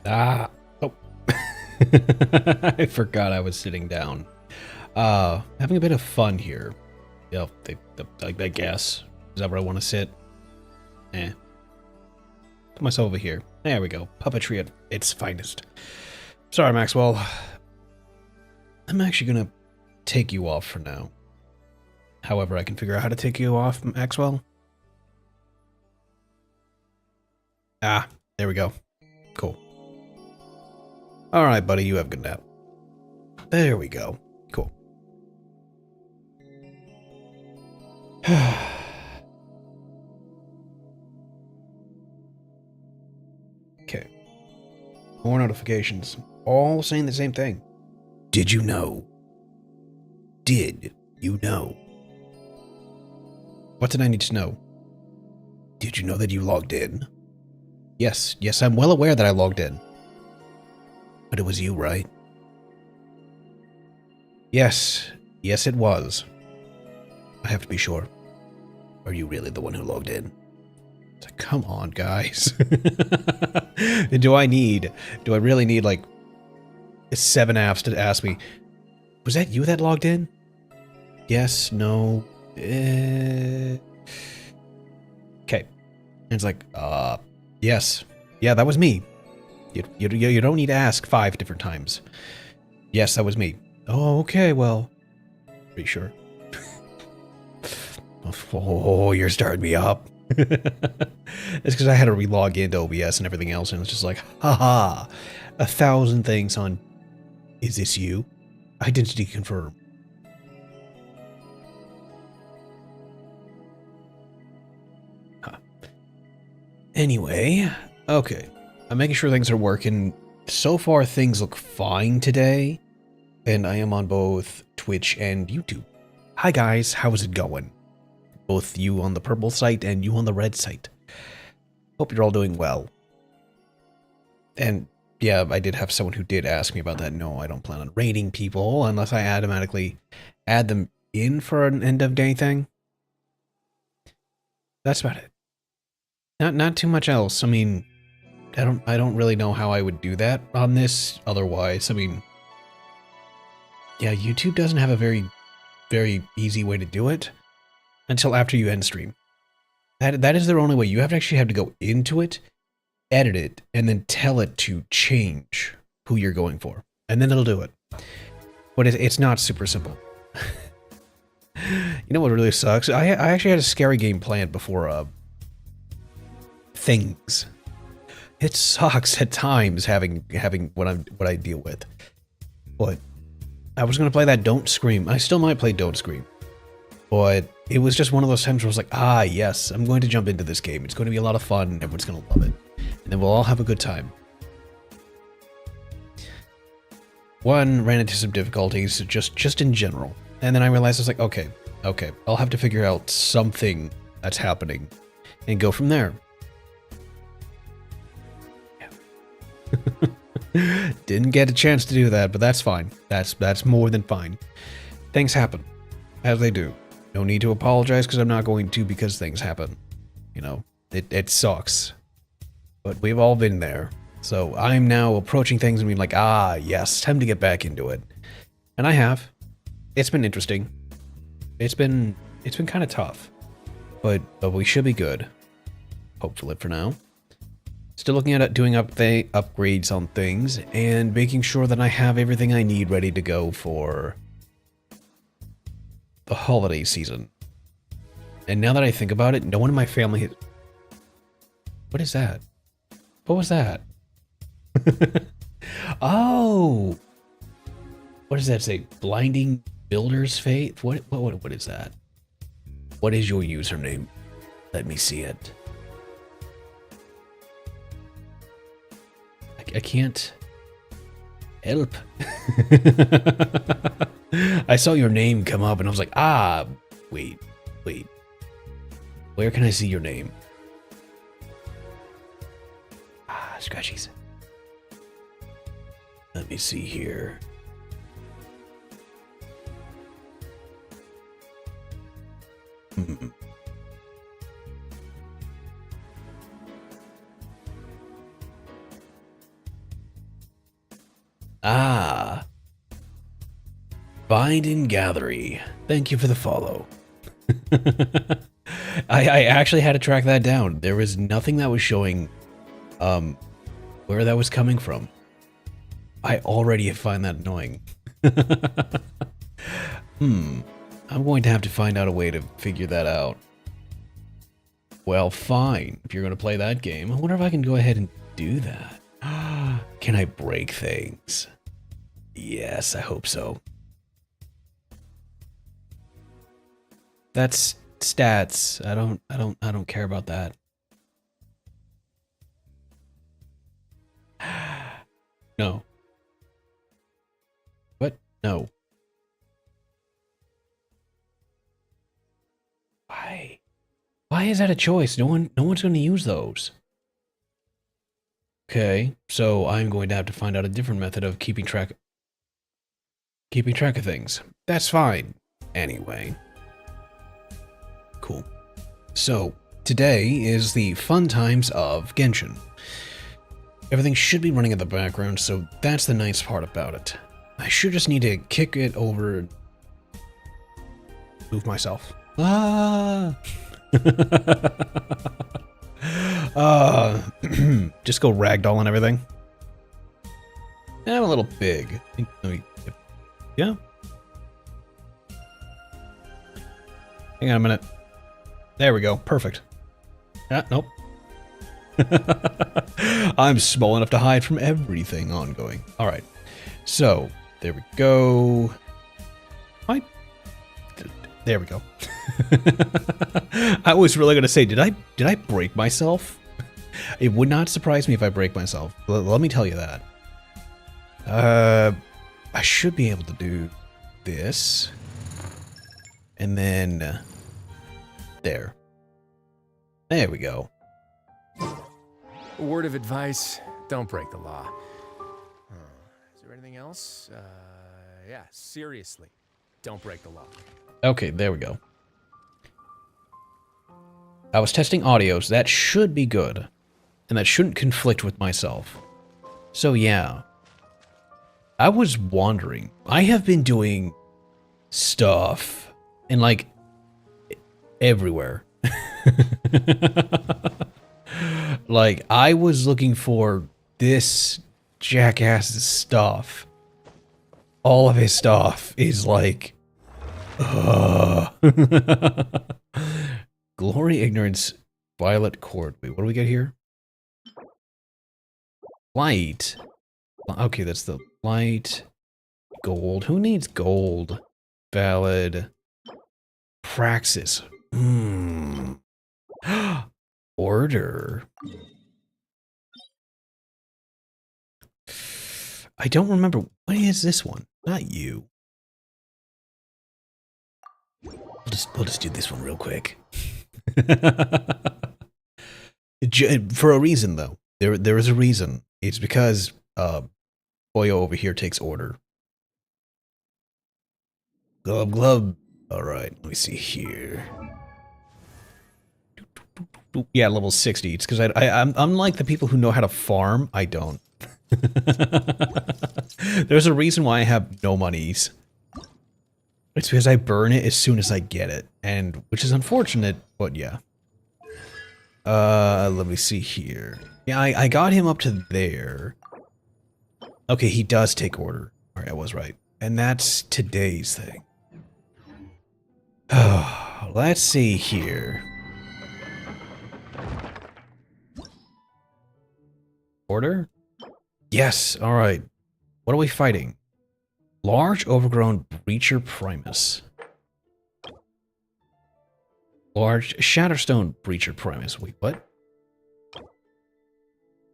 Ah, oh. I forgot I was sitting down. Having a bit of fun here. Yeah, I guess. Is that where I want to sit? Eh. Put myself over here. There we go. Puppetry at its finest. Sorry, Maxwell. I'm actually gonna take you off for now. However, I can figure out how to take you off, Maxwell. Ah, there we go. Cool. Alright, buddy, you have a good nap. There we go. Cool. Okay. More notifications. All saying the same thing. Did you know? Did you know? What did I need to know? Did you know that you logged in? Yes, I'm well aware that I logged in. But it was you, right? Yes, it was. I have to be sure. Are you really the one who logged in? It's like, come on, guys. Do I really need like 7 apps to ask me, was that you that logged in? Yes, no. Okay. And it's like, yes. Yeah, that was me. You don't need to ask 5 different times. Yes, that was me. Oh, okay, well. Pretty sure. Oh, you're starting me up. It's because I had to relog into OBS and everything else, and it's just like, haha, 1,000 things on, is this you? Identity confirm. Huh. Anyway, okay. I'm making sure things are working. So far, things look fine today, and I am on both Twitch and YouTube. Hi guys, how's it going? Both you on the purple site and you on the red site. Hope you're all doing well. And yeah, I did have someone who did ask me about that. No, I don't plan on raiding people unless I automatically add them in for an end of day thing. That's about it. Not too much else. I mean, I don't really know how I would do that on this otherwise. I mean, yeah, YouTube doesn't have a very easy way to do it until after you end stream. That is their only way. You actually have to go into it, edit it, and then tell it to change who you're going for. And then it'll do it. But it's not super simple. You know what really sucks? I actually had a scary game planned before Things. It sucks at times having what I deal with. But I was gonna play that Don't Scream. I still might play Don't Scream. But it was just one of those times where I was like, ah, yes, I'm going to jump into this game. It's going to be a lot of fun. Everyone's going to love it. And then we'll all have a good time. One, ran into some difficulties, just in general. And then I realized I was like, okay, I'll have to figure out something that's happening and go from there. Yeah. Didn't get a chance to do that, but that's fine. That's more than fine. Things happen, as they do. No need to apologize because I'm not going to, because things happen. You know, it sucks. But we've all been there. So I'm now approaching things and being like, ah, yes, time to get back into it. And I have. It's been interesting. It's been kind of tough. But we should be good. Hopefully for now. Still looking at doing upgrades on things and making sure that I have everything I need ready to go for the holiday season. And now that I think about it, no one in my family has... What is that? What was that? Oh! What does that say? Blinding Builder's Faith? What is that? What is your username? Let me see it. I can't help. I saw your name come up and I was like, ah, wait. Where can I see your name? Ah, scratchies. Let me see here. Ah. Bind and Gathery. Thank you for the follow. I actually had to track that down. There was nothing that was showing where that was coming from. I already find that annoying. I'm going to have to find out a way to figure that out. Well, fine. If you're going to play that game, I wonder if I can go ahead and do that. Can I break things? Yes, I hope so. That's stats. I don't care about that. No. What? No. Why? Why is that a choice? No one's going to use those. Okay, so I'm going to have to find out a different method of keeping track of things. That's fine. Anyway. Cool. So, today is the fun times of Genshin. Everything should be running in the background, so that's the nice part about it. I should just need to kick it over... Move myself. Ah! Just go ragdoll and everything. I'm a little big. Yeah? Hang on a minute. There we go. Perfect. Ah, nope. I'm small enough to hide from everything ongoing. Alright. So, there we go. There we go. I was really going to say, did I break myself? It would not surprise me if I break myself. Let me tell you that. I should be able to do this. And then... there. There we go. A word of advice, don't break the law. Is there anything else? Yeah, seriously, don't break the law. Okay, there we go. I was testing audios. That should be good. And that shouldn't conflict with myself. So yeah. I was wondering. I have been doing stuff in like everywhere. Like, I was looking for this jackass's stuff. All of his stuff is like... Glory, ignorance, violet cord. Wait, what do we get here? Light. Okay, that's the light. Gold. Who needs gold? Valid. Praxis. Order. I don't remember. What is this one? Not you. We'll just do this one real quick. For a reason, though. There is a reason. It's because Boyo over here takes order. Glub glub. All right, let me see here. Yeah, level 60. It's because I'm like the people who know how to farm. I don't. There's a reason why I have no monies. It's because I burn it as soon as I get it, and which is unfortunate, but yeah. Let me see here. Yeah, I got him up to there. Okay, he does take order. All right, I was right, and that's today's thing. Oh, let's see here. Order? Yes. All right. What are we fighting? Large overgrown breacher primus. Large Shatterstone breacher primus. Wait, what?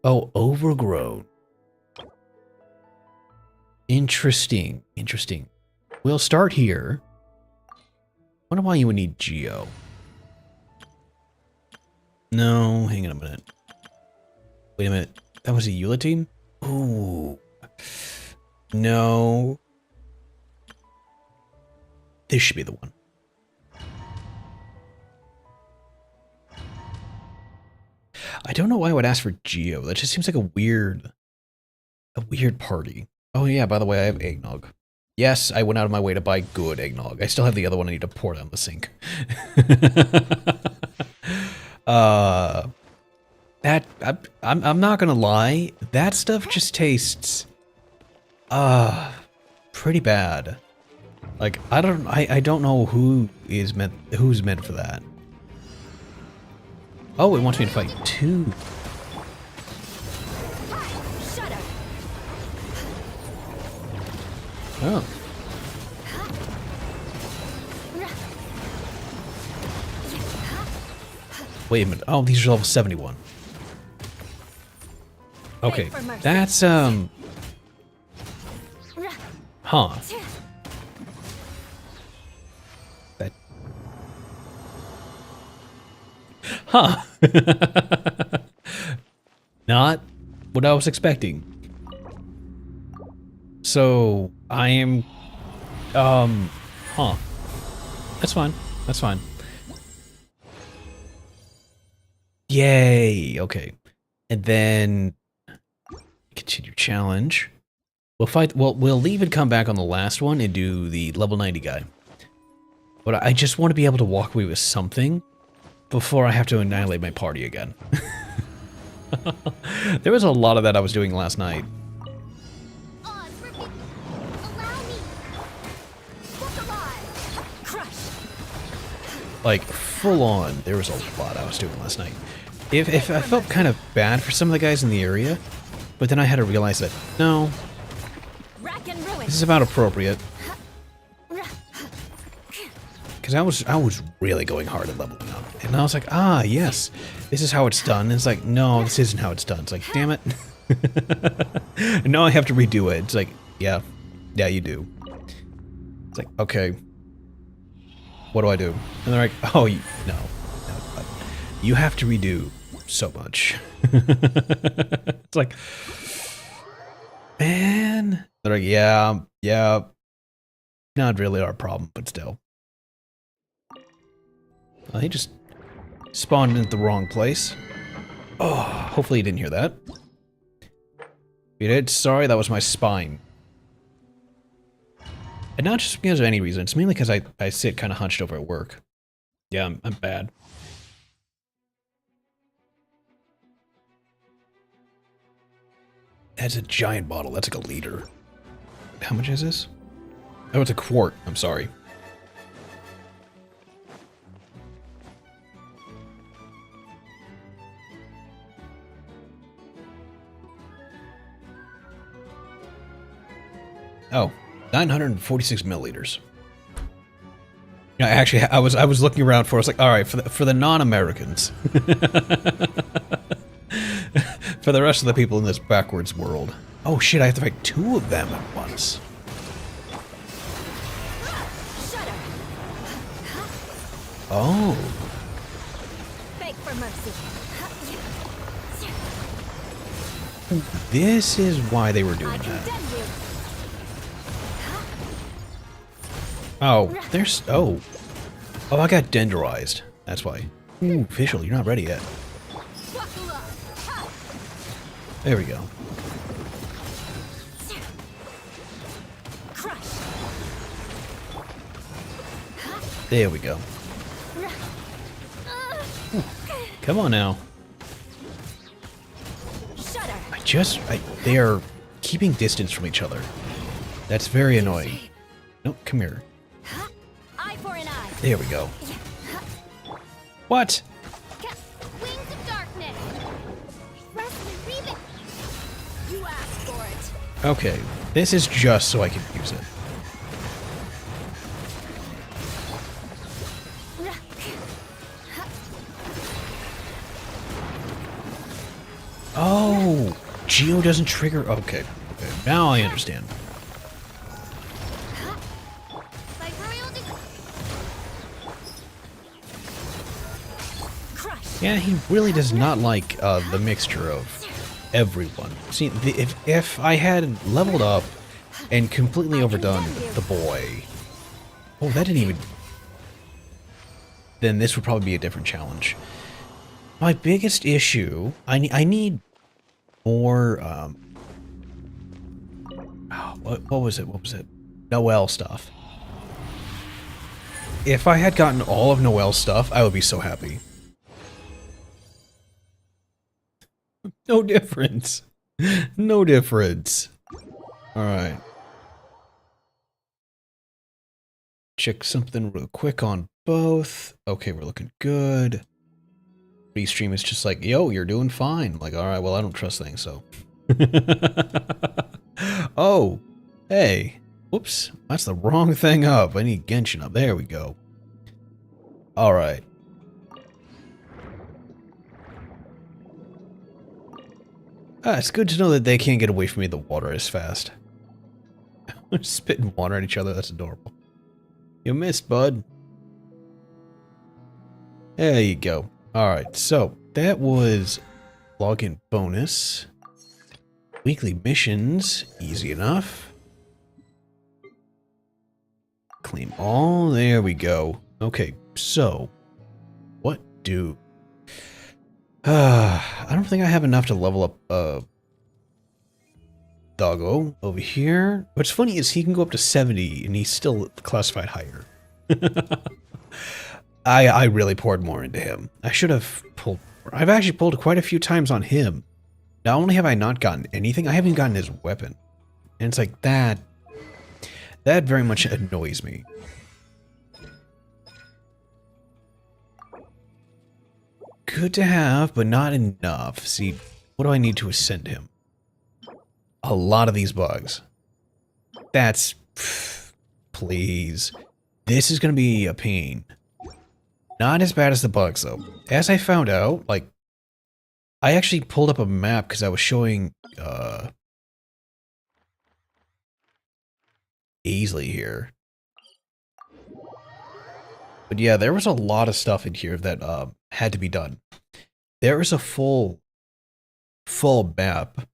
Oh, overgrown. Interesting. Interesting. We'll start here. Wonder why you would need Geo. No, hang on a minute. Wait a minute. That was a Eula team? Ooh. No. This should be the one. I don't know why I would ask for Geo. That just seems like a weird party. Oh yeah, by the way, I have eggnog. Yes, I went out of my way to buy good eggnog. I still have the other one I need to pour down the sink. That I'm not gonna lie, that stuff just tastes pretty bad. Like I don't know who's meant for that. Oh, it wants me to fight two. Oh. Wait a minute. Oh, these are level 71. Okay, that's huh. That huh. Not what I was expecting. So, I am huh. That's fine. That's fine. Yay. Okay. And then continue challenge. We'll fight. Well, we'll leave and come back on the last one and do the level 90 guy. But I just want to be able to walk away with something before I have to annihilate my party again. There was a lot of that I was doing last night. Like, full on, there was a lot I was doing last night. If I felt kind of bad for some of the guys in the area, but then I had to realize that, no, this is about appropriate. Because I was really going hard at leveling up. And I was like, ah, yes, this is how it's done. And it's like, no, this isn't how it's done. It's like, damn it. And now I have to redo it. It's like, yeah, you do. It's like, okay. What do I do? And they're like, oh, no. You have to redo so much. It's like, man. They're like, yeah. Not really our problem, but still. Well, he just spawned in at the wrong place. Oh, hopefully you didn't hear that. If you did, sorry, that was my spine. And not just because of any reason, it's mainly because I sit kind of hunched over at work. Yeah, I'm bad. That's a giant bottle, that's like a liter. How much is this? Oh, it's a quart, I'm sorry. Oh, 946 milliliters. Yeah, actually, I was looking around for. I was like, all right, for the non-Americans, for the rest of the people in this backwards world. Oh shit! I have to fight two of them at once. Oh. Beg for mercy. This is why they were doing that. Oh, there's... Oh, I got denderized. That's why. Ooh, Fischl, you're not ready yet. There we go. There we go. Ooh, come on now. They are keeping distance from each other. That's very annoying. No, come here. There we go. What? Wings of darkness. You asked for it. Okay, this is just so I can use it. Oh, Geo doesn't trigger. Okay, now I understand. Yeah, he really does not like the mixture of everyone. See, if I had leveled up and completely overdone the boy... Oh, that didn't even... Then this would probably be a different challenge. My biggest issue... I need more... Oh, what was it? What was it? Noelle stuff. If I had gotten all of Noelle's stuff, I would be so happy. No difference. No difference. Alright. Check something real quick on both. Okay, we're looking good. Restream is just like, yo, you're doing fine. I'm like, alright, well, I don't trust things, so. Oh, hey. Whoops, that's the wrong thing up. I need Genshin up. There we go. Alright. It's good to know that they can't get away from me in the water as fast. We're spitting water at each other. That's adorable. You missed, bud. There you go. Alright, so that was login bonus. Weekly missions, easy enough. Claim all, there we go. Okay, so what do... I don't think I have enough to level up Doggo over here. What's funny is he can go up to 70 and he's still classified higher. I really poured more into him. I should have pulled more. I've actually pulled quite a few times on him. Not only have I not gotten anything, I haven't gotten his weapon. And it's like that very much annoys me. Good to have, but not enough. See, what do I need to ascend him? A lot of these bugs. That's... please. This is going to be a pain. Not as bad as the bugs, though. As I found out, like... I actually pulled up a map because I was showing, Aisley here. But yeah, there was a lot of stuff in here that, had to be done. There is a full map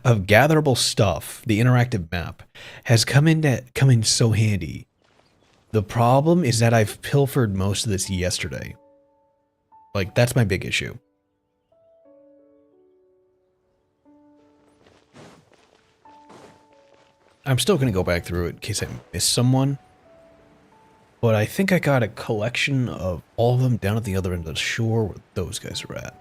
of gatherable stuff. The interactive map has come in so handy. The problem is that I've pilfered most of this yesterday. Like, that's my big issue. I'm still going to go back through it in case I missed someone. But I think I got a collection of all of them down at the other end of the shore where those guys are at.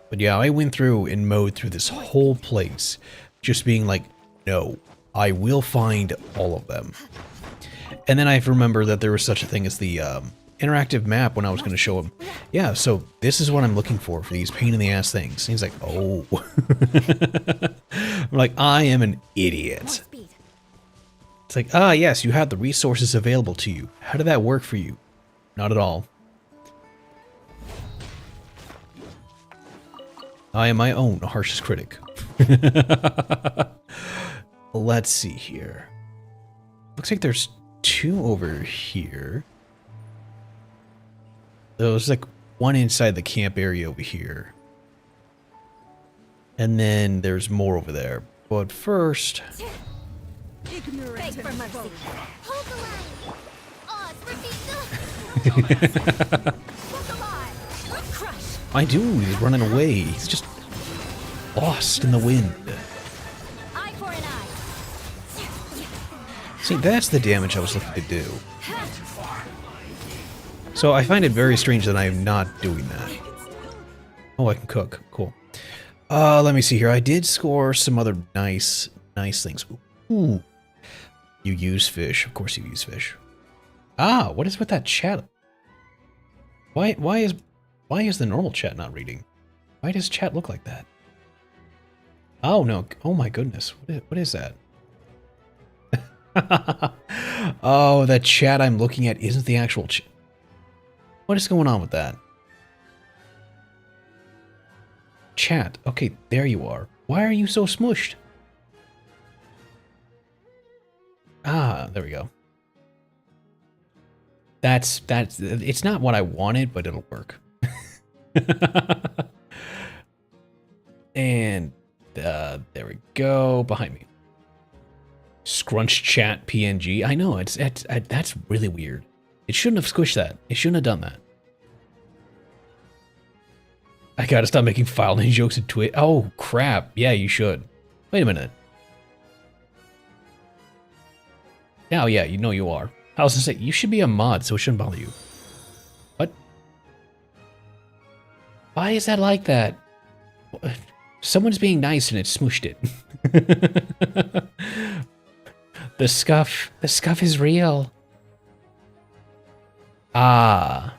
But yeah, I went through and mowed through this whole place. Just being like, no, I will find all of them. And then I remember that there was such a thing as the interactive map when I was going to show him. Yeah, so this is what I'm looking for these pain-in-the-ass things. And he's like, oh. I'm like, I am an idiot. It's like, ah, yes, you have the resources available to you. How did that work for you? Not at all. I am my own harshest critic. Let's see here. Looks like there's two over here. There's like one inside the camp area over here. And then there's more over there. But first... Beg for mercy. Hold the line. Look alive. Crush. My dude is running away. He's just lost in the wind. Eye for an eye. See, that's the damage I was looking to do. So I find it very strange that I am not doing that. Oh, I can cook. Cool. Let me see here. I did score some other nice things. Ooh. You use fish. Of course you use fish. Ah, what is with that chat? Why is the normal chat not reading? Why does chat look like that? Oh no. Oh my goodness. What is that? Oh, that chat I'm looking at isn't the actual chat. What is going on with that? Chat. Okay, there you are. Why are you so smushed? Ah, there we go. It's not what I wanted, but it'll work. And there we go, behind me. Scrunch chat PNG. I know, that's really weird. It shouldn't have squished that. It shouldn't have done that. I gotta stop making file name jokes in Twitch. Oh, crap. Yeah, you should. Wait a minute. Oh yeah, you know you are. I was gonna say, you should be a mod, so it shouldn't bother you. What? Why is that like that? Someone's being nice and it smooshed it. The scuff is real. Ah.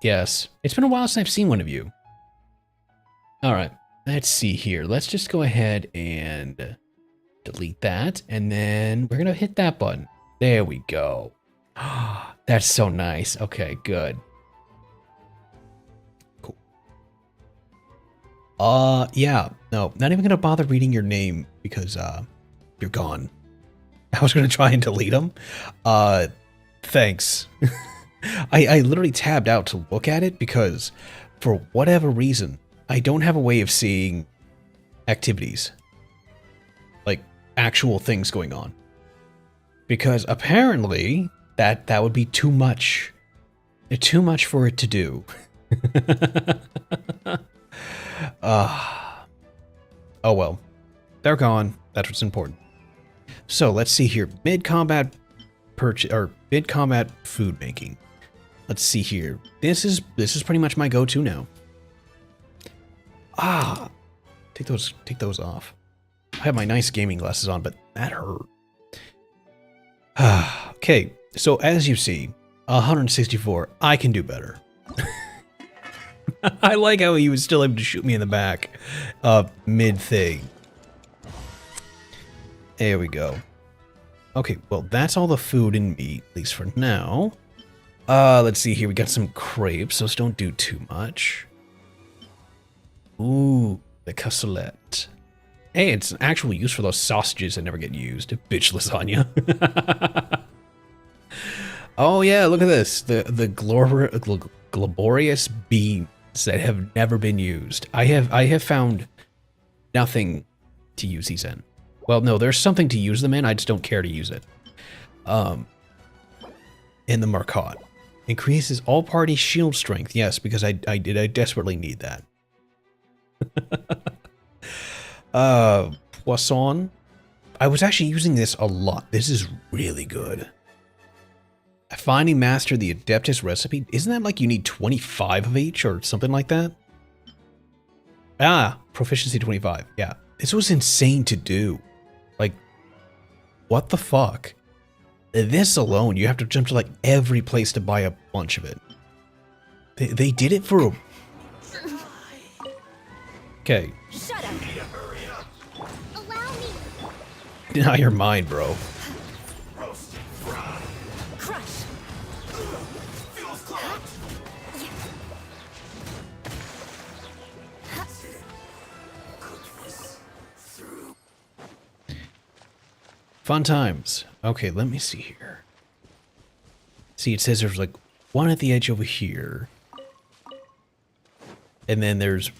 Yes. It's been a while since I've seen one of you. Alright, let's see here. Let's just go ahead and delete that, and then we're gonna hit that button. There we go. That's so nice. Okay, good. Cool. Yeah. No, not even gonna bother reading your name because you're gone. I was gonna try and delete them. Thanks. I literally tabbed out to look at it because for whatever reason, I don't have a way of seeing activities. Like actual things going on. Because apparently that would be too much. Too much for it to do. Oh well. They're gone. That's what's important. So let's see here. Mid-combat mid-combat food making. Let's see here. This is pretty much my go-to now. Take those off. I have my nice gaming glasses on, but that hurt. Okay, so as you see, 164. I can do better. I like how he was still able to shoot me in the back, mid-thing. There we go. Okay, well, that's all the food and meat, at least for now. Let's see here. We got some crepes, so don't do too much. Ooh, the cassolette. Hey, it's an actual use for those sausages that never get used. Bitch lasagna. Oh yeah, look at this. The glorious beans that have never been used. I have found nothing to use these in. Well, no, there's something to use them in. I just don't care to use it. In the Marcotte. Increases all party shield strength. Yes, because I desperately need that. Poisson. I was actually using this a lot. This is really good. I finally mastered the Adeptus recipe. Isn't that like you need 25 of each or something like that? Proficiency 25. Yeah. This was insane to do. Like, what the fuck? This alone, you have to jump to like every place to buy a bunch of it. They did it for a... Okay. Shut up. Allow me. Now you're mine, bro. Crush. Fun times. Okay, let me see here. See, it says there's like one at the edge over here. And then there's...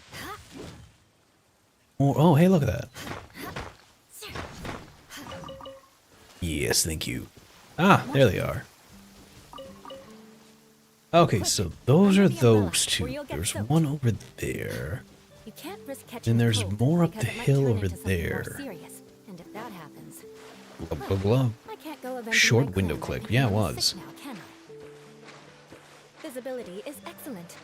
Oh, hey, look at that. Yes, thank you. Ah, there they are. Okay, so those are those two. There's one over there. You can't risk catching Then there's a cold more up the because it might hill turn over into something more there. serious. And if that happens, Blah, blah, blah. I can't go avenging Short my window clone click. like Yeah, it I'm was. sick now, can I? Visibility is excellent.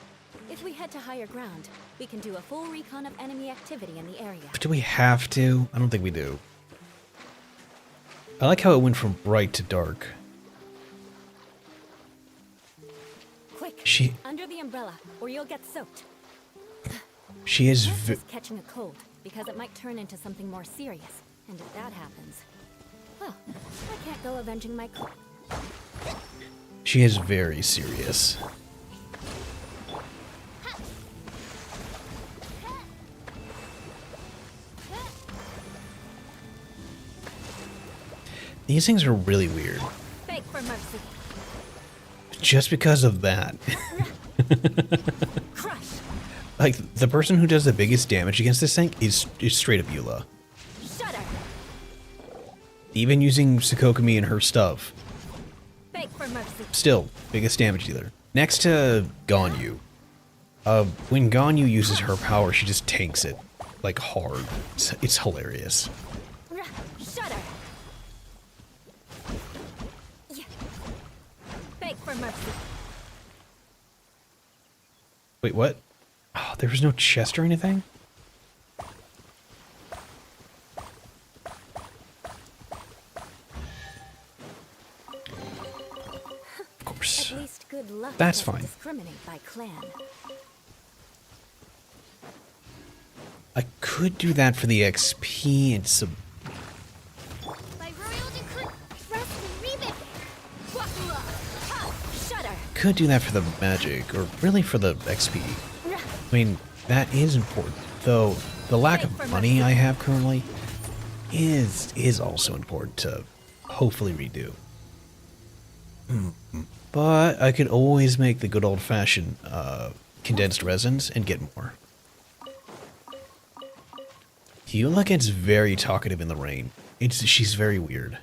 If we head to higher ground, we can do a full recon of enemy activity in the area. Do we have to? I don't think we do. I like how it went from bright to dark. Quick, She under the umbrella, or you'll get soaked. is Can't risk catching a cold because it might turn into something more serious. And if that happens, well, I can't go avenging my clone. she is very serious. These things are really weird. Beg for mercy. Just because of that. Crush. Like, the person who does the biggest damage against this thing is straight up Eula. Shudder. Even using Sakokumi and her stuff. Beg for mercy. Still, biggest damage dealer. Next to Ganyu. When Ganyu uses her power, she just tanks it. like hard. It's hilarious. Shudder. Yeah. Beg for mercy. Wait, what? Oh, there was no chest or anything? Of course. At least good luck That's doesn't fine. discriminate by clan. I could do that for the XP and some. By royal decree, rest and remake. Wakula. Ha! Shudder. Could do that for the magic, or really for the XP. I mean, that is important. Though the lack of money I have currently is also important to hopefully redo. But I could always make the good old-fashioned condensed resins and get more. Eula gets very talkative in the rain. She's very weird.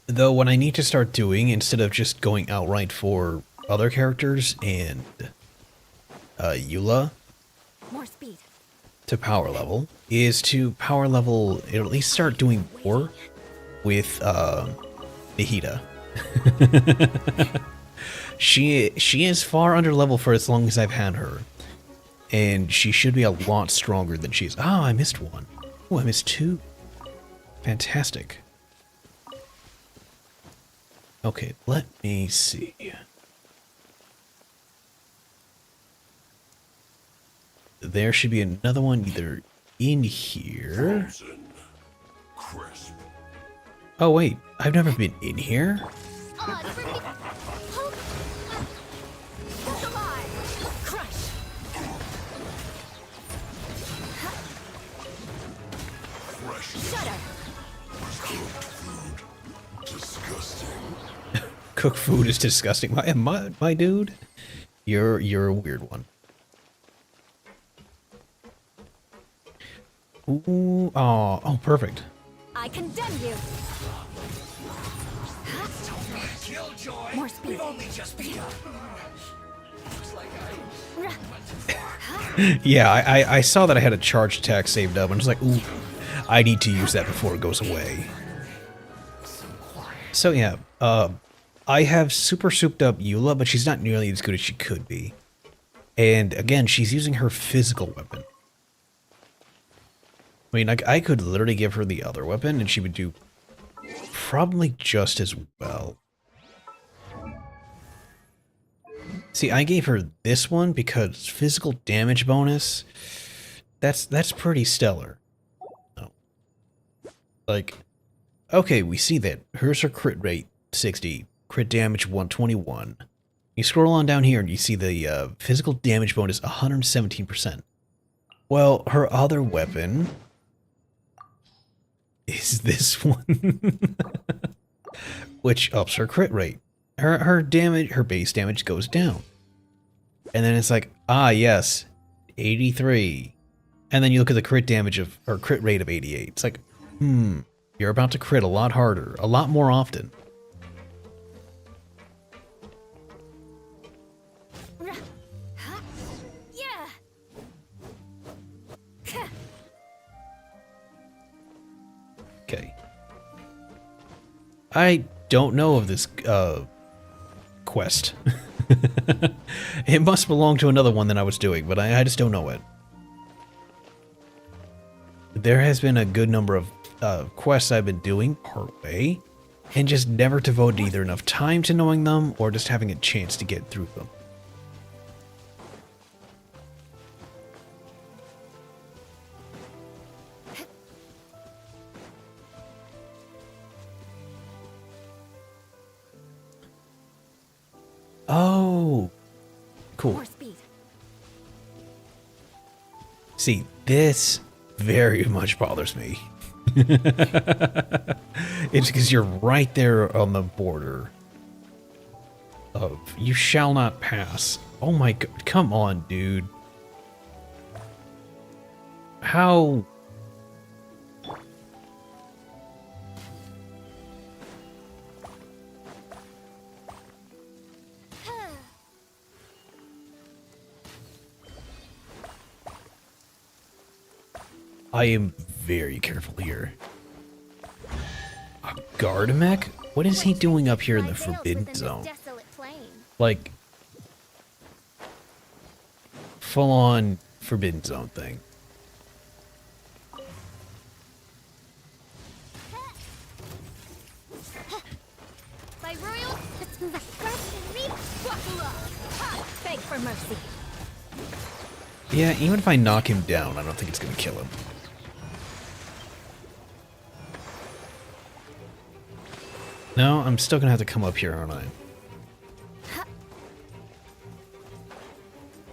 Though what I need to start doing, instead of just going outright for other characters and Eula More speed. to power level, is to power level, at least start doing more with Nihita. She is far under level for as long as I've had her. And she should be a lot stronger than she is. Ah, I missed one. Oh, I missed two. Fantastic. Okay, let me see. There should be another one either in here. Crisp. Oh wait, I've never been in here. Odd for me. Hope. It's alive. Crush. Fresh Shudder. cooked food. Disgusting. Cook food is disgusting. My dude, you're a weird one. Ooh, oh, perfect. I condemn you. Killjoy. More speed. Only just begun. Looks like Yeah, I saw that I had a charge attack saved up, and I was like, ooh, I need to use that before it goes away. So yeah, I have super souped up Eula, but she's not nearly as good as she could be. And again, she's using her physical weapon. I mean, I could literally give her the other weapon, and she would do probably just as well. See, I gave her this one because physical damage bonus, that's pretty stellar. Oh. Like, okay, we see that. Here's her crit rate, 60. Crit damage, 121. You scroll on down here and you see the physical damage bonus, 117%. Well, her other weapon is this one, which ups her crit rate. Her base damage goes down. And then it's like, ah, yes, 83. And then you look at the crit damage of, or crit rate of 88. It's like, you're about to crit a lot harder, a lot more often. Yeah. Okay. I don't know of this quest. It must belong to another one that I was doing, but I just don't know it. There has been a good number of quests I've been doing partway, and just never devoted either enough time to knowing them or just having a chance to get through them. Oh, cool. More speed. See, this very much bothers me. It's because you're right there on the border of you shall not pass. Oh my god, come on, dude. How? I am very careful here. A guard mech? What is he doing up here in the Forbidden Zone? Like, full-on Forbidden Zone thing. By royal, beg for mercy. Yeah, even if I knock him down, I don't think it's gonna kill him. No, I'm still gonna have to come up here, aren't I?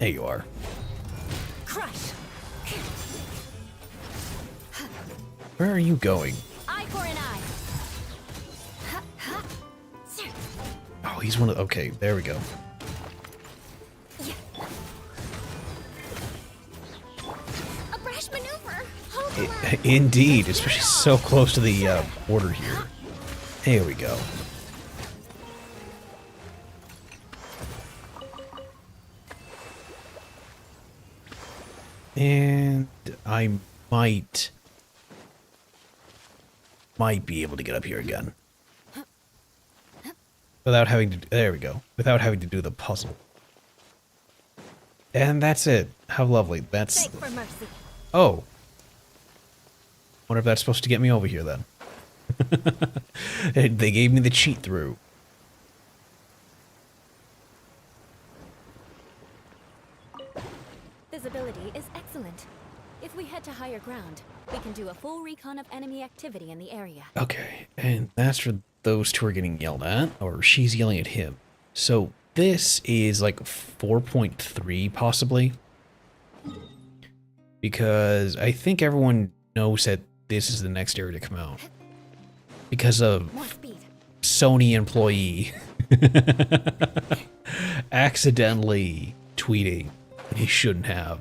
There you are. Crush. Where are you going? Eye for an eye. Oh, he's one of... Okay, there we go. A brash maneuver. Hold the line. Indeed, especially so close to the border here. There we go. And I might be able to get up here again. Without having to... There we go. Without having to do the puzzle. And that's it. How lovely. That's... Beg for mercy. Oh. Wonder if that's supposed to get me over here then. They gave me the cheat through. Visibility is excellent. If we head to higher ground, we can do a full recon of enemy activity in the area. Okay, and that's for those two are getting yelled at, or she's yelling at him. So this is like 4.3 possibly. Because I think everyone knows that this is the next area to come out. Because of More speed. Sony employee accidentally tweeting when he shouldn't have.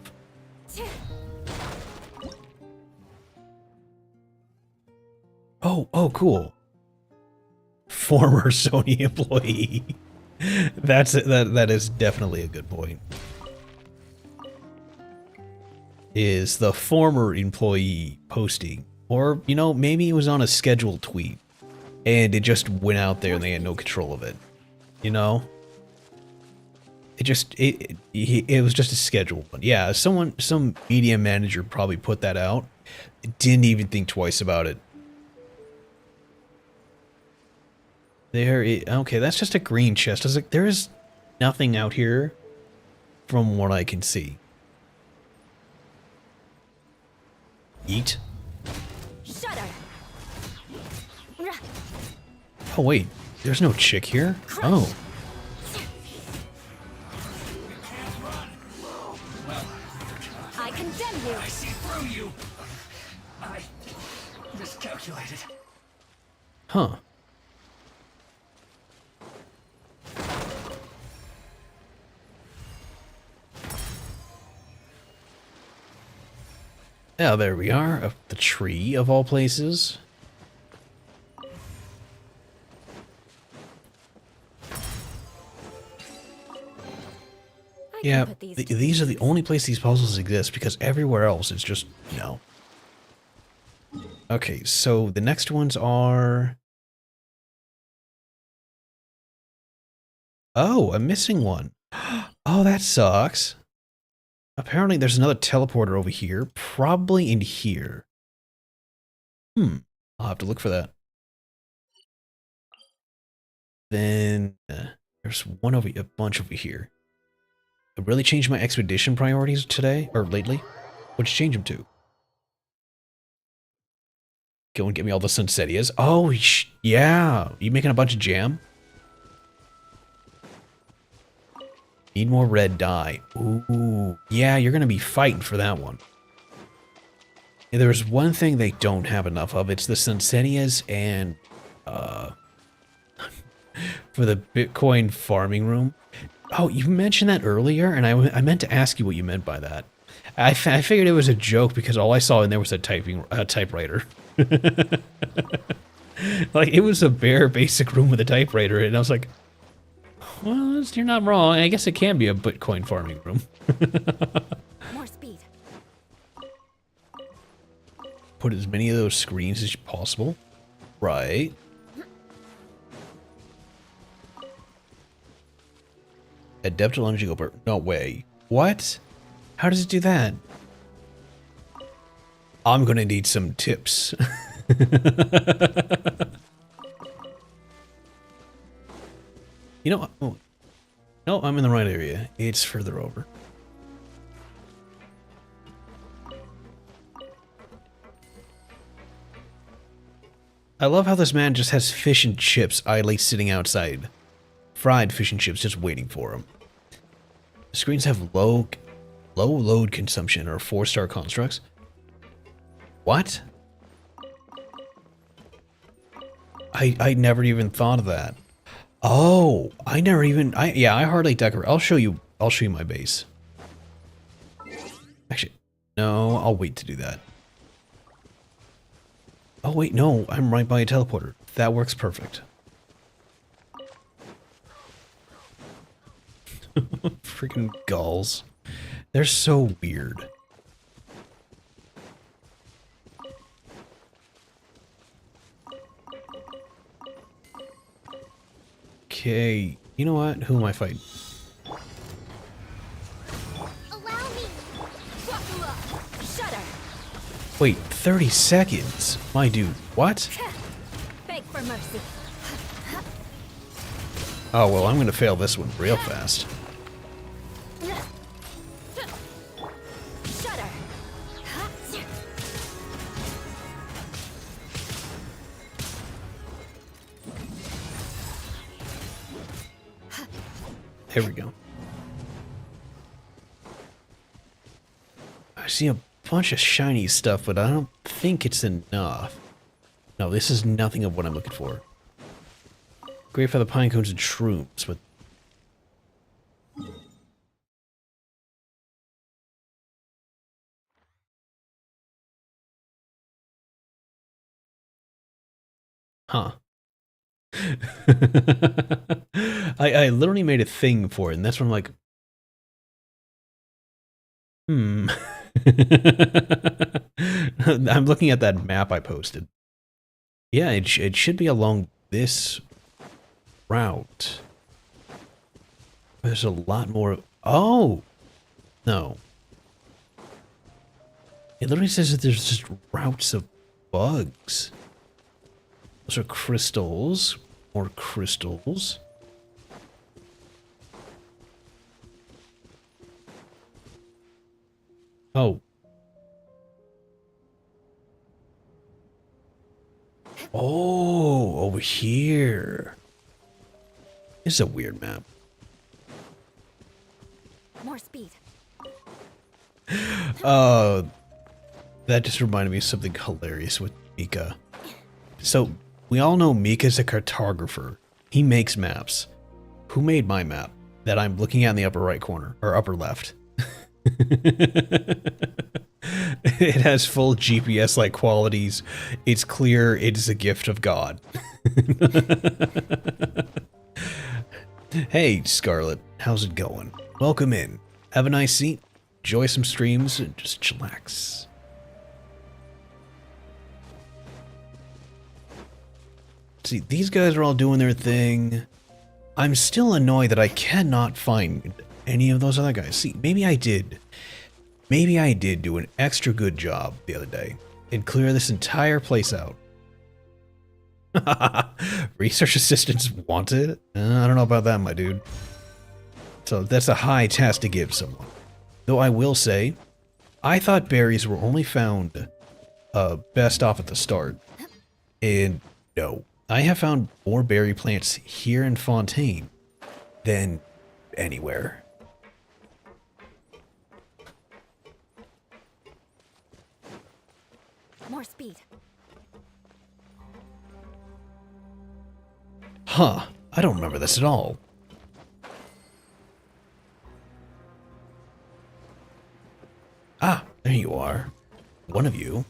Oh, cool. Former Sony employee. That is definitely a good point. Is the former employee posting, or you know, maybe it was on a scheduled tweet, and it just went out there and they had no control of it. You know, it was just a scheduled one. Yeah, some media manager probably put that out. Didn't even think twice about it. Okay, that's just a green chest. I was like, there is nothing out here from what I can see. Eat. Shudder. Oh wait, there's no chick here. Oh. I condemn you. I see through you. I miscalculated. Huh. Now there we are, up the tree of all places. Yeah, these are the only place these puzzles exist because everywhere else it's just, you know. Okay, so the next ones are... Oh, I'm missing one. Oh, that sucks. Apparently there's another teleporter over here, probably in here. I'll have to look for that. Then there's one over, a bunch over here. I really changed my expedition priorities today, or lately. What'd you change them to? Go and get me all the Sunsetias. Oh, yeah. You making a bunch of jam? Need more red dye. Ooh. Yeah, you're going to be fighting for that one. And there's one thing they don't have enough of. It's the Sunsetias and... for the Bitcoin farming room. Oh, you mentioned that earlier, and I meant to ask you what you meant by that. I figured it was a joke because all I saw in there was a typewriter. Like, it was a bare basic room with a typewriter, and I was like, well, you're not wrong. I guess it can be a Bitcoin farming room. More speed. put as many of those screens as possible. Right. Adeptal energy over. No way. What? How does it do that? I'm gonna need some tips. You know what? Oh. No, I'm in the right area. It's further over. I love how this man just has fish and chips idly sitting outside. Fried fish and chips just waiting for him. The screens have low load consumption or 4-star constructs. What? I never even thought of that. Oh, I hardly decorate. I'll show you my base. Actually, no, I'll wait to do that. Oh wait, no, I'm right by a teleporter. That works perfect. Freaking gulls. They're so weird. Okay, you know what? Who am I fighting? Allow me! Shudder! Wait, 30 seconds? My dude, what? Beg for mercy. Oh, well, I'm gonna fail this one real fast. Shudder! There we go. I see a bunch of shiny stuff, but I don't think it's enough. No, this is nothing of what I'm looking for. Great for the pine cones and shrooms, but... Huh. I literally made a thing for it, and that's when I'm like... I'm looking at that map I posted. Yeah, it should be along this route. There's a lot more... Oh! No. It literally says that there's just routes of bugs. Those are crystals. More crystals. Oh. Oh, over here. This is a weird map. More speed. That just reminded me of something hilarious with Mika. So, we all know Mika's a cartographer. He makes maps. Who made my map that I'm looking at in the upper right corner, or upper left? It has full GPS-like qualities. It's clear it is a gift of God. Hey, Scarlet. How's it going? Welcome in. Have a nice seat. Enjoy some streams and just chillax. See, these guys are all doing their thing. I'm still annoyed that I cannot find any of those other guys. See, maybe I did. Maybe I did do an extra good job the other day and clear this entire place out. Research assistants wanted? I don't know about that, my dude. So that's a high task to give someone. Though I will say, I thought berries were only found best off at the start. And no, I have found more berry plants here in Fontaine than anywhere. More speed. Huh, I don't remember this at all. Ah, there you are. One of you.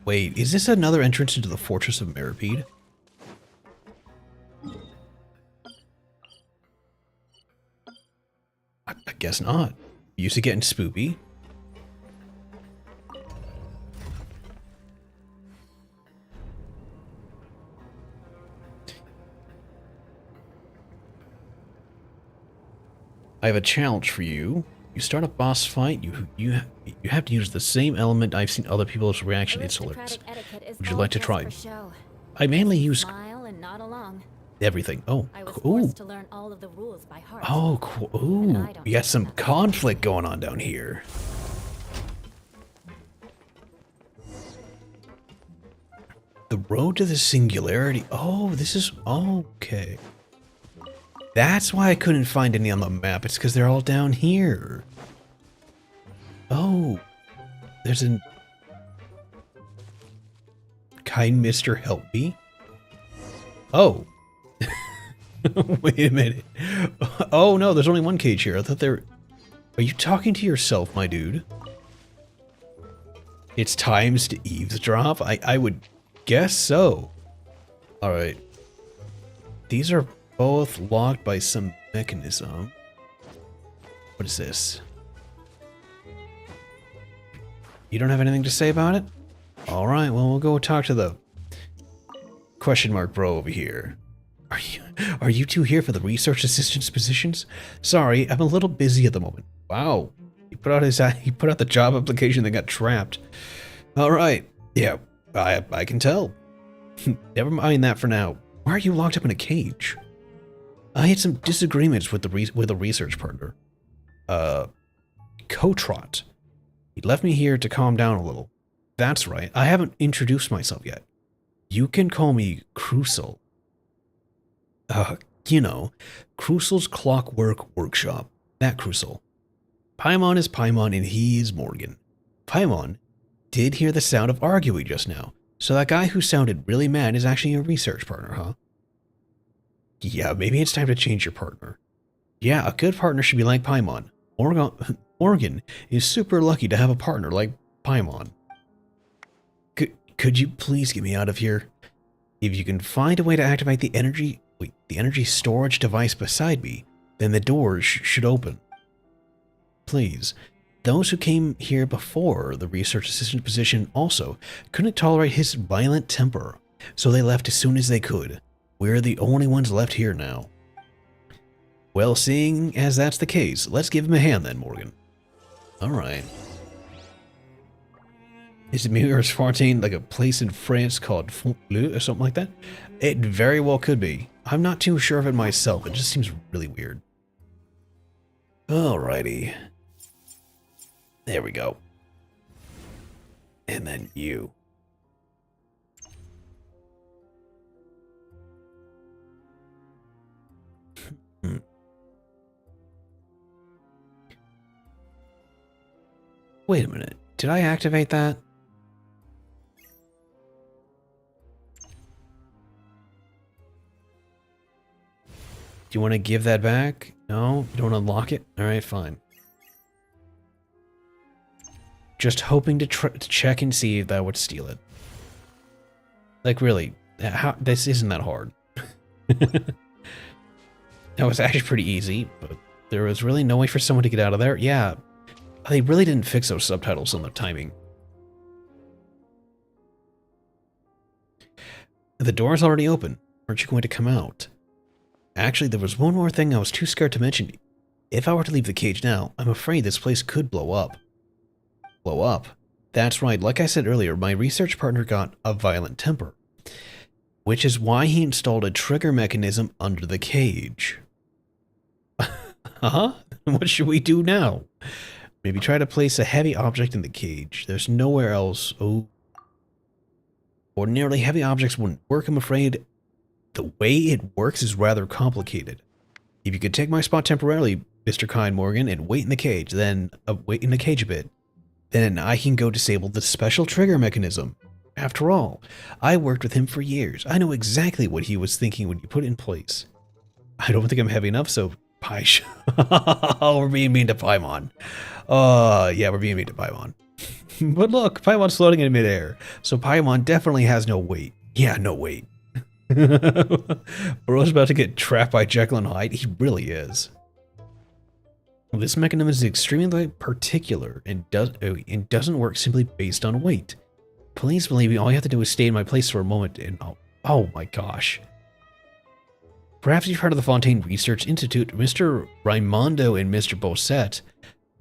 Wait, is this another entrance into the Fortress of Meripede? I guess not. Used to getting spoopy. I have a challenge for you. You start a boss fight, you have to use the same element I've seen other people's reaction insolence. Would you like to try? I mainly use Smile and nod along. everything. Oh, I was cool. forced to learn all of the rules by heart. Oh, cool. Ooh, you got some conflict going on down here. The road to the singularity. Oh, this is okay. That's why I couldn't find any on the map. It's because they're all down here. Oh, there's an kind Mr. Help Me. Oh. Wait a minute. Oh no, there's only one cage here. I thought there. Are you talking to yourself, my dude? It's times to eavesdrop? I would guess so. Alright. These are both locked by some mechanism. What is this? You don't have anything to say about it? Alright, well, we'll go talk to the question mark bro over here. Are you two here for the research assistant's positions? Sorry, I'm a little busy at the moment. Wow. He put out the job application that got trapped. Alright. Yeah, I can tell. Never mind that for now. Why are you locked up in a cage? I had some disagreements with a research partner. Cotrot. He left me here to calm down a little. That's right, I haven't introduced myself yet. You can call me Crucial. You know, Crucial's Clockwork Workshop. That Crucial. Paimon is Paimon and he's Morgan. Paimon did hear the sound of arguing just now, so that guy who sounded really mad is actually a research partner, huh? Yeah, maybe it's time to change your partner. Yeah, a good partner should be like Paimon. Morgan is super lucky to have a partner like Paimon. Could you please get me out of here? If you can find a way to activate the energy storage device beside me, then the doors should open. Please. Those who came here before the research assistant position also couldn't tolerate his violent temper, so they left as soon as they could. We're the only ones left here now. Well, seeing as that's the case, let's give him a hand then, Morgan. Alright. Is it Murs 14 like a place in France called Fontainebleau or something like that? It very well could be. I'm not too sure of it myself. It just seems really weird. Alrighty. There we go. And then you. Wait a minute. Did I activate that? Do you want to give that back? No? You don't unlock it? Alright, fine. Just hoping to check and see if that would steal it. Like, really, this isn't that hard. That was actually pretty easy, but there was really no way for someone to get out of there. Yeah, they really didn't fix those subtitles on the timing. The door's already open. Aren't you going to come out? Actually, there was one more thing I was too scared to mention. If I were to leave the cage now, I'm afraid this place could blow up. Blow up? That's right, like I said earlier, my research partner got a violent temper. Which is why he installed a trigger mechanism under the cage. Huh? What should we do now? Maybe try to place a heavy object in the cage. There's nowhere else. Oh. Ordinarily, heavy objects wouldn't work, I'm afraid. The way it works is rather complicated. If you could take my spot temporarily, Mr. Kind Morgan, and wait in the cage, then wait in the cage a bit, then I can go disable the special trigger mechanism. After all, I worked with him for years. I know exactly what he was thinking when you put it in place. I don't think I'm heavy enough, so Paish. We're being mean to Paimon. Yeah, we're being mean to Paimon. But look, Paimon's floating in midair, so Paimon definitely has no weight. Yeah, no weight. Bro's about to get trapped by Jekyll and Hyde. He really is. This mechanism is extremely particular and doesn't work simply based on weight. Please believe me, all you have to do is stay in my place for a moment and oh my gosh. Perhaps you've heard of the Fontaine Research Institute. Mr. Raimondo and Mr. Bosset.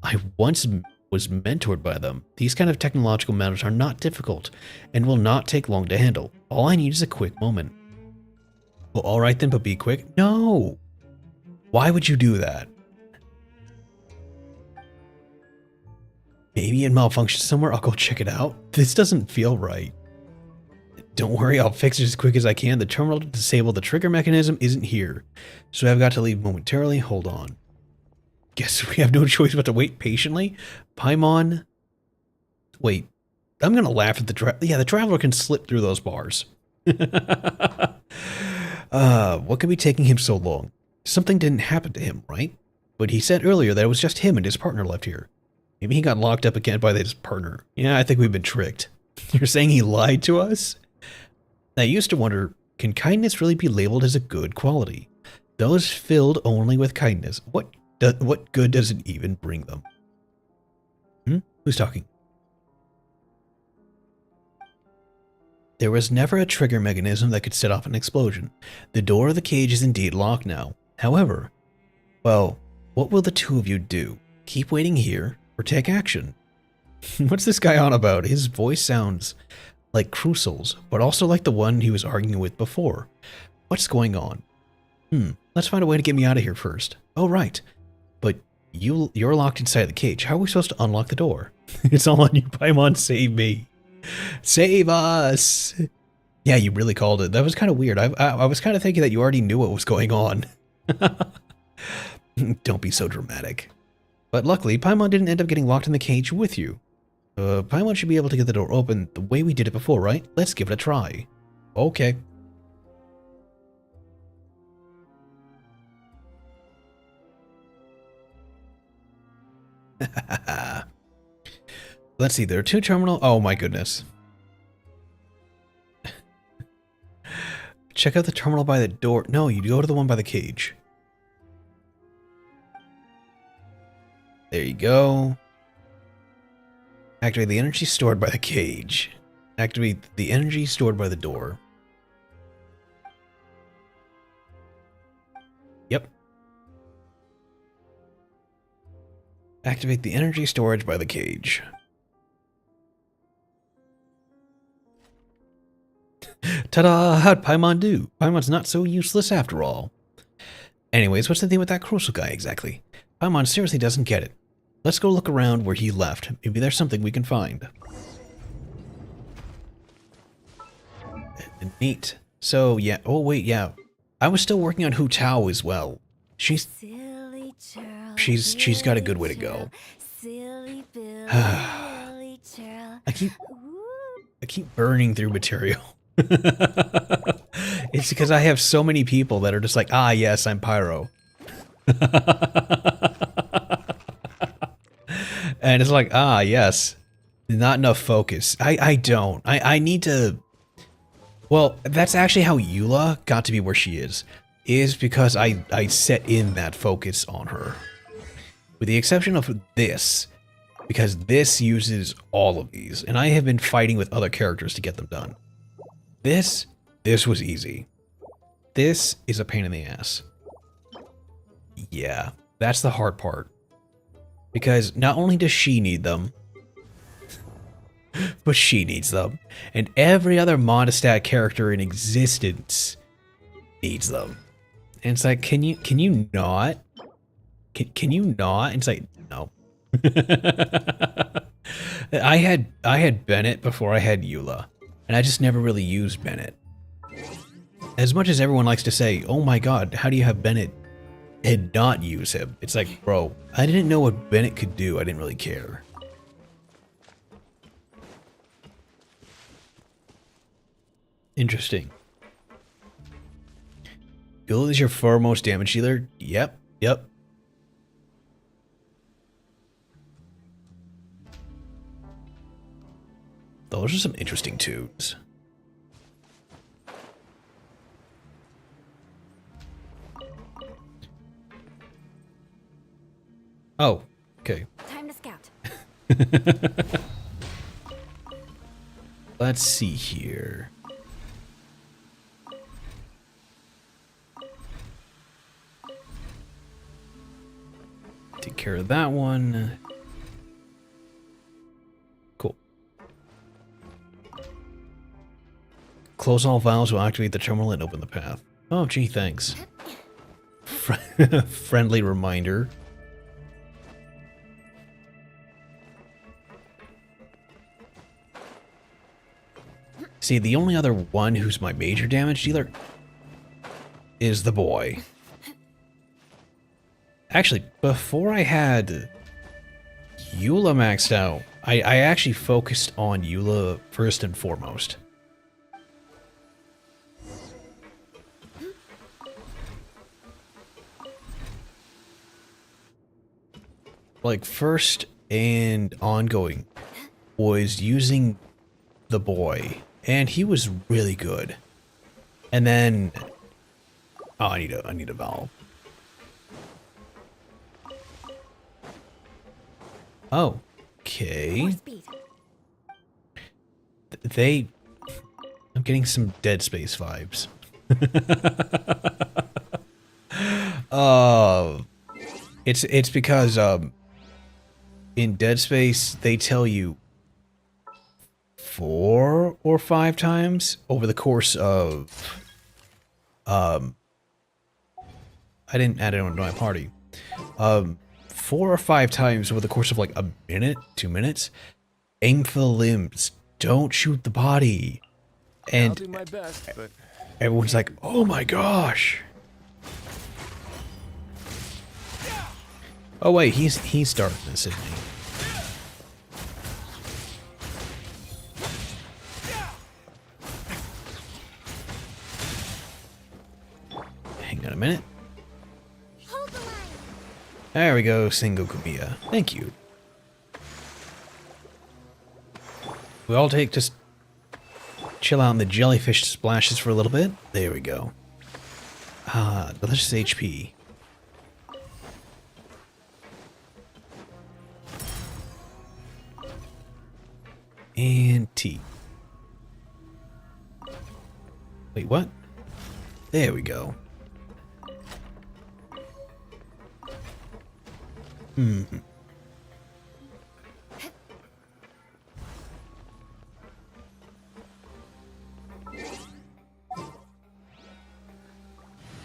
I once was mentored by them. These kind of technological matters are not difficult and will not take long to handle. All I need is a quick moment. Well, alright then, but be quick. No! Why would you do that? Maybe it malfunctioned somewhere. I'll go check it out. This doesn't feel right. Don't worry, I'll fix it as quick as I can. The terminal to disable the trigger mechanism isn't here, so I've got to leave momentarily. Hold on. Guess we have no choice but to wait patiently. Paimon. Wait, I'm gonna laugh at the traveler can slip through those bars. What could be taking him so long? Something didn't happen to him, right? But he said earlier that it was just him and his partner left here. Maybe he got locked up again by his partner. Yeah, I think we've been tricked. You're saying he lied to us? I used to wonder, can kindness really be labeled as a good quality? Those filled only with kindness, what good does it even bring them? Who's talking? There was never a trigger mechanism that could set off an explosion. The door of the cage is indeed locked now. However, well, what will the two of you do? Keep waiting here or take action? What's this guy on about? His voice sounds like Crucial's, but also like the one he was arguing with before. What's going on? Let's find a way to get me out of here first. Oh, right. But you're locked inside the cage. How are we supposed to unlock the door? It's all on you, Paimon. Save me. Save us. Yeah, you really called it. That was kind of weird. I was kind of thinking that you already knew what was going on. Don't be so dramatic. But luckily, Paimon didn't end up getting locked in the cage with you. Paimon should be able to get the door open the way we did it before, right? Let's give it a try. Okay. Let's see, there are two terminal. Oh my goodness. Check out the terminal by the door. No, you go to the one by the cage. There you go. Activate the energy stored by the cage. Activate the energy stored by the door. Yep. Activate the energy storage by the cage. Ta-da! How'd Paimon do? Paimon's not so useless after all. Anyways, what's the thing with that Crucial guy exactly? Paimon seriously doesn't get it. Let's go look around where he left. Maybe there's something we can find. Neat. So, yeah. Oh, wait, yeah. I was still working on Hu Tao as well. She's got a good way to go. I keep burning through material. It's because I have so many people that are just like, ah, yes, I'm Pyro. And it's like, ah, yes, not enough focus. I don't. I need to. Well, that's actually how Eula got to be where she is because I set in that focus on her. With the exception of this, because this uses all of these, and I have been fighting with other characters to get them done. This was easy. This is a pain in the ass. Yeah, that's the hard part. Because not only does she need them, but she needs them. And every other Mondstadt character in existence needs them. And it's like, can you not? Can you not? And it's like, no. I had Bennett before I had Eula. And I just never really used Bennett. As much as everyone likes to say, oh my god, how do you have Bennett and not use him? It's like, bro, I didn't know what Bennett could do. I didn't really care. Interesting. Gil is your foremost damage dealer? Yep. Those are some interesting tunes. Oh, okay. Time to scout. Let's see here. care of that one. Cool. Close all valves will activate the terminal and open the path. Oh, gee, thanks. Friendly reminder. See, the only other one who's my major damage dealer is the boy. Actually, before I had Eula maxed out, I actually focused on Eula first and foremost. Like, first and ongoing was using the boy, and he was really good. And then, oh, I need a valve. Oh, okay. More speed. I'm getting some Dead Space vibes. It's because in Dead Space they tell you 4 or 5 times over the course of I didn't add anyone to my party. 4 or 5 times over the course of like a minute, 2 minutes, aim for the limbs, don't shoot the body. And I'll do my best, but everyone's like, oh my gosh. Oh wait, he's starting this, isn't he? Hang on a minute. Hold the line. There we go, Sengoku Miya. Thank you. We all just chill out in the jellyfish splashes for a little bit. There we go. Ah, delicious HP. And T. Wait, what? There we go.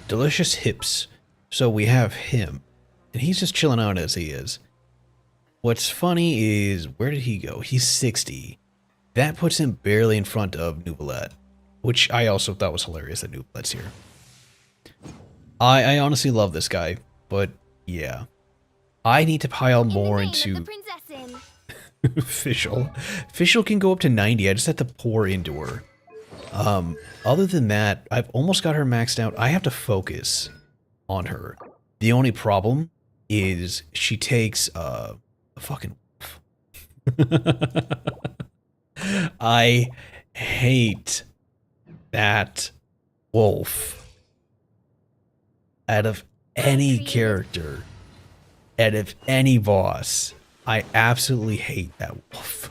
Delicious hips. So we have him. And he's just chilling out as he is. What's funny is, where did he go? He's 60. That puts him barely in front of Nuvolette. Which I also thought was hilarious that Nuvolette's here. I honestly love this guy. But, yeah. I need to pile more into Fischl. Fischl can go up to 90. I just have to pour into her. Other than that, I've almost got her maxed out. I have to focus on her. The only problem is she takes a fucking wolf. I hate that wolf. Out of any character, out of any boss, I absolutely hate that wolf.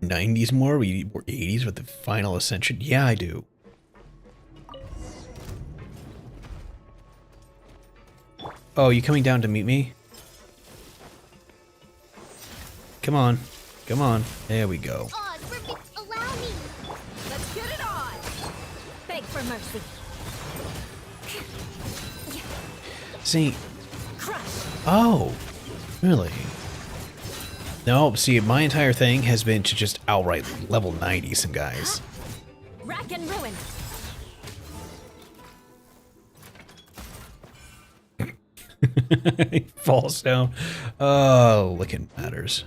'90s more? We need more '80s with the final ascension? Yeah, I do. Oh, you coming down to meet me? Come on. Come on. There we go. Allow me. Let's get it on. Beg for mercy. See. Crush. Oh. Really? No, see, my entire thing has been to just outright level 90 some guys. Rack and ruin. He falls down. Oh, licking matters.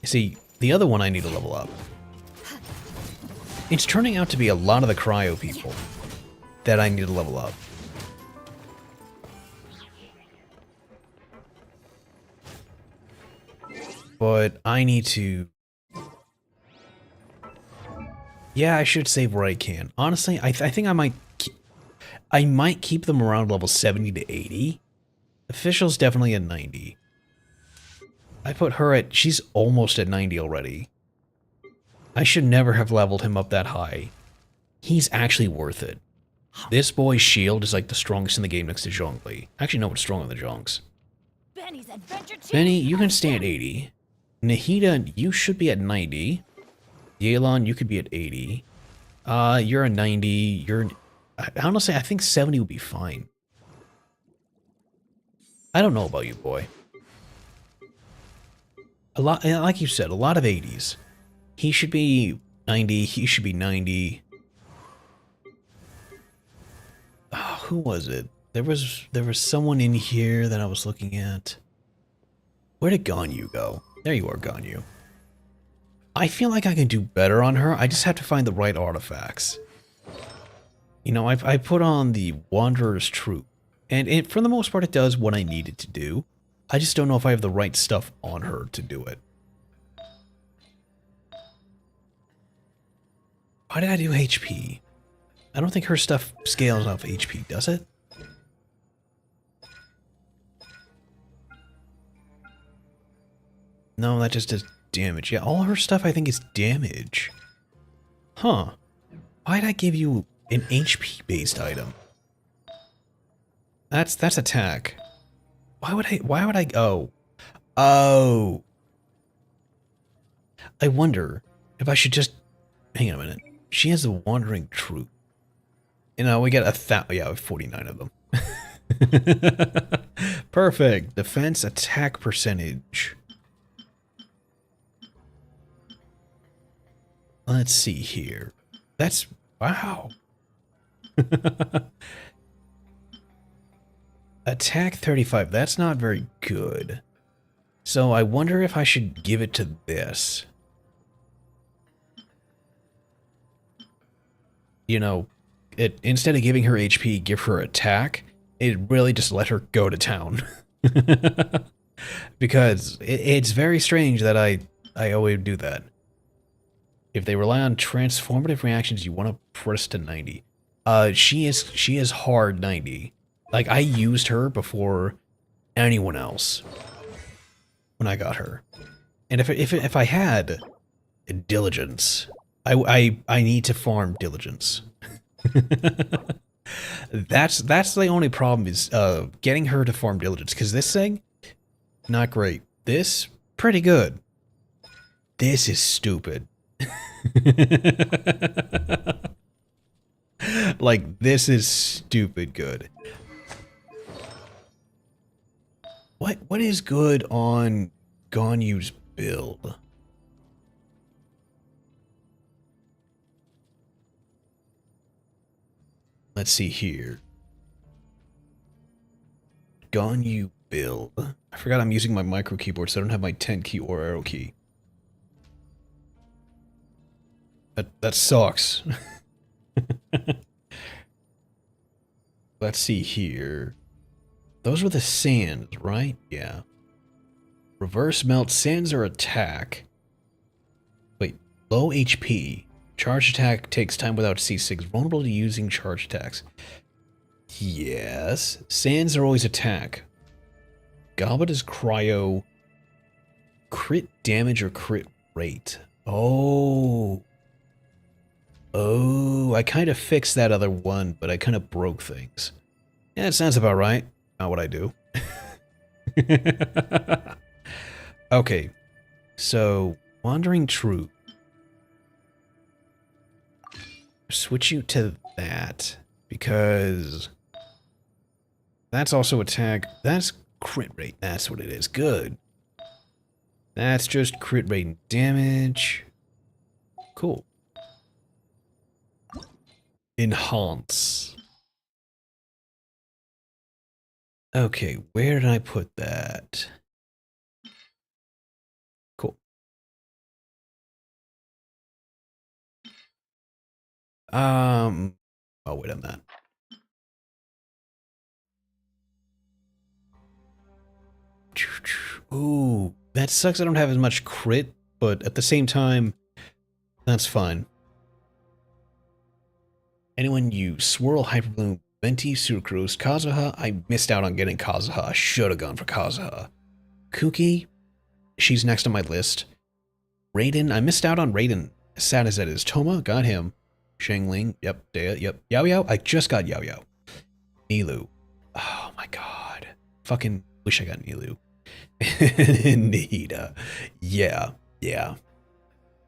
See, the other one I need to level up. It's turning out to be a lot of the cryo people that I need to level up. But I need to... Yeah, I should save where I can. Honestly, I think I might keep them around level 70 to 80. Official's definitely a 90. I put her at, she's almost at 90 already. I should never have leveled him up that high. He's actually worth it. This boy's shield is like the strongest in the game next to Zhongli. Actually, no, it's stronger than Zhong's. Benny's adventure team. Benny, you can stay at 80. Nahida, you should be at 90. Yelan, you could be at 80. You're a 90. You're... Honestly, I think 70 would be fine. I don't know about you, boy. A lot, like you said, a lot of 80s. He should be 90. He should be 90. Oh, who was it? There was someone in here that I was looking at. Where did Ganyu go? There you are, Ganyu. I feel like I can do better on her. I just have to find the right artifacts. You know, I put on the Wanderer's Troop, and for the most part it does what I need it to do. I just don't know if I have the right stuff on her to do it. Why did I do HP? I don't think her stuff scales off HP, does it? No, that just does damage. Yeah, all her stuff I think is damage. Huh. Why'd I give you an HP-based item? That's attack. Why would I, oh. I wonder if I should just, hang on a minute. She has the Wandering Troop. You know, we get 49 of them. Perfect. Defense attack percentage. Let's see here. That's, wow. Attack 35. That's not very good. So I wonder if I should give it to this. You know, instead of giving her HP, give her attack. It really just let her go to town. Because it's very strange that I always do that. If they rely on transformative reactions, you want to press to 90. She is hard 90. Like, I used her before anyone else when I got her. And if I had diligence, I need to farm diligence. That's the only problem is getting her to farm diligence, because this thing, not great. This, pretty good. This is stupid. Like, this is stupid good. What is good on Ganyu's build? Let's see here. Ganyu build. I forgot I'm using my micro keyboard, so I don't have my 10 key or arrow key. That sucks. Let's see here. Those were the sands, right? Yeah. Reverse melt. Sands are attack. Wait. Low HP. Charge attack takes time without C6. Vulnerable to using charge attacks. Yes. Sands are always attack. Goblet is cryo. Crit damage or crit rate. Oh. Oh, I kind of fixed that other one, but I kind of broke things. Yeah, that sounds about right. Not what I do. Okay. So, Wandering Troop. Switch you to that, because that's also attack. That's crit rate. That's what it is. Good. That's just crit rate and damage. Cool. Enhance. Okay, where did I put that? Cool. I'll wait on that. Ooh, that sucks. I don't have as much crit, but at the same time, that's fine. Anyone use Swirl, Hyperbloom, Venti, Sucrose, Kazuha? I missed out on getting Kazuha. I should have gone for Kazuha. Kuki? she's next on my list. Raiden, I missed out on Raiden. As sad as that is. Toma, got him. Shangling, yep, Dea, yep. Yao Yao, I just got Yao Yao. Nilu. Oh my god. Fucking wish I got Nilu. Nihida. Yeah, yeah.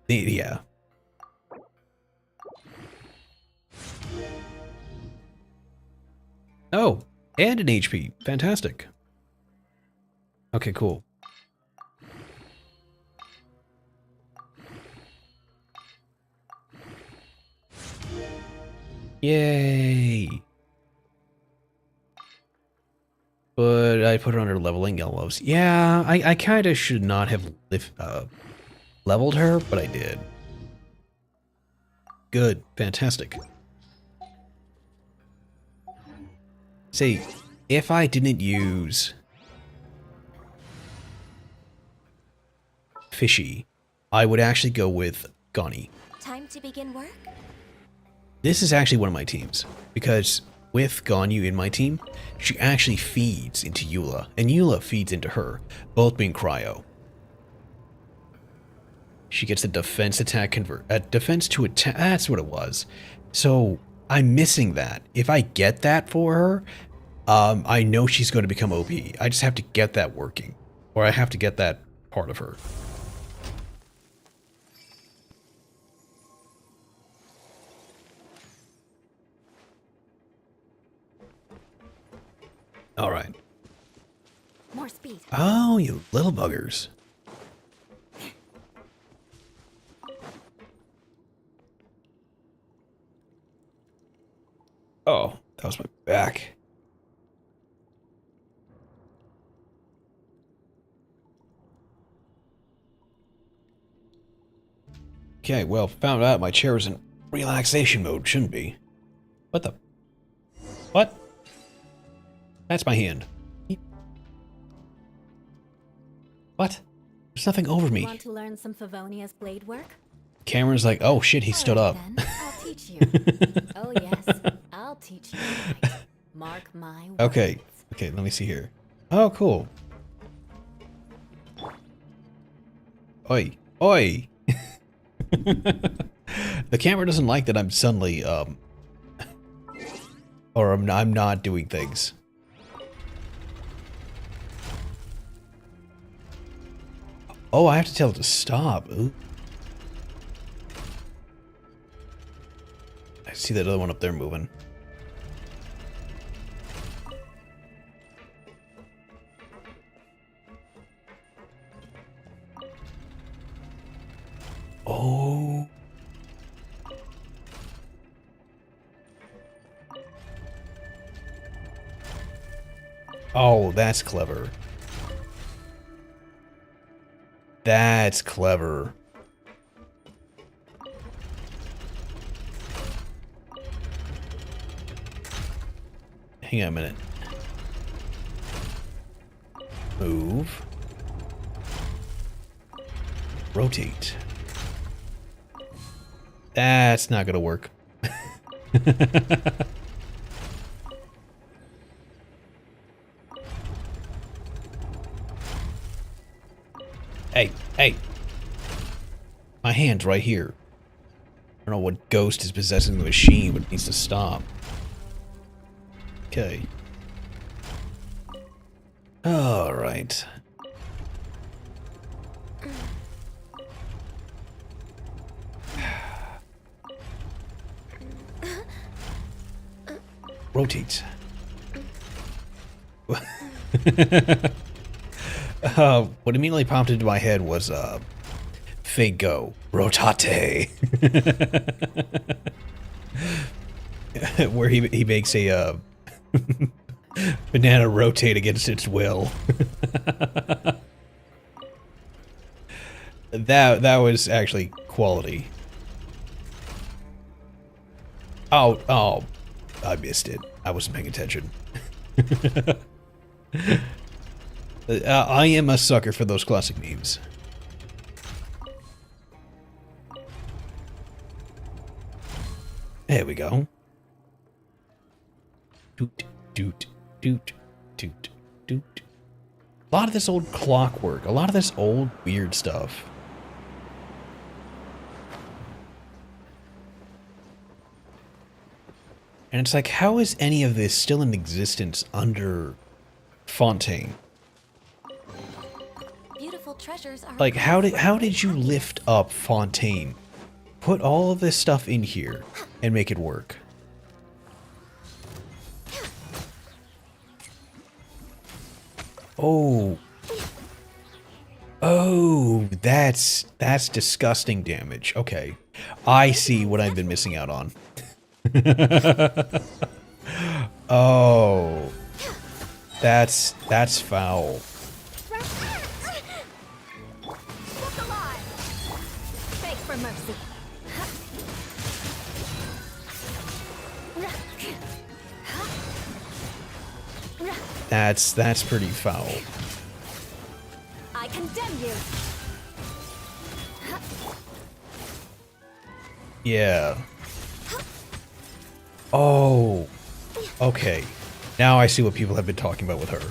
Yeah. Oh, and an HP. Fantastic. Okay, cool. Yay! But I put her under leveling yellows. Yeah, I kind of should not have leveled her, but I did. Good. Fantastic. See, if I didn't use Fishy, I would actually go with Gani. Time to begin work? This is actually one of my teams, because with Ganyu in my team, she actually feeds into Eula, and Eula feeds into her, both being cryo. She gets the defense attack defense to attack, that's what it was. So, I'm missing that. If I get that for her, I know she's going to become OP. I just have to get that working, or I have to get that part of her. All right. More speed. Oh, you little buggers. Oh, that was my back. Okay, well, found out my chair is in relaxation mode. Shouldn't be. What the? What? That's my hand. What? There's nothing over me. Want to learn some Favonia's blade work? Cameron's like, oh shit, he stood up. Then, I'll teach you. Oh yes, I'll teach you. Right. Mark my words. Okay, okay, let me see here. Oh, cool. Oi, oi. The camera doesn't like that I'm suddenly, or I'm not doing things. Oh, I have to tell it to stop. Ooh. I see that other one up there moving. Oh. Oh, that's clever. That's clever. Hang on a minute. Move. Rotate. That's not gonna work. Hey, hey. My hand's right here. I don't know what ghost is possessing the machine, but it needs to stop. Okay. Alright. Rotate. What immediately popped into my head was, Fate Go. Rotate. Where he makes a, banana rotate against its will. That was actually quality. Oh, I missed it. I wasn't paying attention. I am a sucker for those classic memes. There we go. Doot, doot, doot, doot, doot. A lot of this old clockwork, a lot of this old weird stuff. And it's like, how is any of this still in existence under Fontaine? Beautiful treasures are Like, how did you lift up Fontaine? Put all of this stuff in here and make it work. Oh. Oh, that's disgusting damage. Okay. I see what I've been missing out on. Oh. That's foul. Look alive! Beg for mercy. That's pretty foul. I condemn you. Yeah. Oh. Okay. Now I see what people have been talking about with her.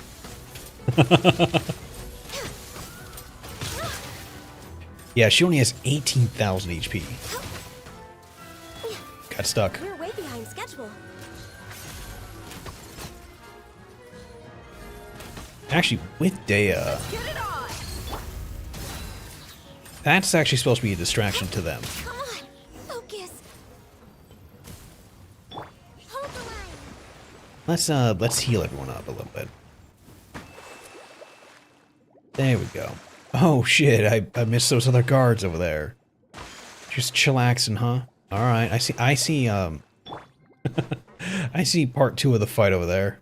Yeah, she only has 18,000 HP. Got stuck. We're way behind schedule. Actually, with Dea, Get it on! that's actually supposed to be a distraction to them. Come on, focus. Hold the line. Let's heal everyone up a little bit. There we go. Oh shit, I missed those other guards over there. Just chillaxing, huh? Alright, I see I see part 2 of the fight over there.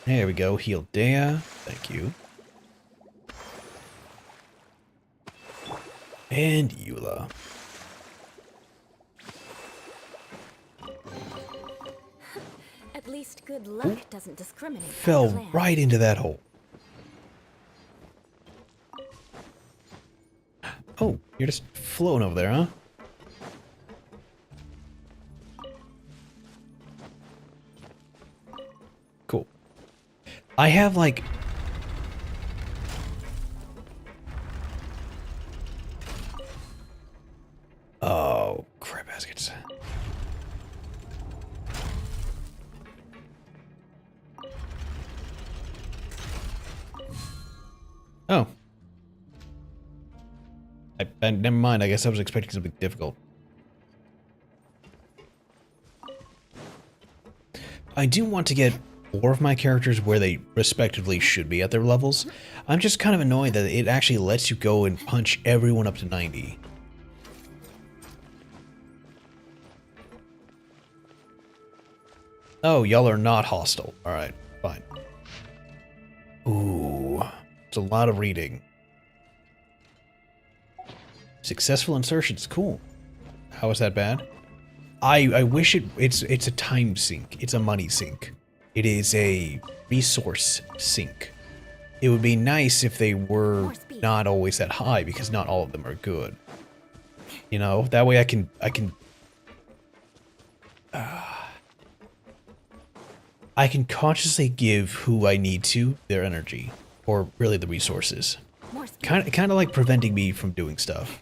There we go, heal Dea. Thank you. And Eula. At least good luck doesn't discriminate. by Fell clan. right into that hole. Oh, you're just floating over there, huh? Cool. I have like... Oh, crap baskets. Oh. Never mind, I guess I was expecting something difficult. I do want to get more of my characters where they respectively should be at their levels. I'm just kind of annoyed that it actually lets you go and punch everyone up to 90. Oh, y'all are not hostile. Alright, fine. Ooh, it's a lot of reading. Successful insertions, cool. How is that bad? I wish it's a time sink. It's a money sink. It is a resource sink. It would be nice if they were not always that high, because not all of them are good. You know, that way I can consciously give who I need to their energy, or really the resources. More speed. Kind of like preventing me from doing stuff.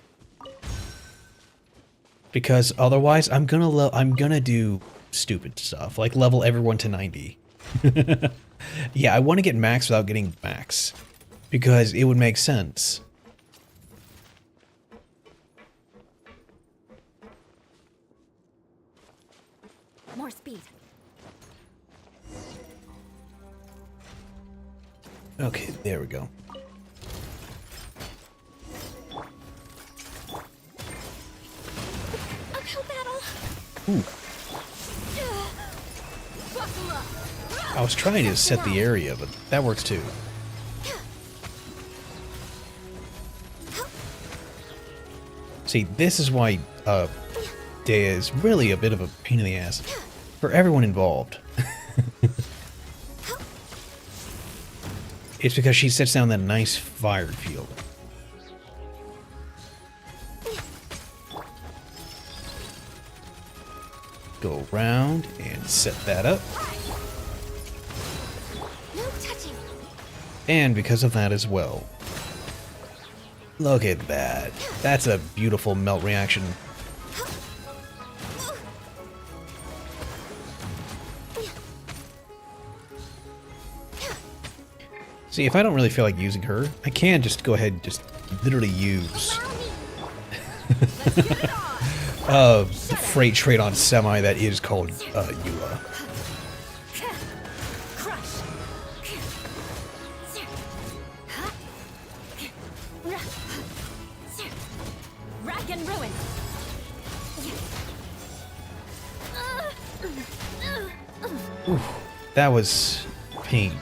Because otherwise, I'm gonna do stupid stuff, like level everyone to 90. Yeah, I want to get max without getting max, because it would make sense. More speed. Okay, there we go. Uphill battle. Ooh, Buckle up. I was trying to set the area, but that works too. See, this is why Dea is really a bit of a pain in the ass for everyone involved. It's because she sets down that nice fire field. go around and set that up. No touching. And because of that as well. Look at that. That's a beautiful melt reaction. See, if I don't really feel like using her, I can just go ahead and just literally use the freight trade on semi that is called Eula. Rack and ruin. That was pain.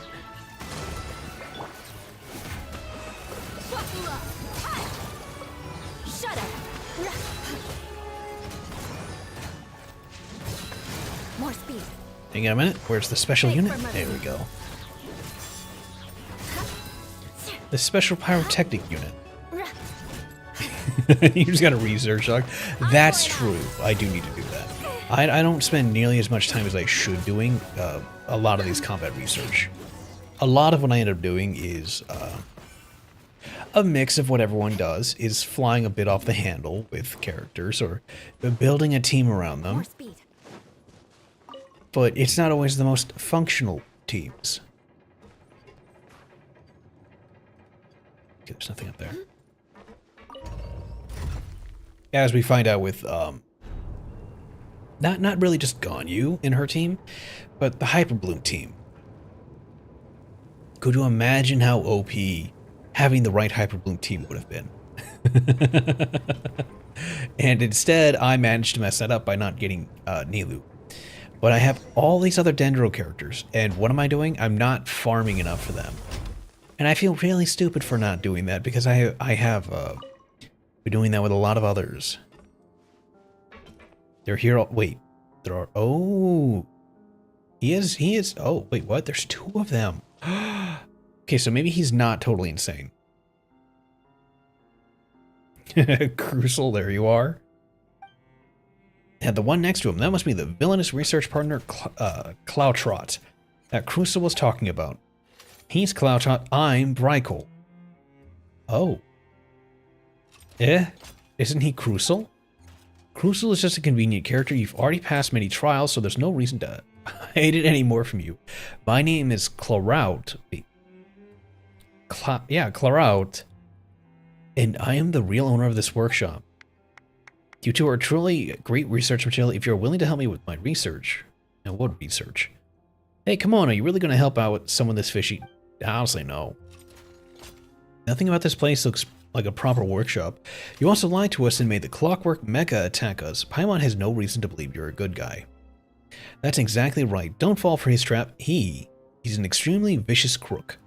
Shut up. More speed. Hang on a minute. Where's the special unit? There we go. The special pyrotechnic unit. You just got a research dog. That's true. I do need to do that. I don't spend nearly as much time as I should doing a lot of these combat research. A lot of what I end up doing is a mix of what everyone does, is flying a bit off the handle with characters or building a team around them. More speed. But it's not always the most functional teams. Okay, there's nothing up there. As we find out with not really just Ganyu in her team, but the Hyperbloom team. Could you imagine how OP having the right Hyperbloom team would have been? And instead, I managed to mess that up by not getting Nilu. But I have all these other Dendro characters, and what am I doing? I'm not farming enough for them. And I feel really stupid for not doing that, because I have been doing that with a lot of others. They're here. Wait, there are. Oh, he is. Oh, wait, what? There's two of them. Okay, so maybe he's not totally insane. Crucial, there you are. And the one next to him, that must be the villainous research partner, Cloutrot, that Crucial was talking about. He's Cloutrot, I'm Brycol. Oh. Isn't he Crucial? Crucial is just a convenient character. You've already passed many trials, so there's no reason to hide it anymore from you. My name is Clarout. Clarout. And I am the real owner of this workshop. You two are truly great research material if you're willing to help me with my research. And what research? Hey, come on, are you really going to help out with someone this fishy? Honestly, no. Nothing about this place looks like a proper workshop. You also lied to us and made the Clockwork Mecha attack us. Paimon has no reason to believe you're a good guy. That's exactly right. Don't fall for his trap. He's an extremely vicious crook.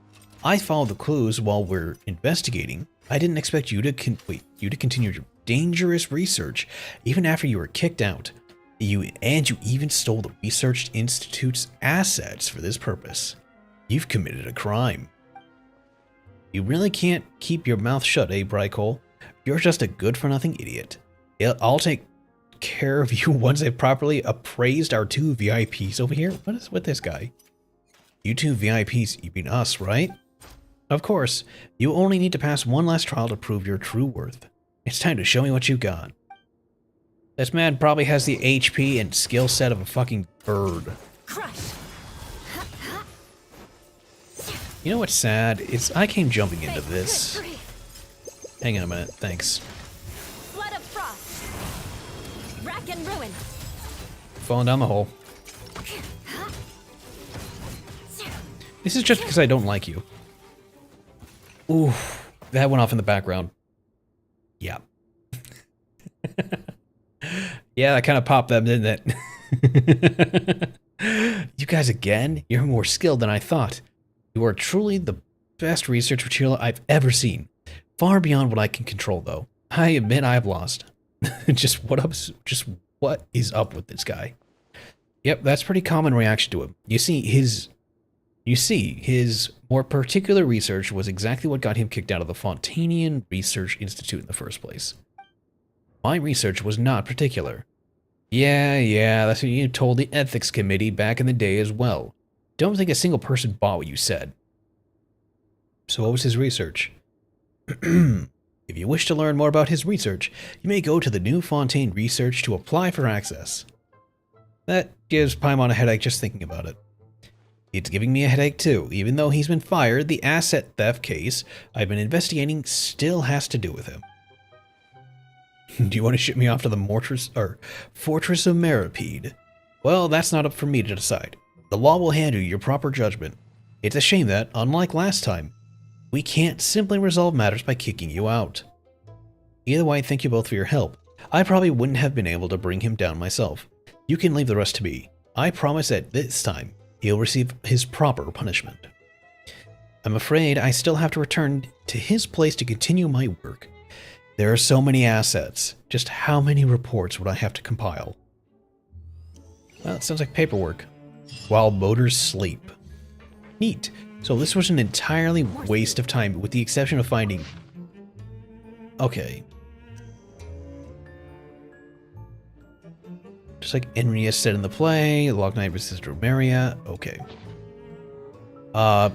I followed the clues while we're investigating. I didn't expect you to continue your dangerous research even after you were kicked out. You even stole the Research Institute's assets for this purpose. You've committed a crime. You really can't keep your mouth shut, eh, Brycol? You're just a good-for-nothing idiot. I'll take care of you once I've properly appraised our two VIPs over here. What is with this guy? You two VIPs, you mean us, right? Of course. You only need to pass one last trial to prove your true worth. It's time to show me what you got. This man probably has the HP and skill set of a fucking bird. Crush. You know what's sad? I came jumping into this. Hang on a minute, thanks. Flood of frost. Rack and ruin. Falling down the hole. This is just because I don't like you. Ooh, that went off in the background. Yeah. Yeah, that kind of popped them, didn't it? You guys again? You're more skilled than I thought. You are truly the best research material I've ever seen. Far beyond what I can control, though. I admit I've lost. Just what is up with this guy? Yep, that's pretty common reaction to him. You see, his more particular research was exactly what got him kicked out of the Fontanian Research Institute in the first place. My research was not particular. Yeah, that's what you told the ethics committee back in the day as well. Don't think a single person bought what you said. So what was his research? If you wish to learn more about his research, you may go to the New Fontaine Research to apply for access. That gives Paimon a headache just thinking about it. It's giving me a headache too. Even though he's been fired, the asset theft case I've been investigating still has to do with him. Do you want to ship me off to the Fortress of Meripede? Well, that's not up for me to decide. The law will hand you your proper judgment. It's a shame that, unlike last time, we can't simply resolve matters by kicking you out. Either way, thank you both for your help. I probably wouldn't have been able to bring him down myself. You can leave the rest to me. I promise that this time, he'll receive his proper punishment. I'm afraid I still have to return to his place to continue my work. There are so many assets. Just how many reports would I have to compile? Well, it sounds like paperwork. While motors sleep. Neat. So this was an entirely waste of time, with the exception of finding... Okay. Just like Enrius said in the play, Log Knight vs. Drumeria. Okay.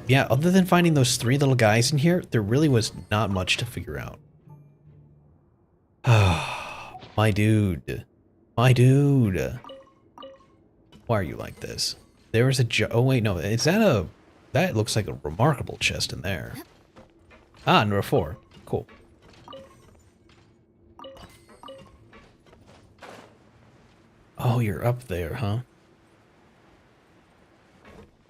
Yeah, other than finding those three little guys in here, there really was not much to figure out. My dude. My dude. Why are you like this? There is a oh wait, no, is that a... That looks like a remarkable chest in there. Ah, number 4. Cool. Oh, you're up there, huh?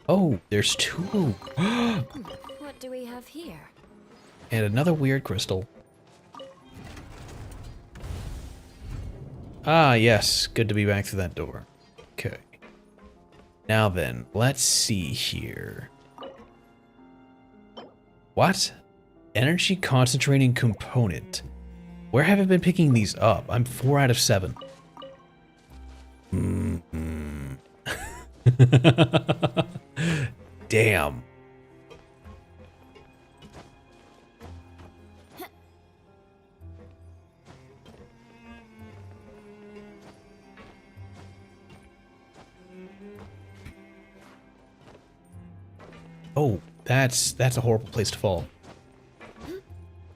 Oh, there's 2. What do we have here? And another weird crystal. Ah, yes. Good to be back through that door. Okay. Now then, let's see here. What? Energy concentrating component. Where have I been picking these up? I'm 4 out of 7. Damn. Oh, that's a horrible place to fall.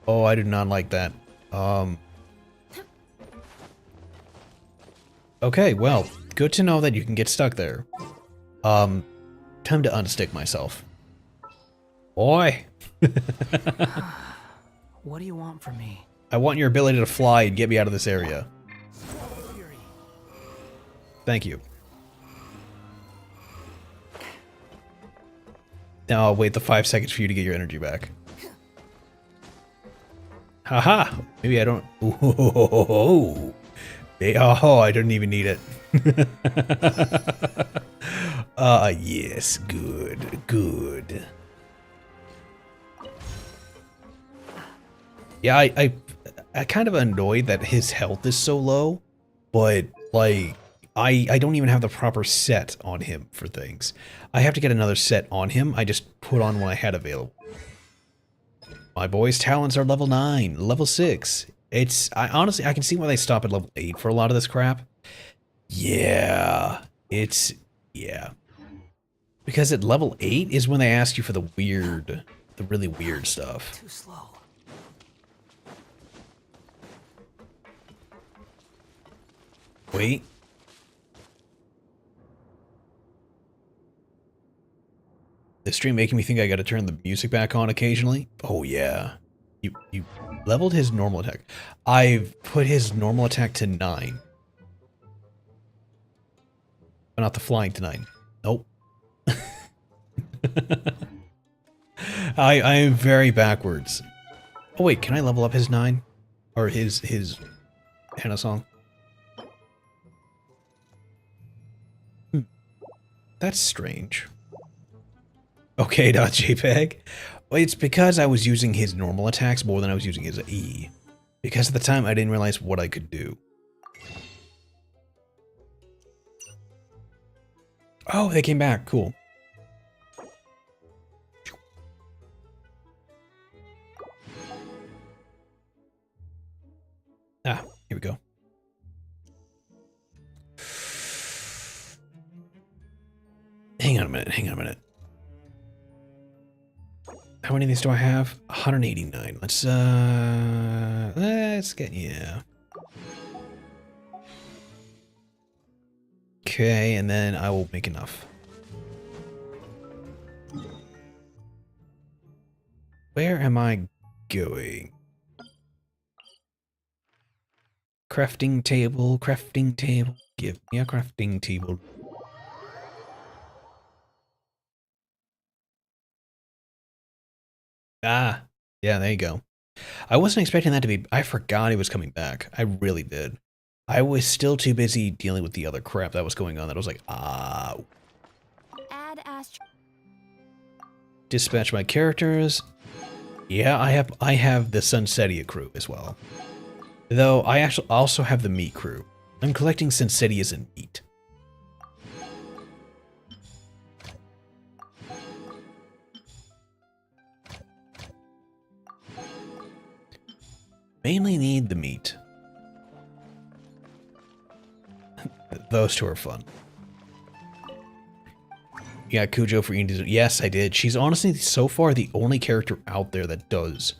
Oh, I do not like that. Okay, well, good to know that you can get stuck there. Time to unstick myself. Boy. What do you want from me? I want your ability to fly and get me out of this area. Thank you. Now I'll wait the 5 seconds for you to get your energy back. Haha! Maybe I don't... Oh, I didn't even need it. Yes, good. Yeah, I kind of annoyed that his health is so low, but, like, I don't even have the proper set on him for things. I have to get another set on him. I just put on what I had available. My boy's talents are level 9, level 6. Honestly, I can see why they stop at level 8 for a lot of this crap. Yeah. Yeah. Because at level 8 is when they ask you for the really weird stuff. Too slow. Wait. This stream making me think I gotta turn the music back on occasionally. Oh yeah. You leveled his normal attack. I've put his normal attack to 9. But not the flying to 9. Nope. I am very backwards. Oh wait, can I level up his 9? Or his Hannah song? That's strange. Okay.jpg. Well, it's because I was using his normal attacks more than I was using his E. Because at the time I didn't realize what I could do. Oh, they came back. Cool. Ah, here we go. hang on a minute. How many of these do I have? 189. Let's get, yeah. Okay, and then I will make enough. Where am I going? Crafting table, crafting table. Give me a crafting table. Ah, yeah, there you go. I wasn't expecting that to be... I forgot he was coming back. I really did. I was still too busy dealing with the other crap that was going on that I was like, Add astro. dispatch my characters. Yeah, I have the Sunsetia crew as well. Though I actually also have the meat crew. I'm collecting Sunsetias and meat. Mainly need the meat. Those two are fun. Yeah, Cujo for Indies. Yes, I did. She's honestly so far the only character out there that does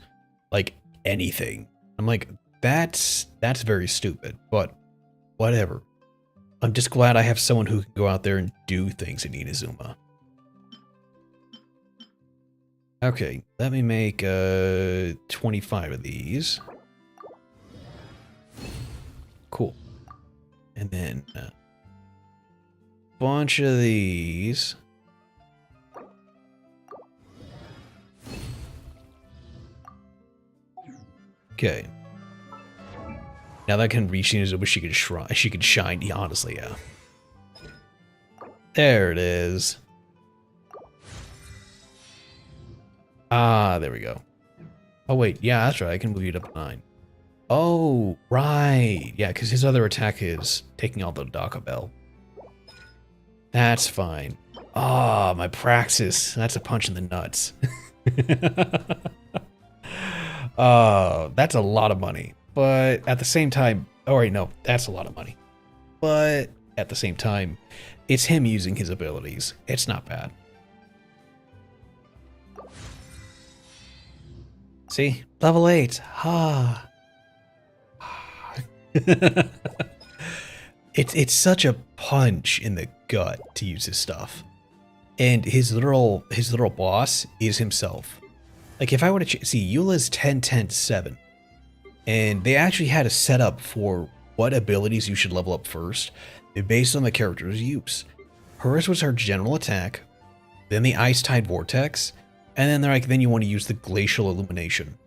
like anything. I'm like, that's very stupid, but whatever. I'm just glad I have someone who can go out there and do things in Inazuma. Okay, let me make 25 of these. Cool. And then a bunch of these. Okay. Now that I can reach Inazuma, she could shine. Yeah, honestly, yeah. There it is. Ah, there we go. Oh wait, yeah, that's right. I can move it up to 9. Oh, right. Yeah, because his other attack is taking all the Daka Bell. That's fine. Ah, my Praxis. That's a punch in the nuts. That's a lot of money. But at the same time, oh wait, no, that's a lot of money. But at the same time, it's him using his abilities. It's not bad. See? Level 8. Ha. It's such a punch in the gut to use his stuff. And his literal boss is himself. Like if I were to see Eula's 10-10-7, and they actually had a setup for what abilities you should level up first based on the character's use. Hers was her general attack, then the Ice Tide Vortex, and then they're like, then you want to use the Glacial Illumination.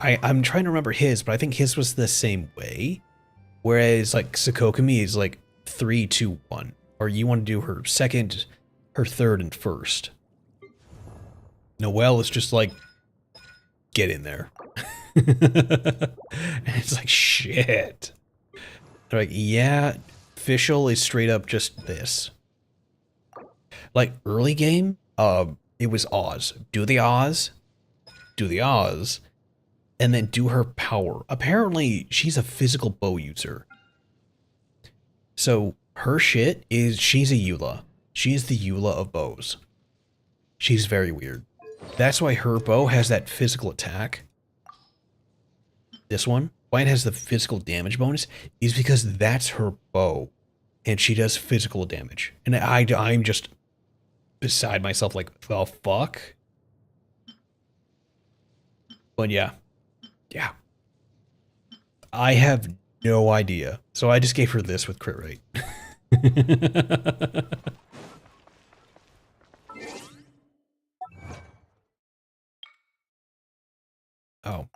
I'm trying to remember his, but I think his was the same way. Whereas like Sakokumi is like 3-2-1, or you want to do her second, her third, and first. Noelle is just like, get in there. And it's like, shit. They're like, yeah, Fischl is straight up just this. Like early game, it was Oz. Do the Oz, and then do her power. Apparently, she's a physical bow user. So her shit is, she's a Eula. She's the Eula of bows. She's very weird. That's why her bow has that physical attack. This one, why it has the physical damage bonus, is because that's her bow. And she does physical damage. And I'm just beside myself like, the fuck? But yeah. Yeah. I have no idea. So I just gave her this with crit rate. Oh.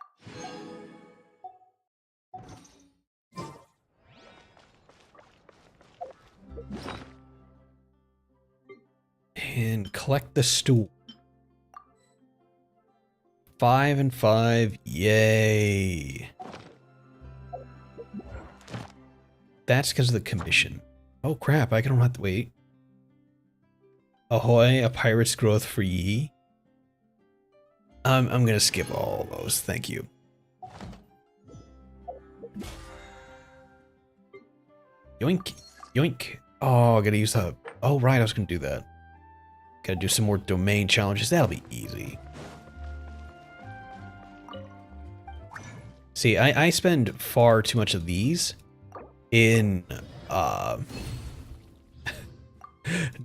And collect the stool. 5 and 5, yay. That's because of the commission. Oh crap, I don't have to wait. Ahoy, a pirate's growth for ye. I'm gonna skip all those, thank you. Yoink, yoink. Oh, I gotta use the... Oh right, I was gonna do that. Gotta do some more domain challenges. That'll be easy. See, I spend far too much of these in, not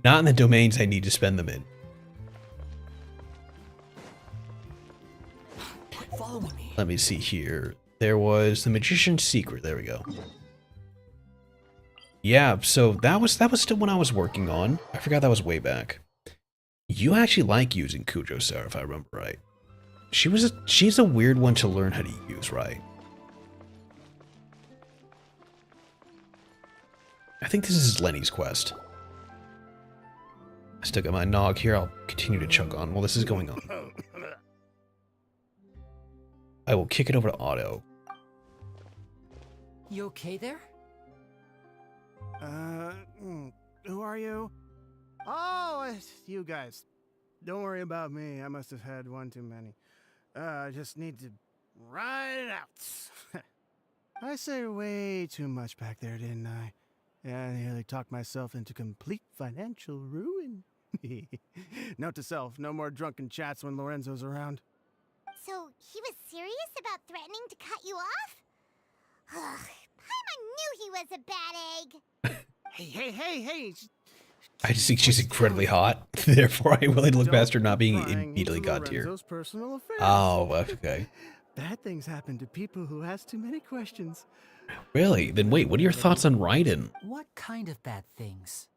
in the domains I need to spend them in. Follow me. Let me see here. There was the Magician's Secret. There we go. Yeah, so that was still when I was working on. I forgot that was way back. You actually like using Cujo Sarah, if I remember right. She's a weird one to learn how to use, right? I think this is Lenny's quest. I still got my nog here. I'll continue to chug on while this is going on. I will kick it over to Otto. You okay there? Who are you? Oh, it's you guys. Don't worry about me. I must have had one too many. I just need to ride it out. I say way too much back there, didn't I? Yeah, I nearly talked myself into complete financial ruin. Note to self, no more drunken chats when Lorenzo's around. So, he was serious about threatening to cut you off? Ugh, Paimon knew he was a bad egg. Hey. I just think she's incredibly hot. Therefore, I'm willing to look past her not being Prying immediately into god tier. Lorenzo's personal affairs. Oh, okay. Bad things happen to people who ask too many questions. Really? Then wait, what are your thoughts on Raiden? What kind of bad things?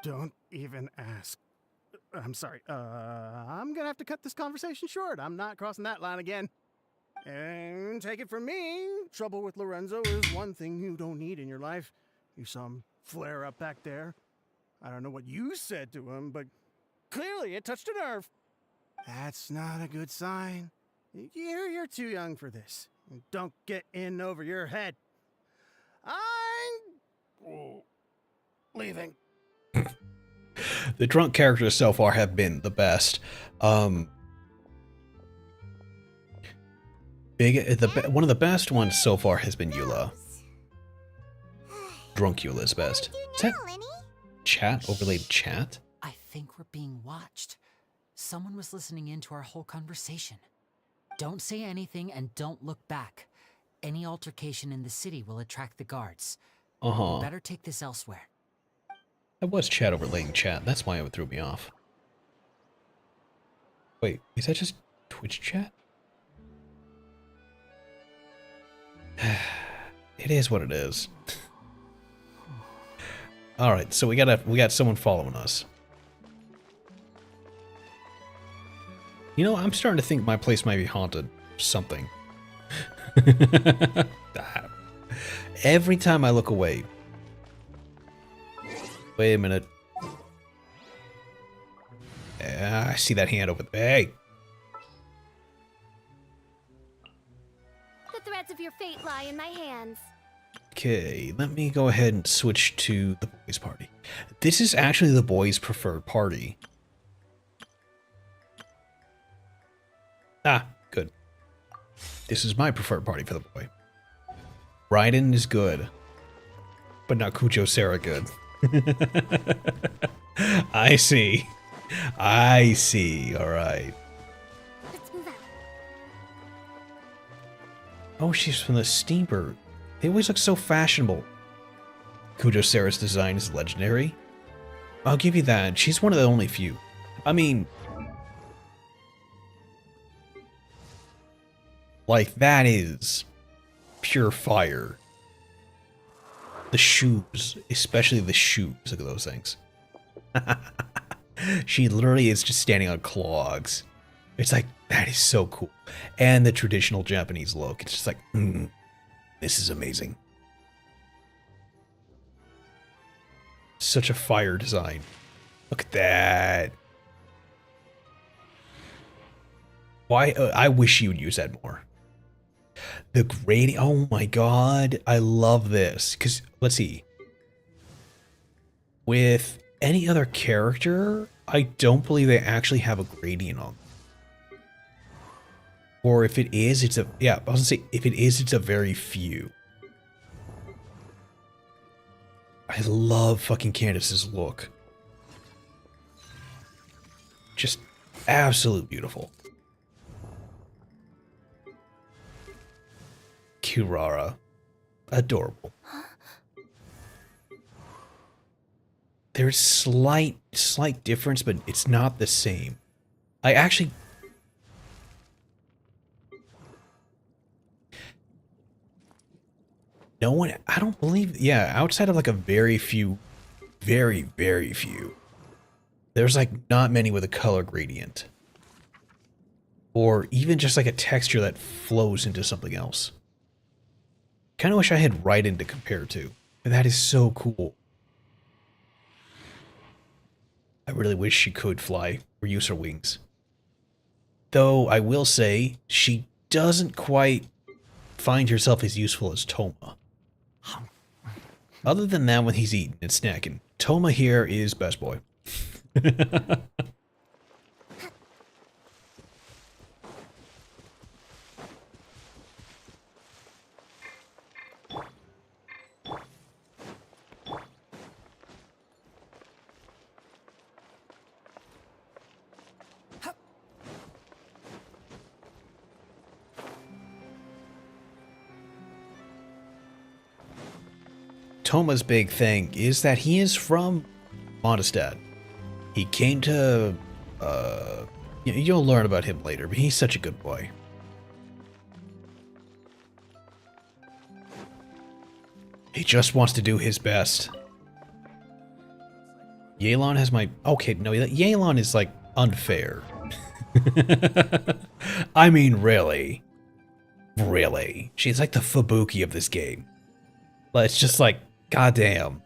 Don't even ask. I'm sorry. I'm gonna have to cut this conversation short. I'm not crossing that line again. And take it from me, trouble with Lorenzo is one thing you don't need in your life. You saw him flare up back there. I don't know what you said to him, but clearly it touched a nerve. That's not a good sign. You're too young for this. Don't get in over your head. I'm leaving. The drunk characters so far have been the best. One of the best ones so far has been Eula. Drunk Eula is best. Is that chat? Overlaid chat? I think we're being watched. Someone was listening in to our whole conversation. Don't say anything and don't look back. Any altercation in the city will attract the guards. Uh-huh. You better take this elsewhere. That was chat overlaying chat. That's why it threw me off. Wait, is that just Twitch chat? It is what it is. Alright, so we got someone following us. You know, I'm starting to think my place might be haunted. Something. Every time I look away. Wait a minute. I see that hand over there. Hey! The threads of your fate lie in my hands. Okay, let me go ahead and switch to the boys' party. This is actually the boys' preferred party. Ah, good. This is my preferred party for the boy. Raiden is good, but not Cujo Sarah good. I see. I see. All right. Let's move out. Oh, she's from the Steamberg. They always look so fashionable. Cujo Sarah's design is legendary. I'll give you that. She's one of the only few. I mean, like, that is pure fire. The shoes, especially the shoes. Look at those things. She literally is just standing on clogs. It's like, that is so cool. And the traditional Japanese look. It's just like, this is amazing. Such a fire design. Look at that. Why? I wish you would use that more. The grading. Oh my god. I love this. Because, let's see. With any other character, I don't believe they actually have a gradient on them. Or if it is, it's a... Yeah, I was going to say, if it is, it's a very few. I love fucking Candace's look. Just absolute beautiful. Kirara. Adorable. There's slight difference, but it's not the same. I actually... No one... I don't believe... Yeah, outside of like a very few... Very, very few. There's like not many with a color gradient. Or even just like a texture that flows into something else. Kind of wish I had Raiden to compare to. And that is so cool. I really wish she could fly or use her wings. Though I will say, she doesn't quite find herself as useful as Toma. Other than that, when he's eating and snacking, Toma here is best boy. Toma's big thing is that he is from Mondstadt. He came to, you'll learn about him later, but he's such a good boy. He just wants to do his best. Yelan has my... Okay, no, Yelan is, like, unfair. I mean, really. Really. She's like the Fubuki of this game. But it's just like, goddamn.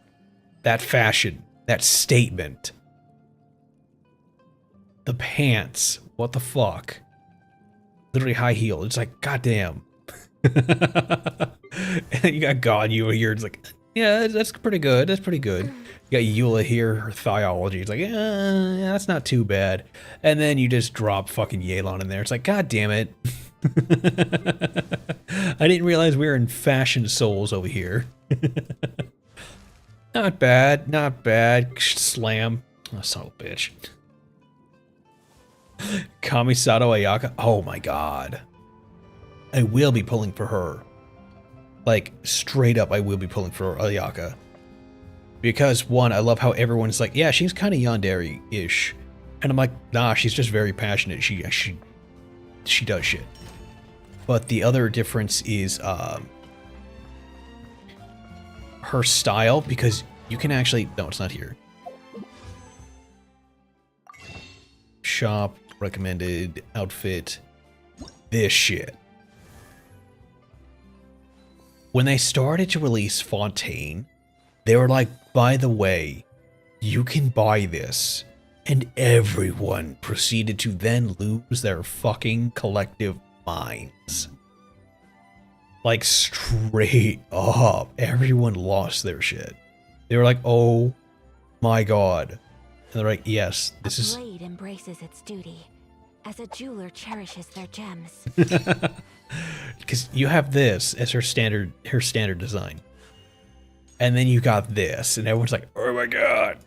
That fashion. That statement. The pants. What the fuck? Literally high heel. It's like, goddamn. And you got God Eula here. It's like, yeah, that's pretty good. That's pretty good. You got Eula here, her thiology. It's like, yeah, that's not too bad. And then you just drop fucking Yelan in there. It's like, god damn it. I didn't realize we were in Fashion Souls over here. Not bad, not bad. Slam. Oh, son of a bitch. Kamisato Ayaka. Oh my god. I will be pulling for her. Like, straight up, I will be pulling for Ayaka. Because, one, I love how everyone's like, yeah, she's kind of yandere-ish. And I'm like, nah, she's just very passionate. She does shit. But the other difference is her style, because you can actually... No, it's not here. Shop, recommended, outfit, this shit. When they started to release Fontaine, they were like, by the way, you can buy this. And everyone proceeded to then lose their fucking collective minds. Like, straight up, everyone lost their shit. They were like, oh my god. And they're like, yes, this is... A blade embraces its duty, as a jeweler cherishes their gems. Because you have this as her standard design. And then you got this, and everyone's like, oh my god.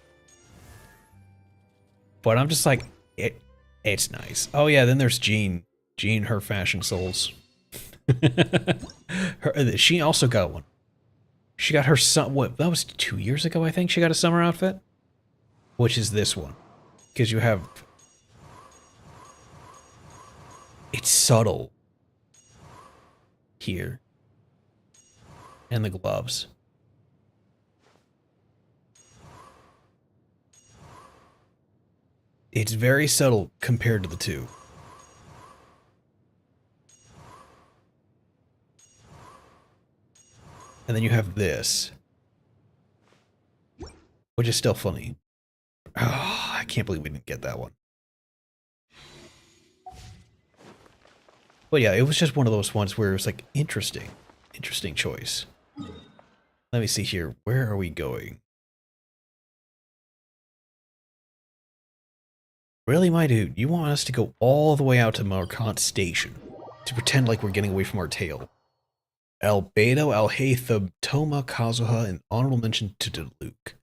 But I'm just like, it's nice. Oh yeah, then there's Jean. Jean, her Fashion Souls. She also got one. She got her what, that was 2 years ago, I think she got a summer outfit. Which is this one. Because you have... It's subtle. Here. And the gloves. It's very subtle compared to the two. And then you have this. Which is still funny. Oh, I can't believe we didn't get that one. But yeah, it was just one of those ones where it was like, interesting. Interesting choice. Let me see here. Where are we going? Really, my dude? You want us to go all the way out to Marquant Station to pretend like we're getting away from our tail? Albedo, Alhaithab, Toma, Kazuha, and honorable mention to Diluc.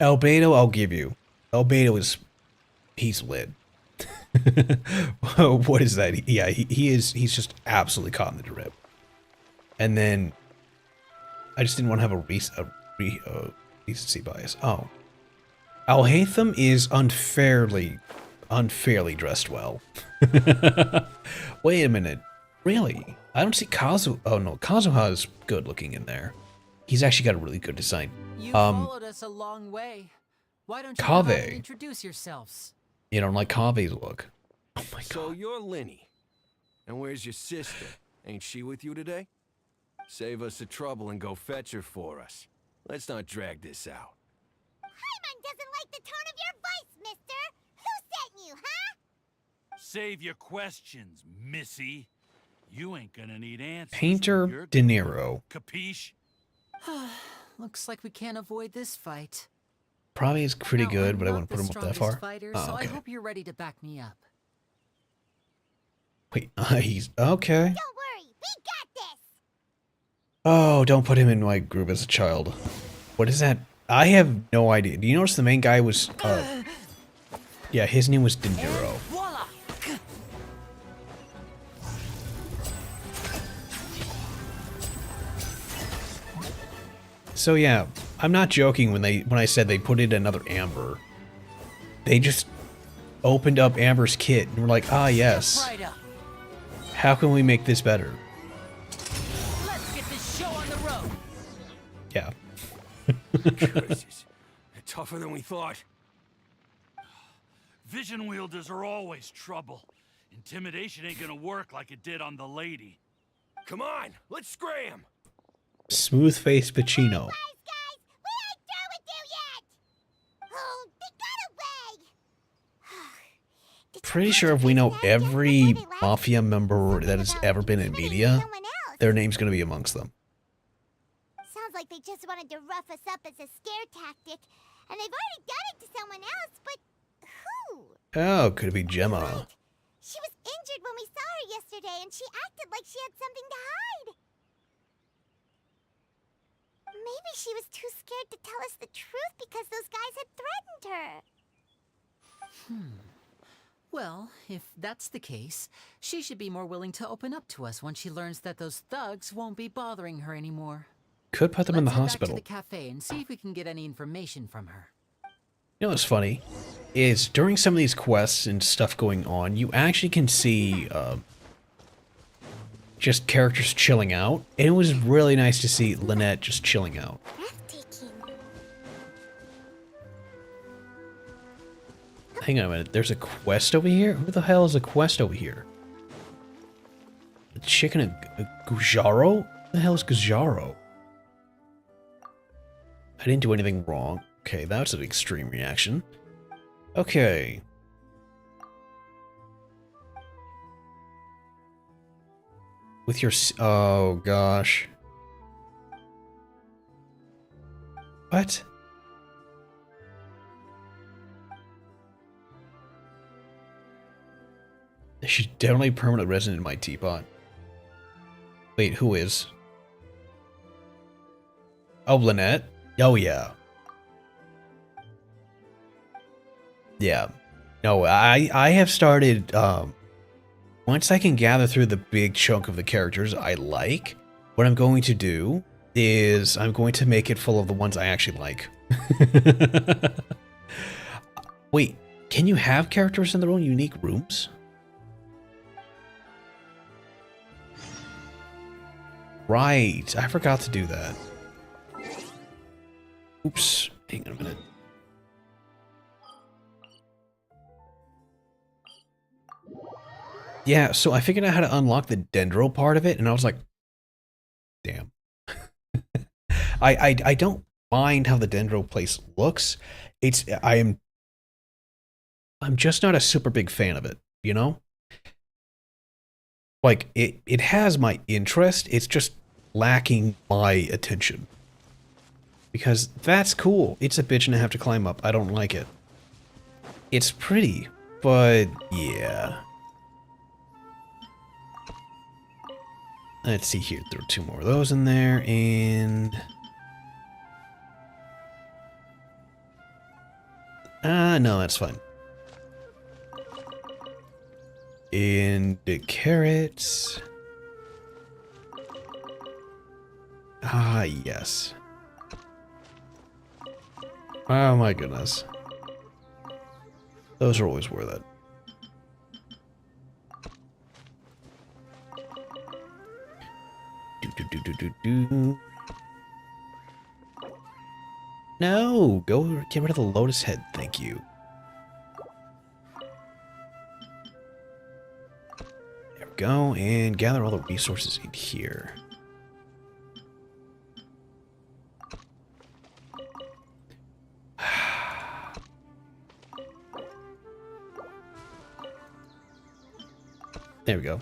Albedo, I'll give you. Albedo is... he's lit. What is that? Yeah, he's just absolutely caught in the drip. And then... I just didn't want to have a recency bias. Oh. Alhaitham is unfairly dressed well. Wait a minute. Really? I don't see Kazu... Oh no, Kazuha is good looking in there. He's actually got a really good design. You followed us a long way. Why don't you come out Kaveh. and introduce yourselves? You don't like Kave's look. Oh my So god. you're Lenny. And where's your sister? Ain't she with you today? Save us the trouble and go fetch her for us. Let's not drag this out. Paimon doesn't like the tone of your voice, mister. Who sent you, huh? Save your questions, missy. You ain't gonna need answers. Painter You're De Niro. capiche? Looks like we can't avoid this fight. Probably is pretty Now, good, I'm but I not wouldn't put the him up that strongest far. Fighter, Oh, so I okay. hope you're ready to back me up. Wait, he's... okay. Don't worry, we got this. Oh, don't put him in my group as a child. What is that? I have no idea. Do you notice the main guy was... yeah, his name was De Niro. Voila! So yeah, I'm not joking when I said they put in another Amber. They just opened up Amber's kit and were like, ah yes, Right up. how can we make this better? Let's get this show on the road. Yeah. Curses. They're tougher than we thought. Vision wielders are always trouble. Intimidation ain't gonna work like it did on the lady. Come on, let's scram! Smooth face Pacino. Guys, we ain't through with you yet. Oh, they got away. Did you Pretty catch sure if we them know just before every they left? mafia member that Something has about ever been in intimidating media, someone else. their name's gonna be amongst them. Sounds like they just wanted to rough us up as a scare tactic, and they've already done it to someone else, but who? Oh, could it be Gemma? Wait, she was injured when we saw her yesterday, and she acted like she had something to hide. Maybe she was too scared to tell us the truth because those guys had threatened her. Well, if that's the case, she should be more willing to open up to us once she learns that those thugs won't be bothering her anymore. Could put them in the Let's head hospital. back to the cafe and see if we can get any information from her. You know what's funny? Is during some of these quests and stuff going on, you actually can see just characters chilling out. And it was really nice to see Lynette just chilling out. Breathtaking. Hang on a minute, there's a quest over here? Who the hell is a quest over here? A chicken a Gujaro? What the hell is Gujaro? I didn't do anything wrong. Okay, that's an extreme reaction. Okay. With your... oh, gosh. What? She's definitely a permanent resident in my teapot. Wait, who is? Oh, Lynette? Oh, yeah. Yeah. No, I have started, once I can gather through the big chunk of the characters I like, what I'm going to do is I'm going to make it full of the ones I actually like. Wait, can you have characters in their own unique rooms? Right, I forgot to do that. Oops, hang on a minute. Yeah, so I figured out how to unlock the dendro part of it, and I was like, damn. I don't mind how the dendro place looks. I'm just not a super big fan of it, you know? Like, it has my interest, it's just lacking my attention. Because that's cool. It's a bitch and I have to climb up. I don't like it. It's pretty, but yeah. Let's see here. Throw 2 more of those in there, and... No, that's fine. And the carrots. Ah, yes. Oh my goodness. Those are always worth it. Do. No! Go get rid of the lotus head, thank you. There we go, and gather all the resources in here. There we go.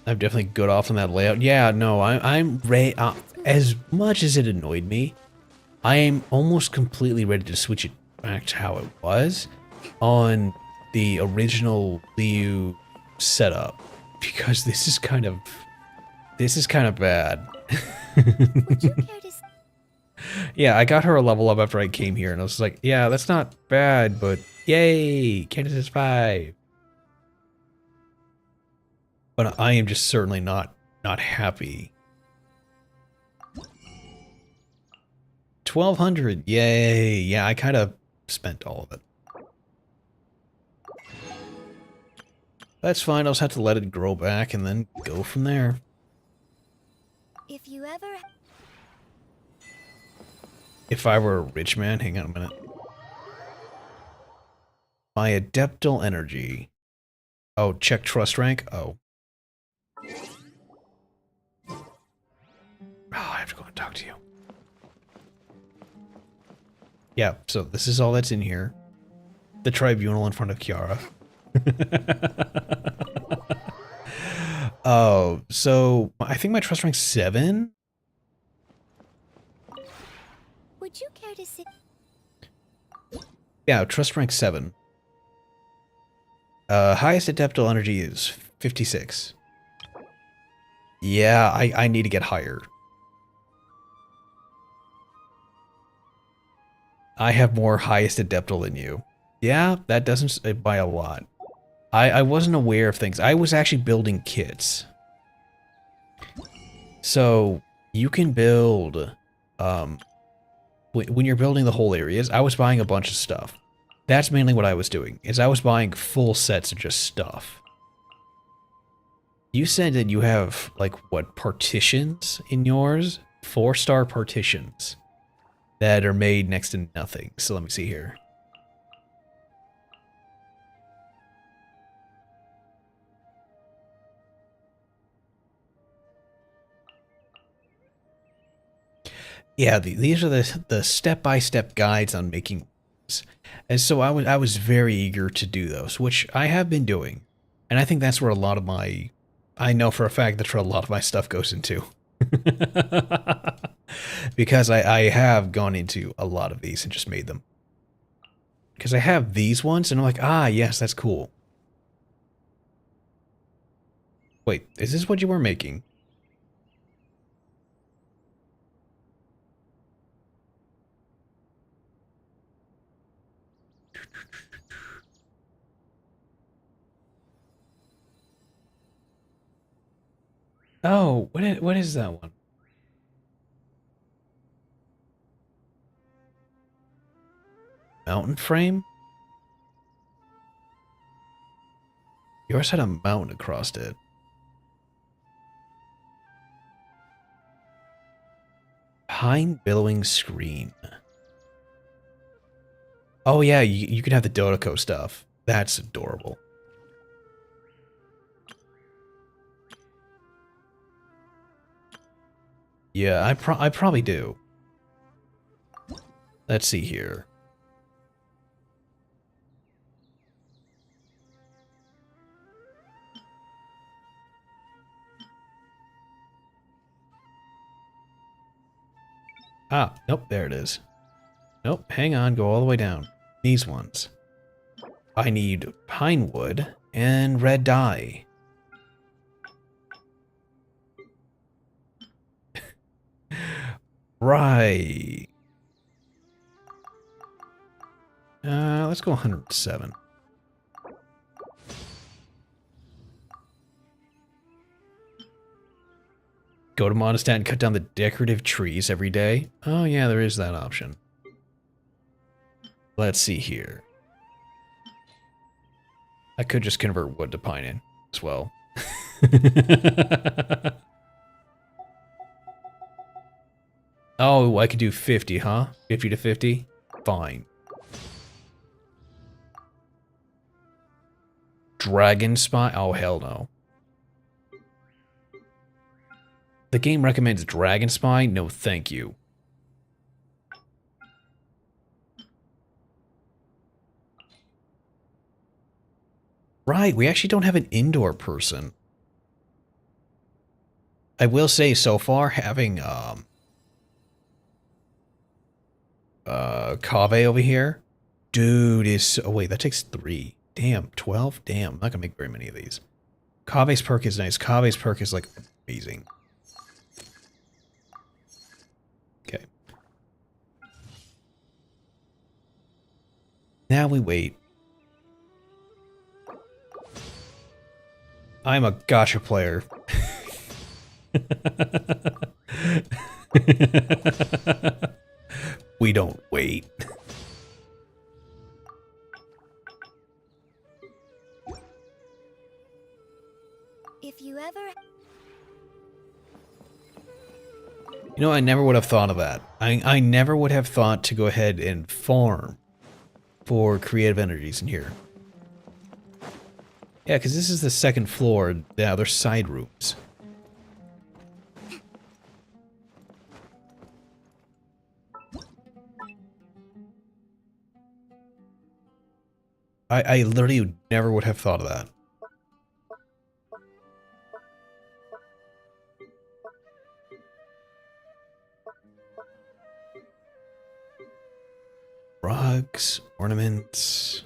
I'm definitely good off on that layout. Yeah, no, I'm ready. As much as it annoyed me, I am almost completely ready to switch it back to how it was on the original Liu setup, because this is kind of bad. Would you care to Yeah, I got her a level up after I came here, and I was like, yeah, that's not bad, but yay, Candace is 5. But I am just certainly not happy. 1,200, yay! Yeah, I kind of spent all of it. That's fine. I'll just have to let it grow back and then go from there. If you ever... If I were a rich man, hang on a minute. My adeptal energy. Oh, check trust rank. Oh. Oh, I have to go and talk to you. Yeah, so this is all that's in here. The tribunal in front of Kiara. Oh, so I think my trust rank's 7. Would you care to sit... Yeah, trust rank 7. Highest adeptal energy is 56. Yeah, I need to get higher. I have more highest adeptal than you. Yeah, that doesn't by a lot. I wasn't aware of things. I was actually building kits. So you can build when you're building the whole areas, I was buying a bunch of stuff. That's mainly what I was doing, is I was buying full sets of just stuff. You said that you have, like, what, partitions in yours? 4-star partitions that are made next to nothing. So let me see here. Yeah, these are the step-by-step guides on making this. And so I was very eager to do those, which I have been doing. And I think that's where a lot of my... I know for a fact that's where a lot of my stuff goes into. Because I have gone into a lot of these and just made them. Because I have these ones, and I'm like, ah, yes, that's cool. Wait, is this what you were making? Oh, what is that one? Mountain frame? Yours had a mountain across it. Pine billowing screen. Oh yeah, you can have the Dodoko stuff. That's adorable. Yeah, I probably do. Let's see here. Ah, nope, there it is. Nope, hang on, go all the way down. These ones. I need pine wood and red dye. Right. Let's go 107. Go to Mondstadt and cut down the decorative trees every day. Oh yeah, there is that option. Let's see here. I could just convert wood to pine in as well. Oh, I could do 50, huh? 50 to 50? Fine. Dragon Spy? Oh, hell no. The game recommends Dragon Spy? No, thank you. Right, we actually don't have an indoor person. I will say, so far, having, Kaveh over here, dude is so, oh wait, that takes 3. Damn, 12? Damn, I'm not gonna make very many of these. Kaveh's perk is nice. Kaveh's perk is, like, amazing. Okay. Now we wait. I'm a gacha player. We don't wait. If you ever... You know, I never would have thought of that. I never would have thought to go ahead and farm for creative energies in here. Yeah, because this is the second floor. Yeah, there's side rooms. I literally never would have thought of that. Rugs, ornaments.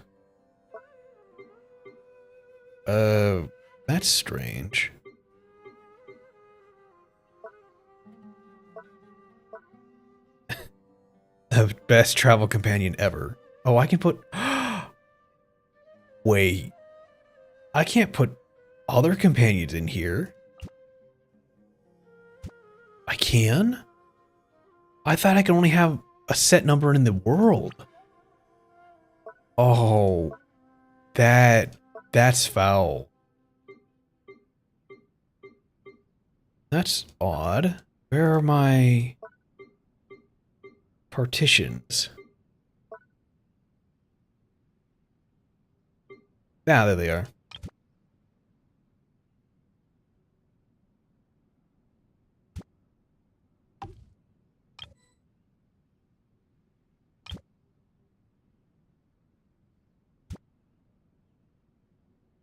That's strange. The best travel companion ever. Oh, I can put... Wait. I can't put other companions in here. I can? I thought I could only have a set number in the world. Oh. That's foul. That's odd. Where are my partitions? Ah, there they are.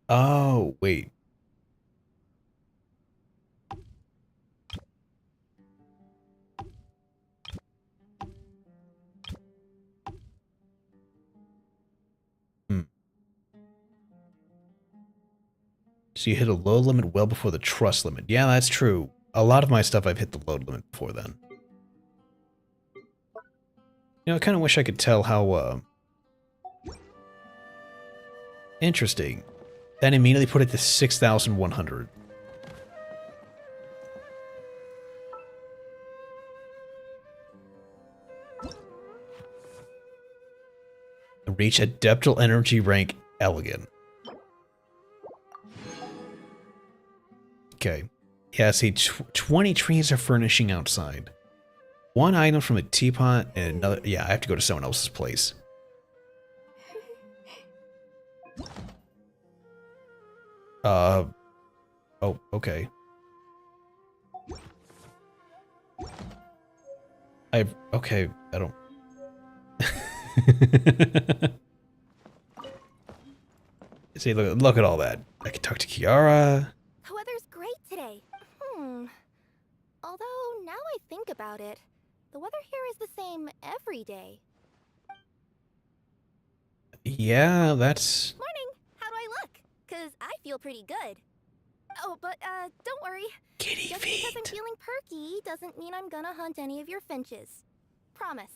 Oh, wait. So you hit a load limit well before the trust limit. Yeah, that's true. A lot of my stuff I've hit the load limit before then. You know, I kind of wish I could tell how, interesting. Then immediately put it to 6,100. Reach Adeptal Energy rank Elegant. Okay. Yeah, see, 20 trees are furnishing outside. One item from a teapot and another... Yeah, I have to go to someone else's place. Oh, okay. Okay, I don't... See, look at all that. I can talk to Kiara. The weather's great today. Although, now I think about it, the weather here is the same every day. Yeah, that's... Morning! How do I look? 'Cause I feel pretty good. Oh, but, don't worry. Kitty Just feet. because I'm feeling perky doesn't mean I'm gonna hunt any of your finches. Promise.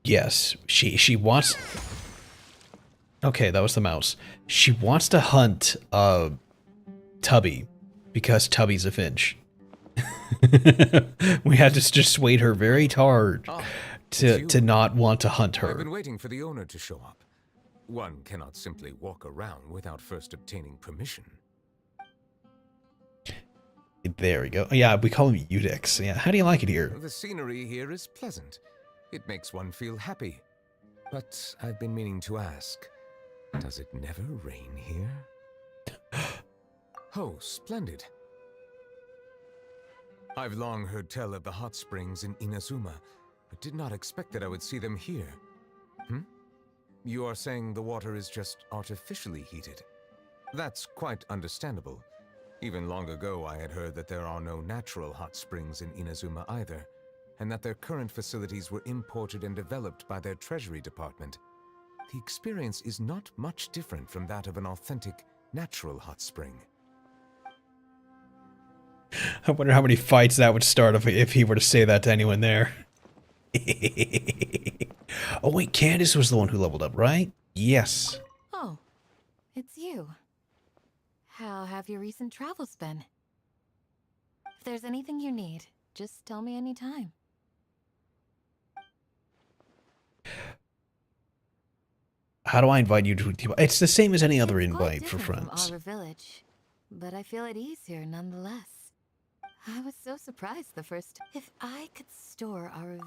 Yes, she wants... Okay, that was the mouse. She wants to hunt Tubby because Tubby's a finch. We had to dissuade her very hard to not want to hunt I've her. been waiting for the owner to show up. One cannot simply walk around without first obtaining permission. There we go. Yeah, we call him Udex. Yeah, how do you like it here? The scenery here is pleasant. It makes one feel happy. But I've been meaning to ask, does it never rain here? Oh, splendid. I've long heard tell of the hot springs in Inazuma, but did not expect that I would see them here. You are saying the water is just artificially heated? That's quite understandable. Even long ago I had heard that there are no natural hot springs in Inazuma either, and that their current facilities were imported and developed by their Treasury Department. The experience is not much different from that of an authentic, natural hot spring. I wonder how many fights that would start if he were to say that to anyone there. Oh wait, Candace was the one who leveled up, right? Yes. Oh, it's you. How have your recent travels been? If there's anything you need, just tell me anytime. How do I invite you to... It's the same as any other It's quite invite for different friends. From Aura Village, but I feel at ease here nonetheless. I was so surprised the first. If I could store Aura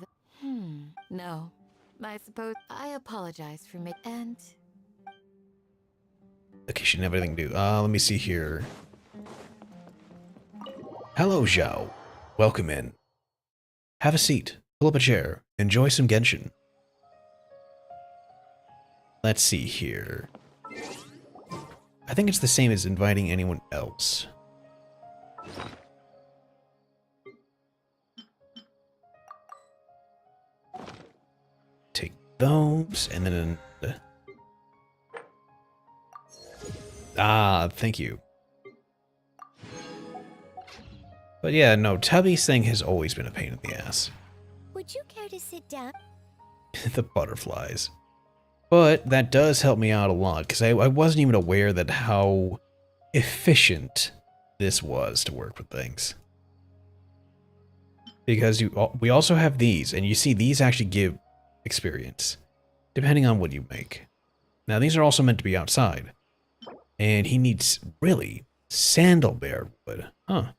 no. I suppose I apologize for making. And Okay, she didn't have anything to do. Let me see here. Hello, Zhao. Welcome in. Have a seat. Pull up a chair. Enjoy some Genshin. Let's see here. I think it's the same as inviting anyone else. Take those, and then... thank you. But yeah, no, Tubby's thing has always been a pain in the ass. Would you care to sit down? The butterflies. But that does help me out a lot, because I wasn't even aware that how efficient this was to work with things. Because we also have these, and you see these actually give experience, depending on what you make. Now these are also meant to be outside. And he needs, really, sandalbear wood. Huh.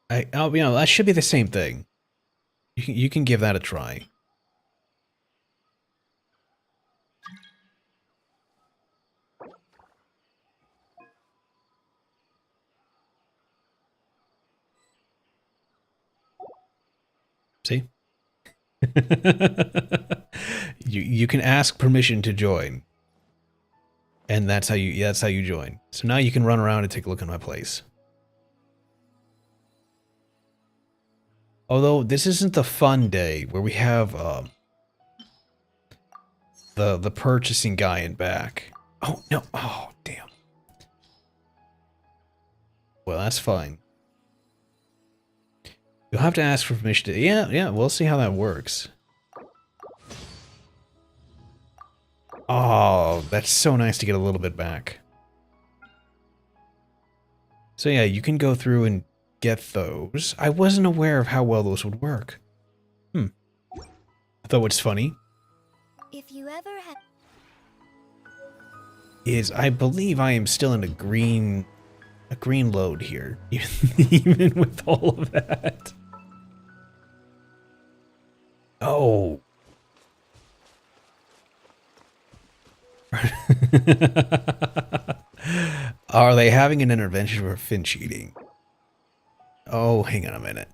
That should be the same thing. You can give that a try. See? you can ask permission to join. And that's how you join. So now you can run around and take a look at my place. Although this isn't the fun day where we have the purchasing guy in back. Oh no! Oh damn. Well, that's fine. You'll have to ask for permission to... Yeah, we'll see how that works. Oh, that's so nice to get a little bit back. So yeah, you can go through and get those. I wasn't aware of how well those would work. Though it's funny If you ever have... is I believe I am still in a green load here, even with all of that. Oh. Are they having an intervention for finch eating? Oh, hang on a minute.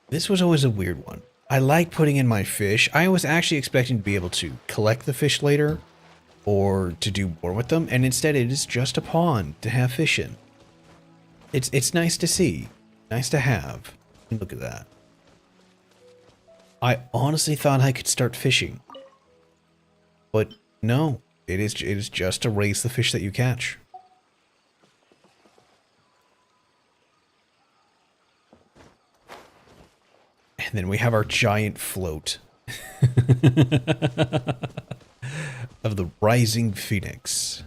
This was always a weird one. I like putting in my fish. I was actually expecting to be able to collect the fish later or to do more with them, and instead it is just a pond to have fish in. It's nice to see. Nice to have. Look at that. I honestly thought I could start fishing. But no, It is just to raise the fish that you catch. And then we have our giant float of the rising phoenix.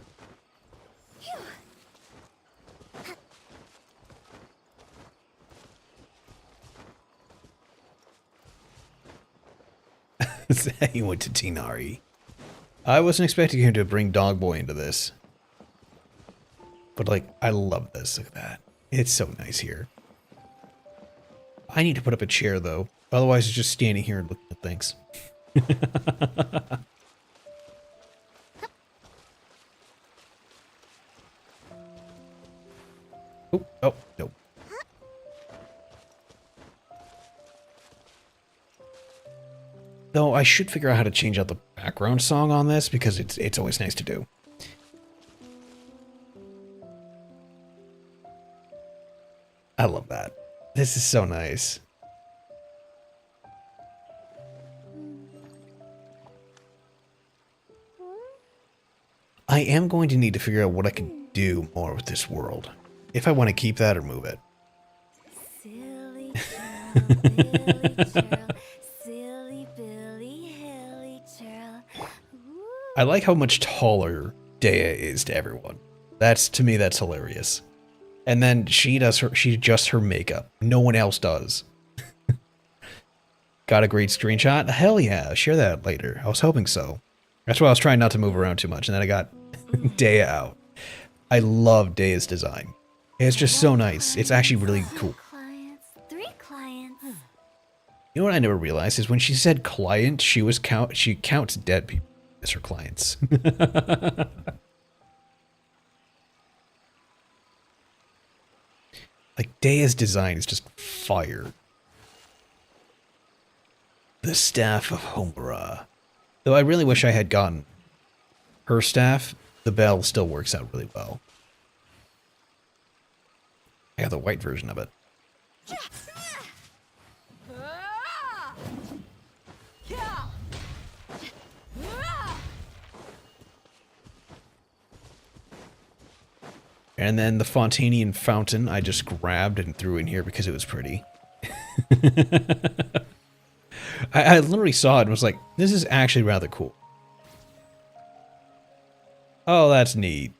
He went to Tinari. I wasn't expecting him to bring Dog Boy into this. But, like, I love this. Look at that. It's so nice here. I need to put up a chair, though. Otherwise, it's just standing here and looking at things. Oh, oh, no. Though I should figure out how to change out the background song on this because it's always nice to do. I love that. This is so nice. I am going to need to figure out what I can do more with this world. If I want to keep that or move it. Silly churl, Billy churl, silly Billy Hilly churl. I like how much taller Dea is to everyone. To me, that's hilarious. And then she adjusts her makeup. No one else does. Got a great screenshot? Hell yeah, share that later. I was hoping so. That's why I was trying not to move around too much, and then I got Dea out. I love Dea's design. It's just so nice. It's actually really cool. Clients, 3 clients. You know what I never realized is when she said client, she counts dead people as her clients. Like, Dea's design is just fire. The Staff of Homura. Though I really wish I had gotten her staff, the bell still works out really well. I have the white version of it. And then the Fontanian fountain I just grabbed and threw in here because it was pretty. I literally saw it and was like, this is actually rather cool. Oh, that's neat.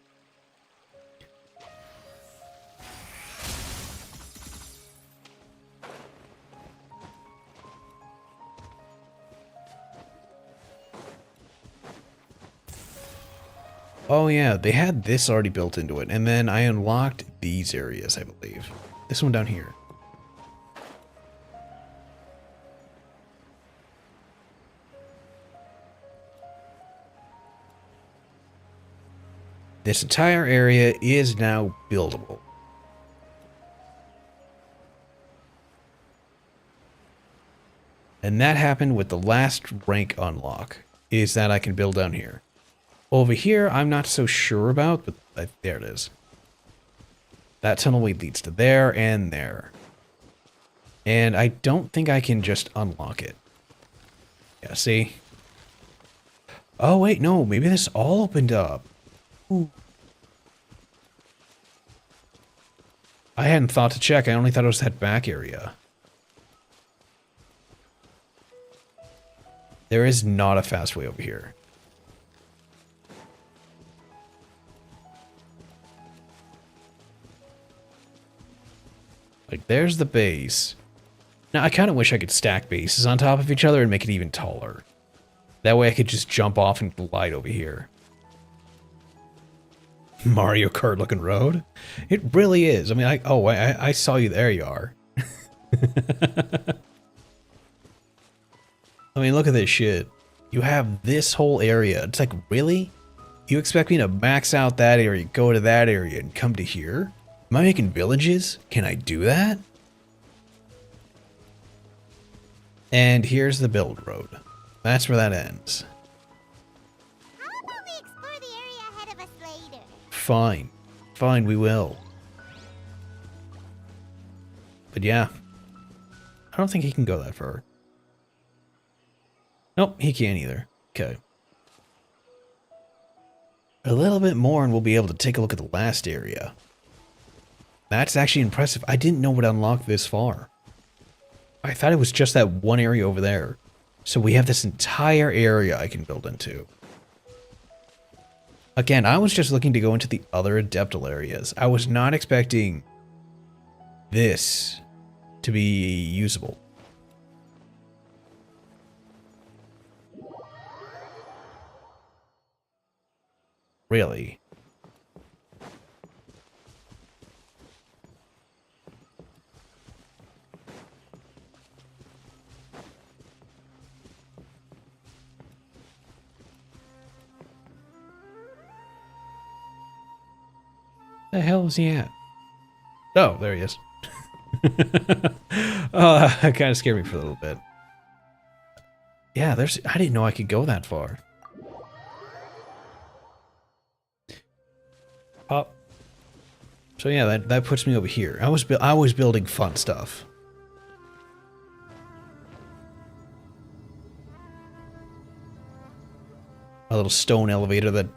Oh yeah, they had this already built into it, and then I unlocked these areas, I believe. This one down here. This entire area is now buildable. And that happened with the last rank unlock, is that I can build down here. Over here, I'm not so sure about, but there it is. That tunnel leads to there and there. And I don't think I can just unlock it. Yeah, see? Oh, wait, no, maybe this all opened up. Ooh. I hadn't thought to check. I only thought it was that back area. There is not a fast way over here. Like, there's the base. Now, I kind of wish I could stack bases on top of each other and make it even taller. That way I could just jump off and glide over here. Mario Kart looking road? It really is. I mean, I saw you. There you are. I mean, look at this shit. You have this whole area. It's like, really? You expect me to max out that area, go to that area, and come to here? Am I making villages? Can I do that? And here's the build road. That's where that ends. How about we explore the area ahead of us later? Fine. Fine, we will. But yeah. I don't think he can go that far. Nope, he can't either. Okay. A little bit more and we'll be able to take a look at the last area. That's actually impressive. I didn't know it unlocked this far. I thought it was just that one area over there. So we have this entire area I can build into. Again, I was just looking to go into the other adeptal areas. I was not expecting this to be usable. Really? The hell is he at? Oh, there he is. Oh, that kind of scared me for a little bit. Yeah, I didn't know I could go that far. Oh. So yeah, that puts me over here. I was building fun stuff. A little stone elevator that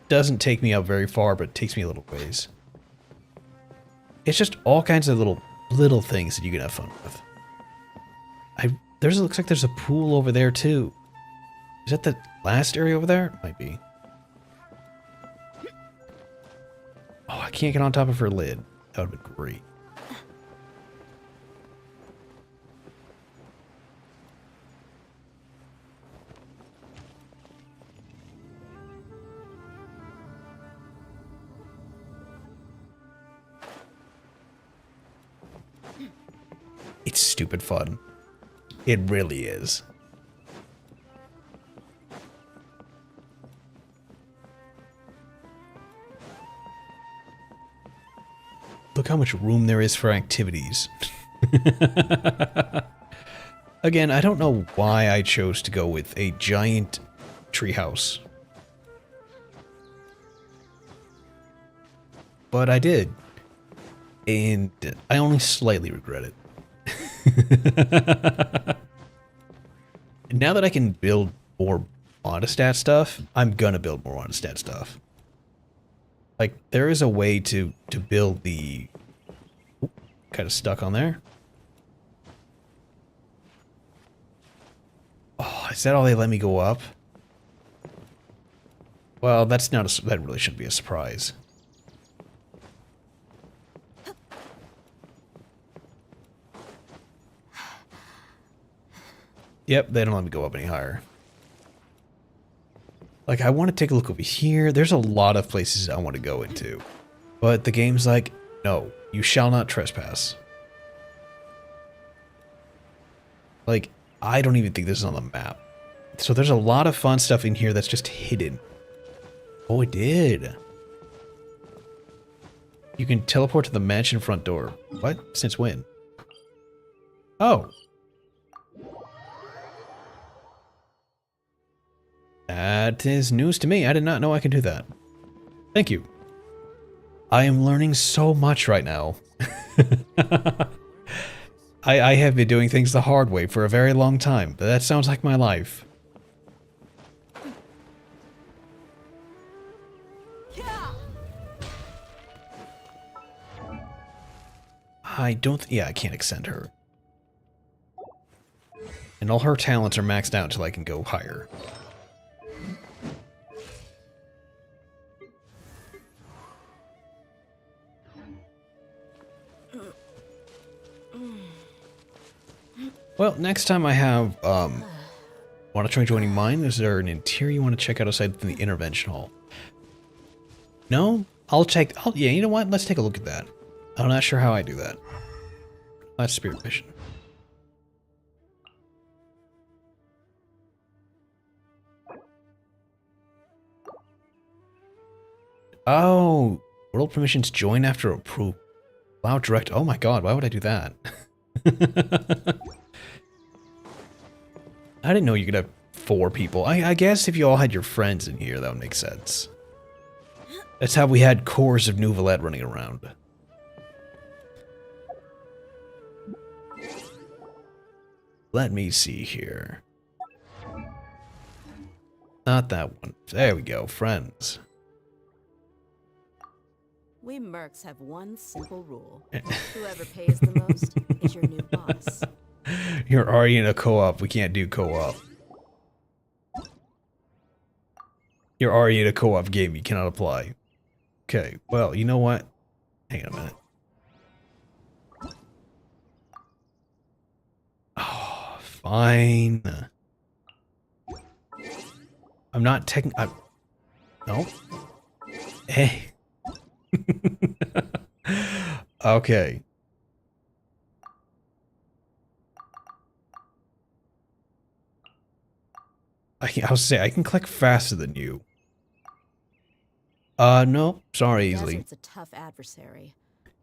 doesn't take me up very far, but takes me a little ways. It's just all kinds of little things that you can have fun with. Looks like there's a pool over there too. Is that the last area over there? It might be. Oh, I can't get on top of her lid. That would have been great. It's stupid fun. It really is. Look how much room there is for activities. Again, I don't know why I chose to go with a giant treehouse. But I did. And I only slightly regret it. Now that I can build more Monostat stuff, I'm gonna build more Monostat stuff. Like, there is a way to build the... Oop, kind of stuck on there. Oh, is that all they let me go up? Well, that's not that really shouldn't be a surprise. Yep, they don't let me go up any higher. Like, I want to take a look over here. There's a lot of places I want to go into. But the game's like, no, you shall not trespass. Like, I don't even think this is on the map. So there's a lot of fun stuff in here that's just hidden. Oh, it did. You can teleport to the mansion front door. What? Since when? Oh. That is news to me. I did not know I could do that. Thank you. I am learning so much right now. I have been doing things the hard way for a very long time, but that sounds like my life. Yeah, I can't extend her. And all her talents are maxed out until I can go higher. Well, next time I have, want to try joining mine? Is there an interior you want to check out aside from the intervention hall? No? Yeah, you know what? Let's take a look at that. I'm not sure how I do that. That's spirit mission. Oh, world permissions join after approval. Allow direct. Oh my god, why would I do that? I didn't know you could have 4 people. I guess if you all had your friends in here, that would make sense. That's how we had cores of Nouvelette running around. Let me see here. Not that one. There we go, friends. We mercs have one simple rule. Whoever pays the most is your new boss. You're already in a co-op. We can't do co-op. You're already in a co-op game. You cannot apply. Okay, well, you know what? Hang on a minute. Oh, fine. I'm not taking. No. Hey. Okay. I was say I can click faster than you. No, sorry, easily. It's a tough adversary,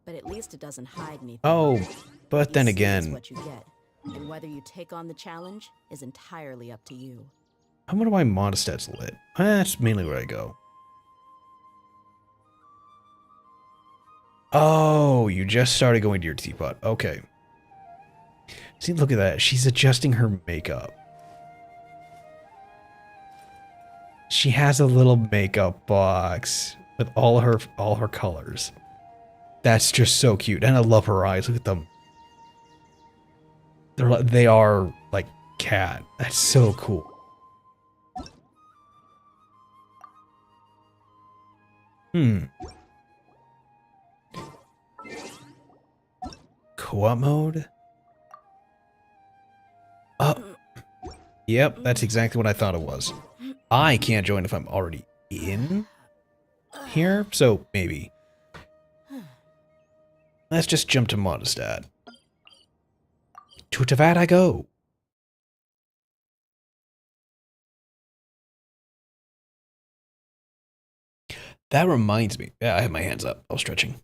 but at least it doesn't hide anything. Oh, but then You see again, what you get, and whether you take on the challenge is entirely up to you. I wonder why Mondstadt's lit. That's mainly where I go. Oh, you just started going to your teapot. Okay. See, look at that. She's adjusting her makeup. She has a little makeup box with all her colors. That's just so cute. And I love her eyes. Look at them. They are like cat. That's so cool. Co-op mode? Yep, that's exactly what I thought it was. I can't join if I'm already in here, so maybe. Let's just jump to Mondstadt. To Tavad I go. That reminds me. Yeah, I have my hands up. I was stretching.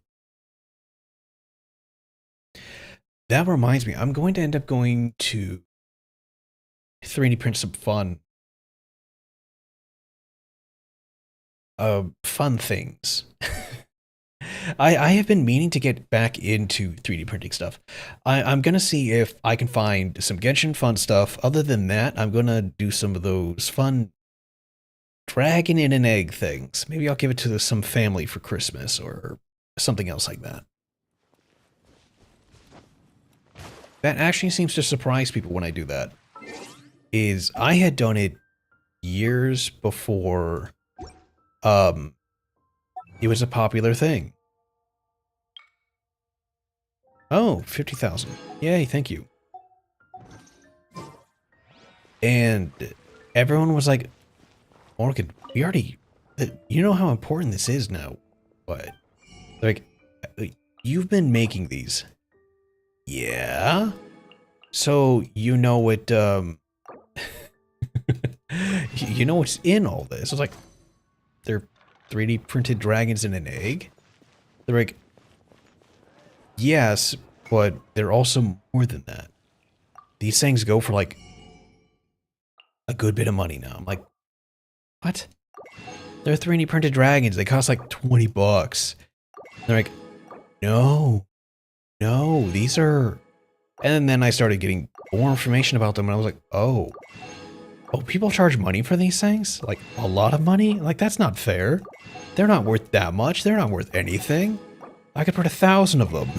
That reminds me. I'm going to end up going to 3D print some fun things. I have been meaning to get back into 3D printing stuff. I'm going to see if I can find some Genshin fun stuff. Other than that, I'm going to do some of those fun dragon in an egg things. Maybe I'll give it to some family for Christmas or something else like that. That actually seems to surprise people when I do that. I had done it years before it was a popular thing. Oh, 50,000. Yay, thank you. And everyone was like, Morgan, we already, you know how important this is now. What? Like, you've been making these. Yeah? So, you know what, you know what's in all this? I was like, they're 3D printed dragons in an egg? They're like, yes, but they're also more than that. These things go for like a good bit of money now. I'm like, what? They're 3D printed dragons. They cost like 20 bucks. They're like, no, these are... And then I started getting more information about them and I was like, oh, people charge money for these things? Like, a lot of money? Like, that's not fair. They're not worth that much. They're not worth anything. I could put 1,000 of them.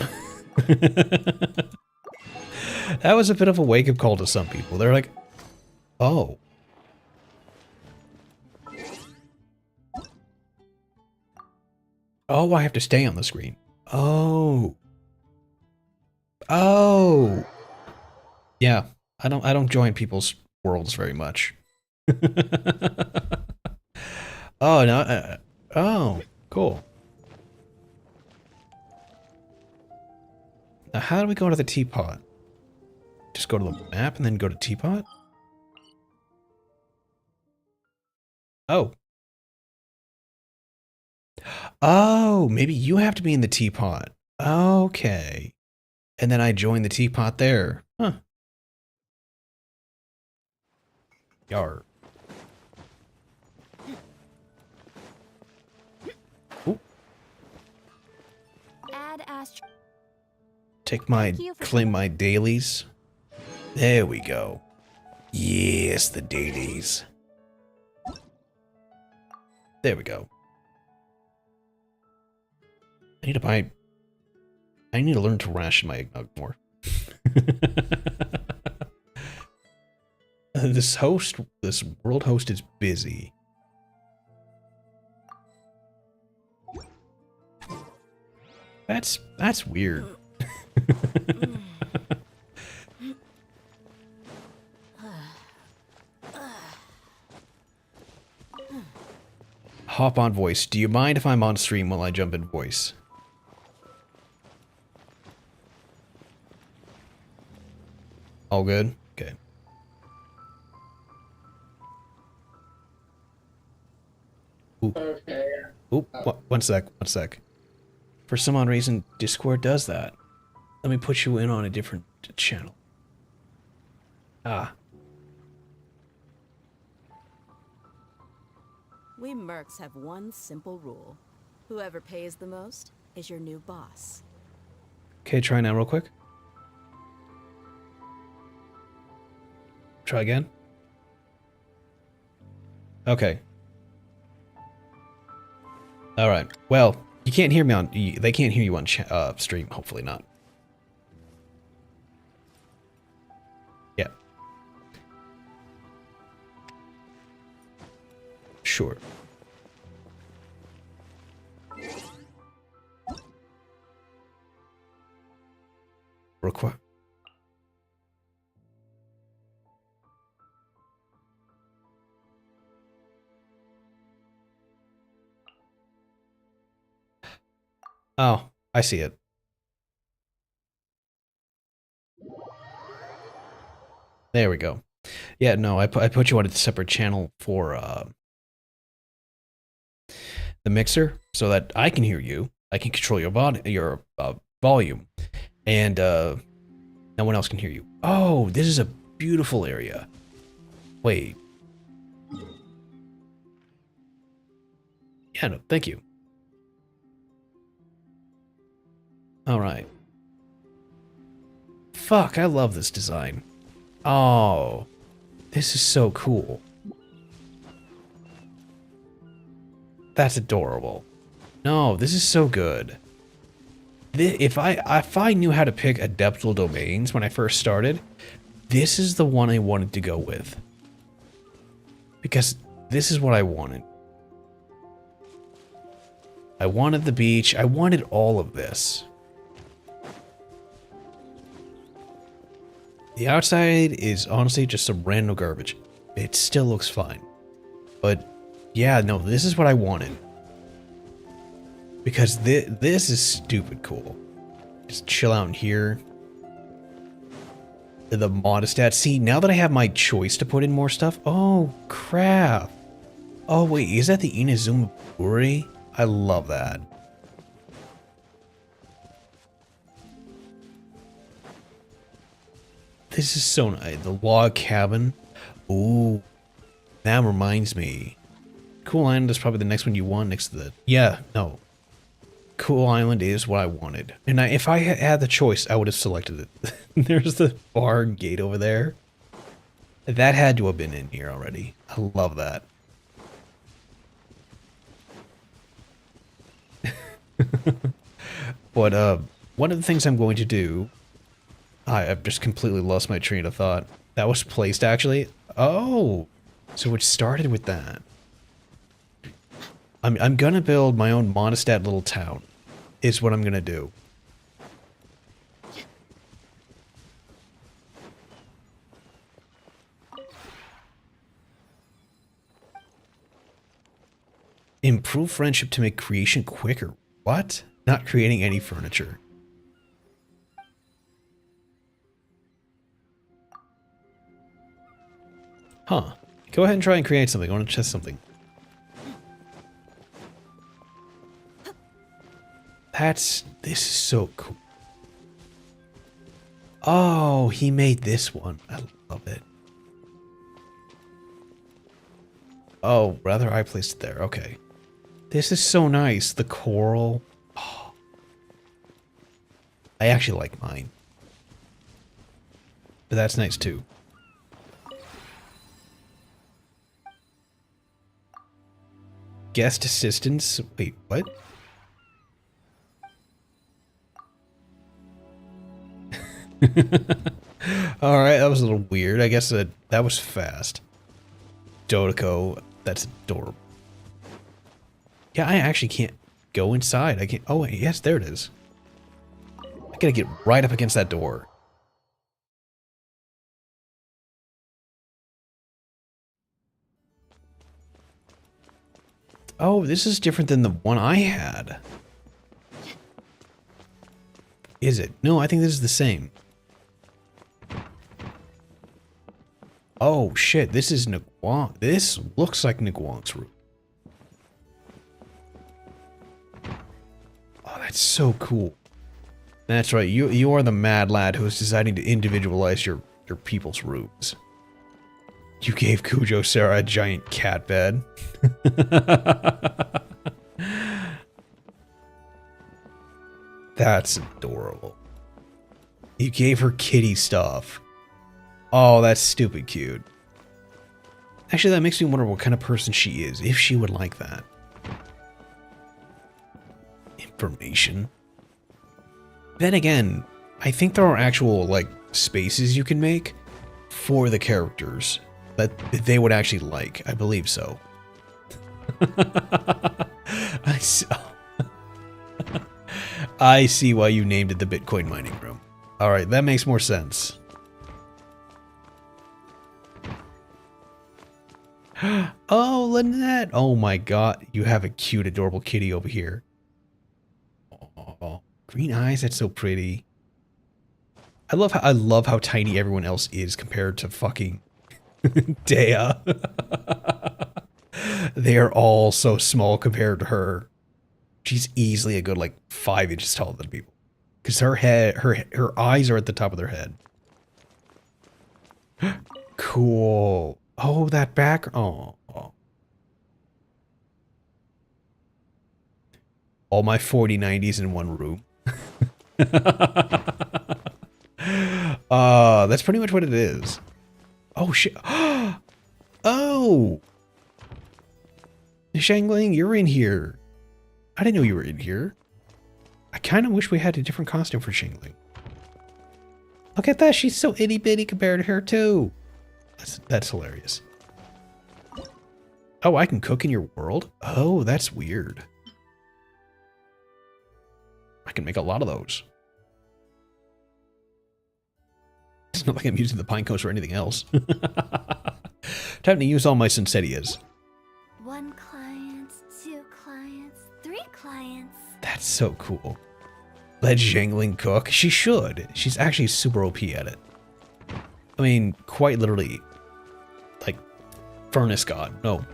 That was a bit of a wake-up call to some people. They're like, oh. Oh, I have to stay on the screen. Oh. Oh. Yeah, I don't join people's worlds very much. Oh, no. Oh, cool. Now, how do we go to the teapot? Just go to the map and then go to teapot? Oh. Oh, maybe you have to be in the teapot. Okay. And then I join the teapot there. Huh. Yar. Ooh. Claim my dailies. There we go. Yes, the dailies. There we go. I need to buy... I need to learn to ration my eggnog more. This world host is busy. That's weird. Hop on voice. Do you mind if I'm on stream while I jump in voice? All good? Okay. Oop. Oop. One sec. For some odd reason, Discord does that. Let me put you in on a different channel. Ah. We mercs have one simple rule. Whoever pays the most is your new boss. Okay, try now real quick. Try again. Okay. Alright. Well, you can't hear me on... They can't hear you on stream. Hopefully not. Yeah. Sure. Require... Oh, I see it. There we go. Yeah, no, I put you on a separate channel for the mixer so that I can hear you. I can control your volume, and no one else can hear you. Oh, this is a beautiful area. Wait. Yeah, no, thank you. Alright. Fuck, I love this design. Oh, this is so cool. That's adorable. No, this is so good. If I knew how to pick adeptal domains when I first started, this is the one I wanted to go with. Because this is what I wanted. I wanted the beach. I wanted all of this. The outside is honestly just some random garbage. It still looks fine. But yeah, no, this is what I wanted. Because this is stupid cool. Just chill out in here. The modestat. See, now that I have my choice to put in more stuff. Oh, crap. Oh, wait, is that the Inazuma Brewery? I love that. This is so nice. The log cabin. Ooh, that reminds me. Cool Island is probably the next one you want next to the... Yeah, no. Cool Island is what I wanted. And if I had the choice, I would have selected it. There's the bar gate over there. That had to have been in here already. I love that. But one of the things I'm going to do... I've just completely lost my train of thought. That was placed, actually. Oh, so it started with that. I'm gonna build my own Mondstadt little town. Is what I'm gonna do. Improve friendship to make creation quicker. What? Not creating any furniture. Huh. Go ahead and try and create something. I want to test something. This is so cool. Oh, he made this one. I love it. Oh, rather I placed it there. Okay. This is so nice. The coral. Oh. I actually like mine. But that's nice too. Guest assistance. Wait, what? Alright, that was a little weird. I guess that was fast. Dodoko, that's adorable. Yeah, I actually can't go inside. I can't. Oh, wait, yes, there it is. I gotta get right up against that door. Oh, this is different than the one I had. Is it? No, I think this is the same. Oh, shit, this is Niguang. This looks like Niguang's room. Oh, that's so cool. That's right, you are the mad lad who is deciding to individualize your people's rooms. You gave Kujo Sarah a giant cat bed. That's adorable. You gave her kitty stuff. Oh, that's stupid cute. Actually, that makes me wonder what kind of person she is, if she would like that. Information. Then again, I think there are actual, like, spaces you can make for the characters that they would actually like. I believe so. I see why you named it the Bitcoin mining room. Alright, that makes more sense. Oh, Lynette! Oh my god, you have a cute, adorable kitty over here. Oh, green eyes, that's so pretty. I love how tiny everyone else is compared to fucking Dea. They are all so small compared to her. She's easily a good, like, 5 inches taller than people. Because her eyes are at the top of their head. Cool. Oh, that back. Oh. All my 4090s in one room. That's pretty much what it is. Oh, shit. Oh! Shangling, you're in here. I didn't know you were in here. I kind of wish we had a different costume for Shangling. Look at that, she's so itty-bitty compared to her, too. That's hilarious. Oh, I can cook in your world? Oh, that's weird. I can make a lot of those. It's not like I'm using the pine cones or anything else. Time to use all my Sensetias. 1 client, 2 clients, 3 clients. That's so cool. Let Zhangling cook. She should. She's actually super OP at it. I mean, quite literally. Like, Furnace God. No.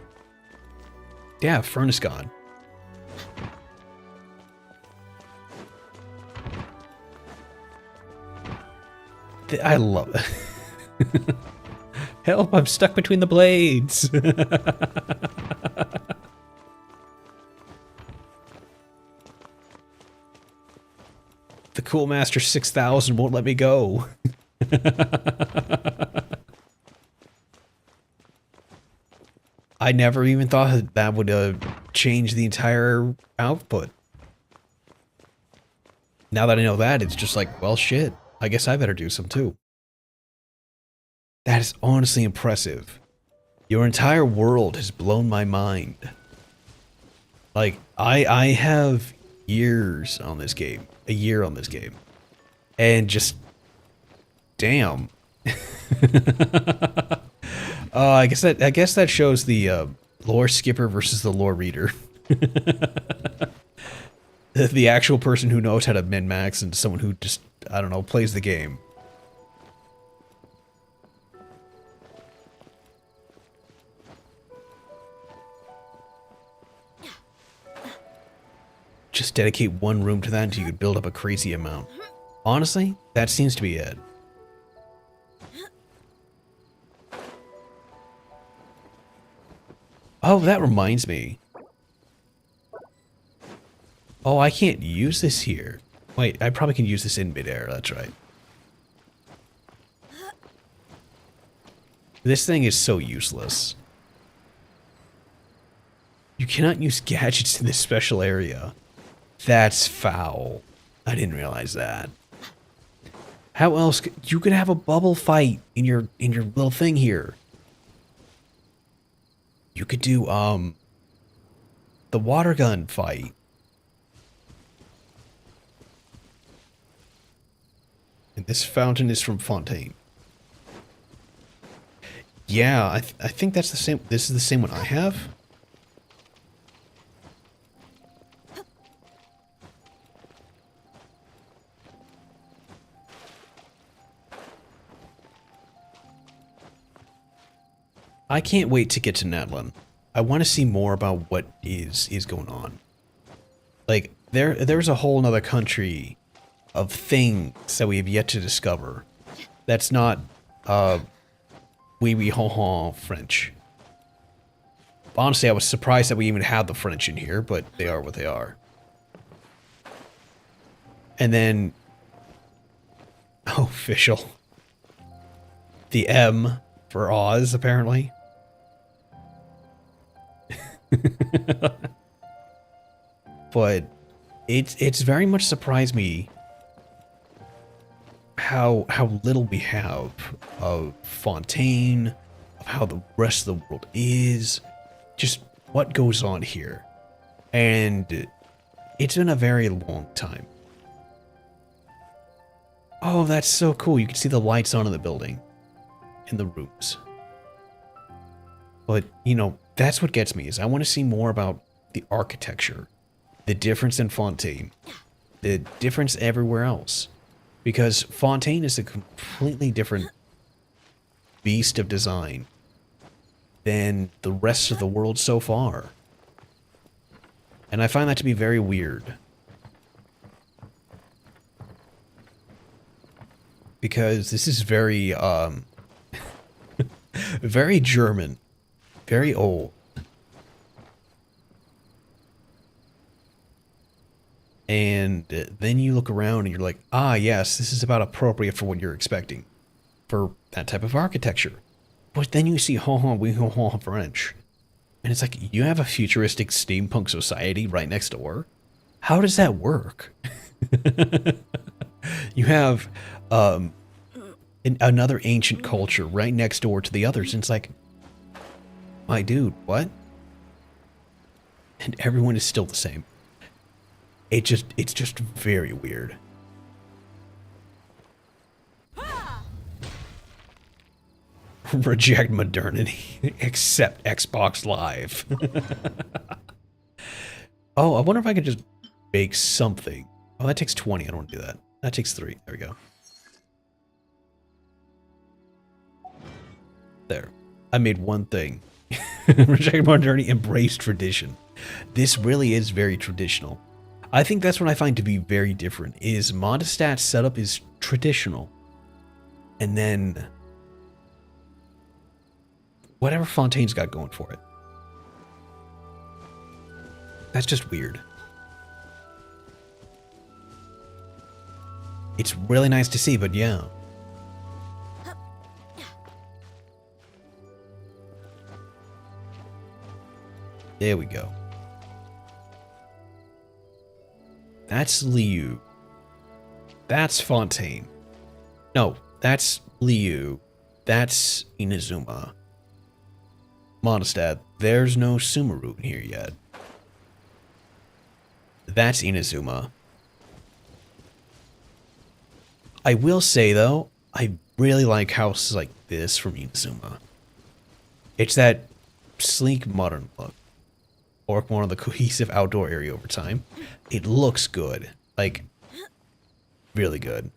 Yeah, Furnace God. I love it. Help, I'm stuck between the blades. The Cool Master 6000 won't let me go. I never even thought that would change the entire output. Now that I know that, it's just like, well, shit. I guess I better do some too. That is honestly impressive. Your entire world has blown my mind. Like, I have years on this game. A year on this game. And just... damn. I guess that shows the lore skipper versus the lore reader. The actual person who knows how to min-max and someone who just, I don't know, plays the game. Just dedicate one room to that until you could build up a crazy amount. Honestly, that seems to be it. Oh, that reminds me. Oh, I can't use this here. Wait, I probably can use this in midair, that's right. This thing is so useless. You cannot use gadgets in this special area. That's foul. I didn't realize that. How else you could have a bubble fight in your little thing here? You could do the water gun fight. And this fountain is from Fontaine. Yeah, I think that's the same. This is the same one I have. I can't wait to get to Natlan. I want to see more about what is going on. Like, there's a whole nother country of things that we have yet to discover. That's not, oui oui hon hon French. Honestly, I was surprised that we even had the French in here, but they are what they are. And then... Oh, official. The M for Oz, apparently. But it's very much surprised me how little we have of Fontaine, of how the rest of the world is, just what goes on here. And it's been a very long time. Oh, that's so cool. You can see the lights on in the building, in the rooms. But, you know, that's what gets me, is I want to see more about the architecture, the difference in Fontaine, the difference everywhere else. Because Fontaine is a completely different beast of design than the rest of the world so far. And I find that to be very weird. Because this is very, very German. Very old. And then you look around and you're like, ah, yes, this is about appropriate for what you're expecting. For that type of architecture. But then you see hon hon oui hon hon French. And it's like, you have a futuristic steampunk society right next door? How does that work? You have another ancient culture right next door to the others. And it's like, my dude, what? And everyone is still the same. It's just very weird. Reject modernity. Accept Xbox Live. Oh, I wonder if I could just bake something. Oh, that takes 20. I don't want to do that. That takes 3. There we go. There. I made one thing. Reject modernity, embrace tradition. This really is very traditional. I think that's what I find to be very different, is Mondstadt's setup is traditional. And then whatever Fontaine's got going for it. That's just weird. It's really nice to see, but yeah. There we go. That's Liu. That's Fontaine. No, that's Liu. That's Inazuma. Mondstadt, there's no Sumeru in here yet. That's Inazuma. I will say, though, I really like houses like this from Inazuma. It's that sleek, modern look. Or more of the cohesive outdoor area over time. It looks good. Like, really good.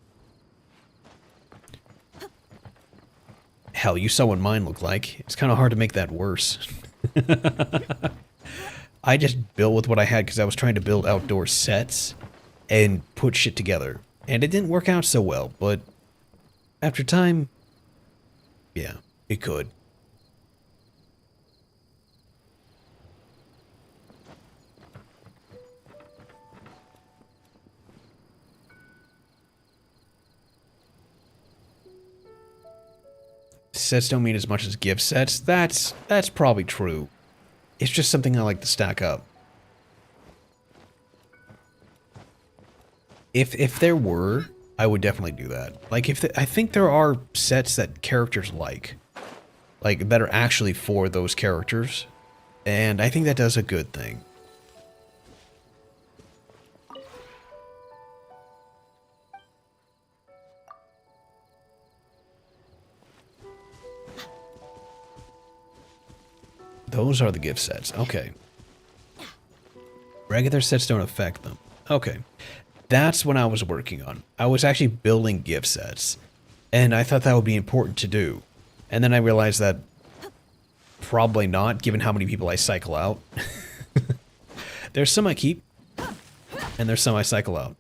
Hell, you saw what mine looked like. It's kind of hard to make that worse. I just built with what I had because I was trying to build outdoor sets and put shit together. And it didn't work out so well, but after time, yeah, it could. Sets don't mean as much as gift sets. That's probably true. It's just something I like to stack up. If there were, I would definitely do that. Like, I think there are sets that characters like that are actually for those characters, and I think that does a good thing. Those are the gift sets. Okay. Regular sets don't affect them. Okay. That's what I was working on. I was actually building gift sets, and I thought that would be important to do. And then I realized that probably not, given how many people I cycle out. There's some I keep, and there's some I cycle out.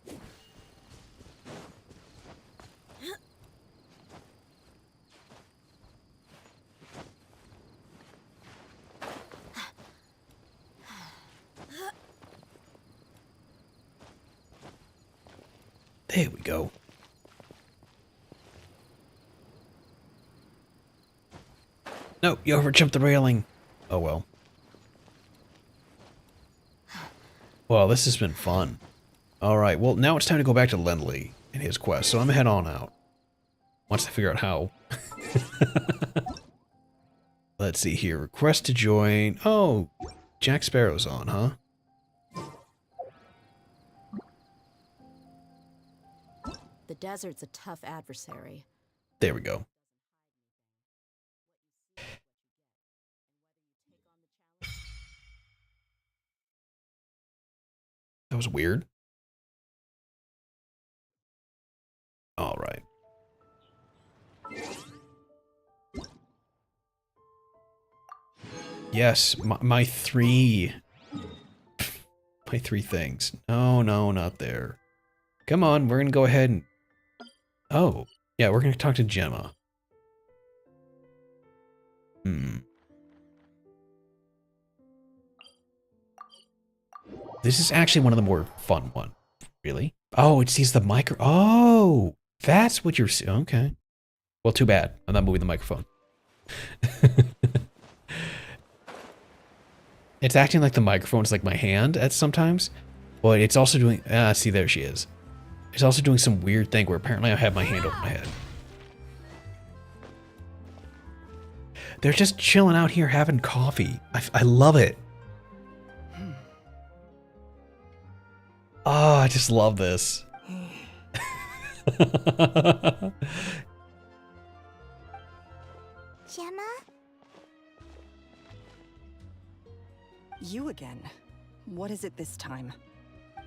There we go. No, you overjumped the railing. Oh well. Well, this has been fun. Alright, well now it's time to go back to Lindley and his quest, so I'm gonna head on out. Once I figure out how. Let's see here. Request to join. Oh, Jack Sparrow's on, huh? The desert's a tough adversary. There we go. That was weird. All right. Yes, my three things. No, no, not there. Come on, we're gonna go ahead and... Oh, yeah, we're gonna talk to Gemma. This is actually one of the more fun ones. Really? Oh, it sees the micro... Oh, that's what you're... Okay. Well, too bad. I'm not moving the microphone. It's acting like the microphone is like my hand at sometimes. But it's also doing... see, there she is. It's also doing some weird thing where apparently I have my hand over my head. They're just chilling out here having coffee. I love it. Oh, I just love this. Gemma? You again. What is it this time?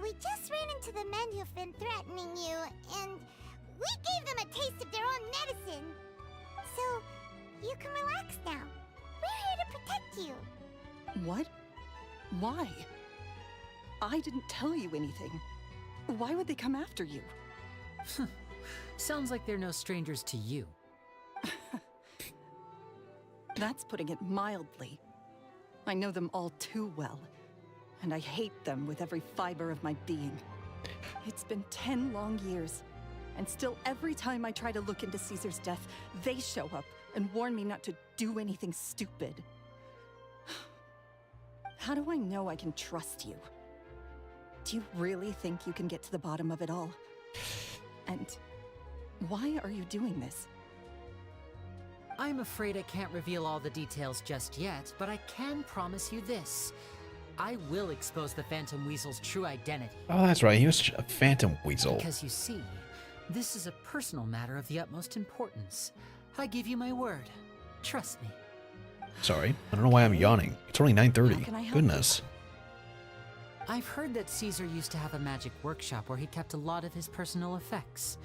We just ran into the men who've been threatening you, and we gave them a taste of their own medicine. So, you can relax now. We're here to protect you. What? Why? I didn't tell you anything. Why would they come after you? Sounds like they're no strangers to you. That's putting it mildly. I know them all too well, and I hate them with every fiber of my being. It's been 10 long years, and still every time I try to look into Caesar's death, they show up and warn me not to do anything stupid. How do I know I can trust you? Do you really think you can get to the bottom of it all? And why are you doing this? I'm afraid I can't reveal all the details just yet, but I can promise you this. I will expose the Phantom Weasel's true identity. Oh, that's right. He was a Phantom Weasel. Because you see, this is a personal matter of the utmost importance. I give you my word. Trust me. Sorry. I don't know why I'm yawning. It's only 9:30. How can I help Goodness. I've heard that Caesar used to have a magic workshop where he kept a lot of his personal effects.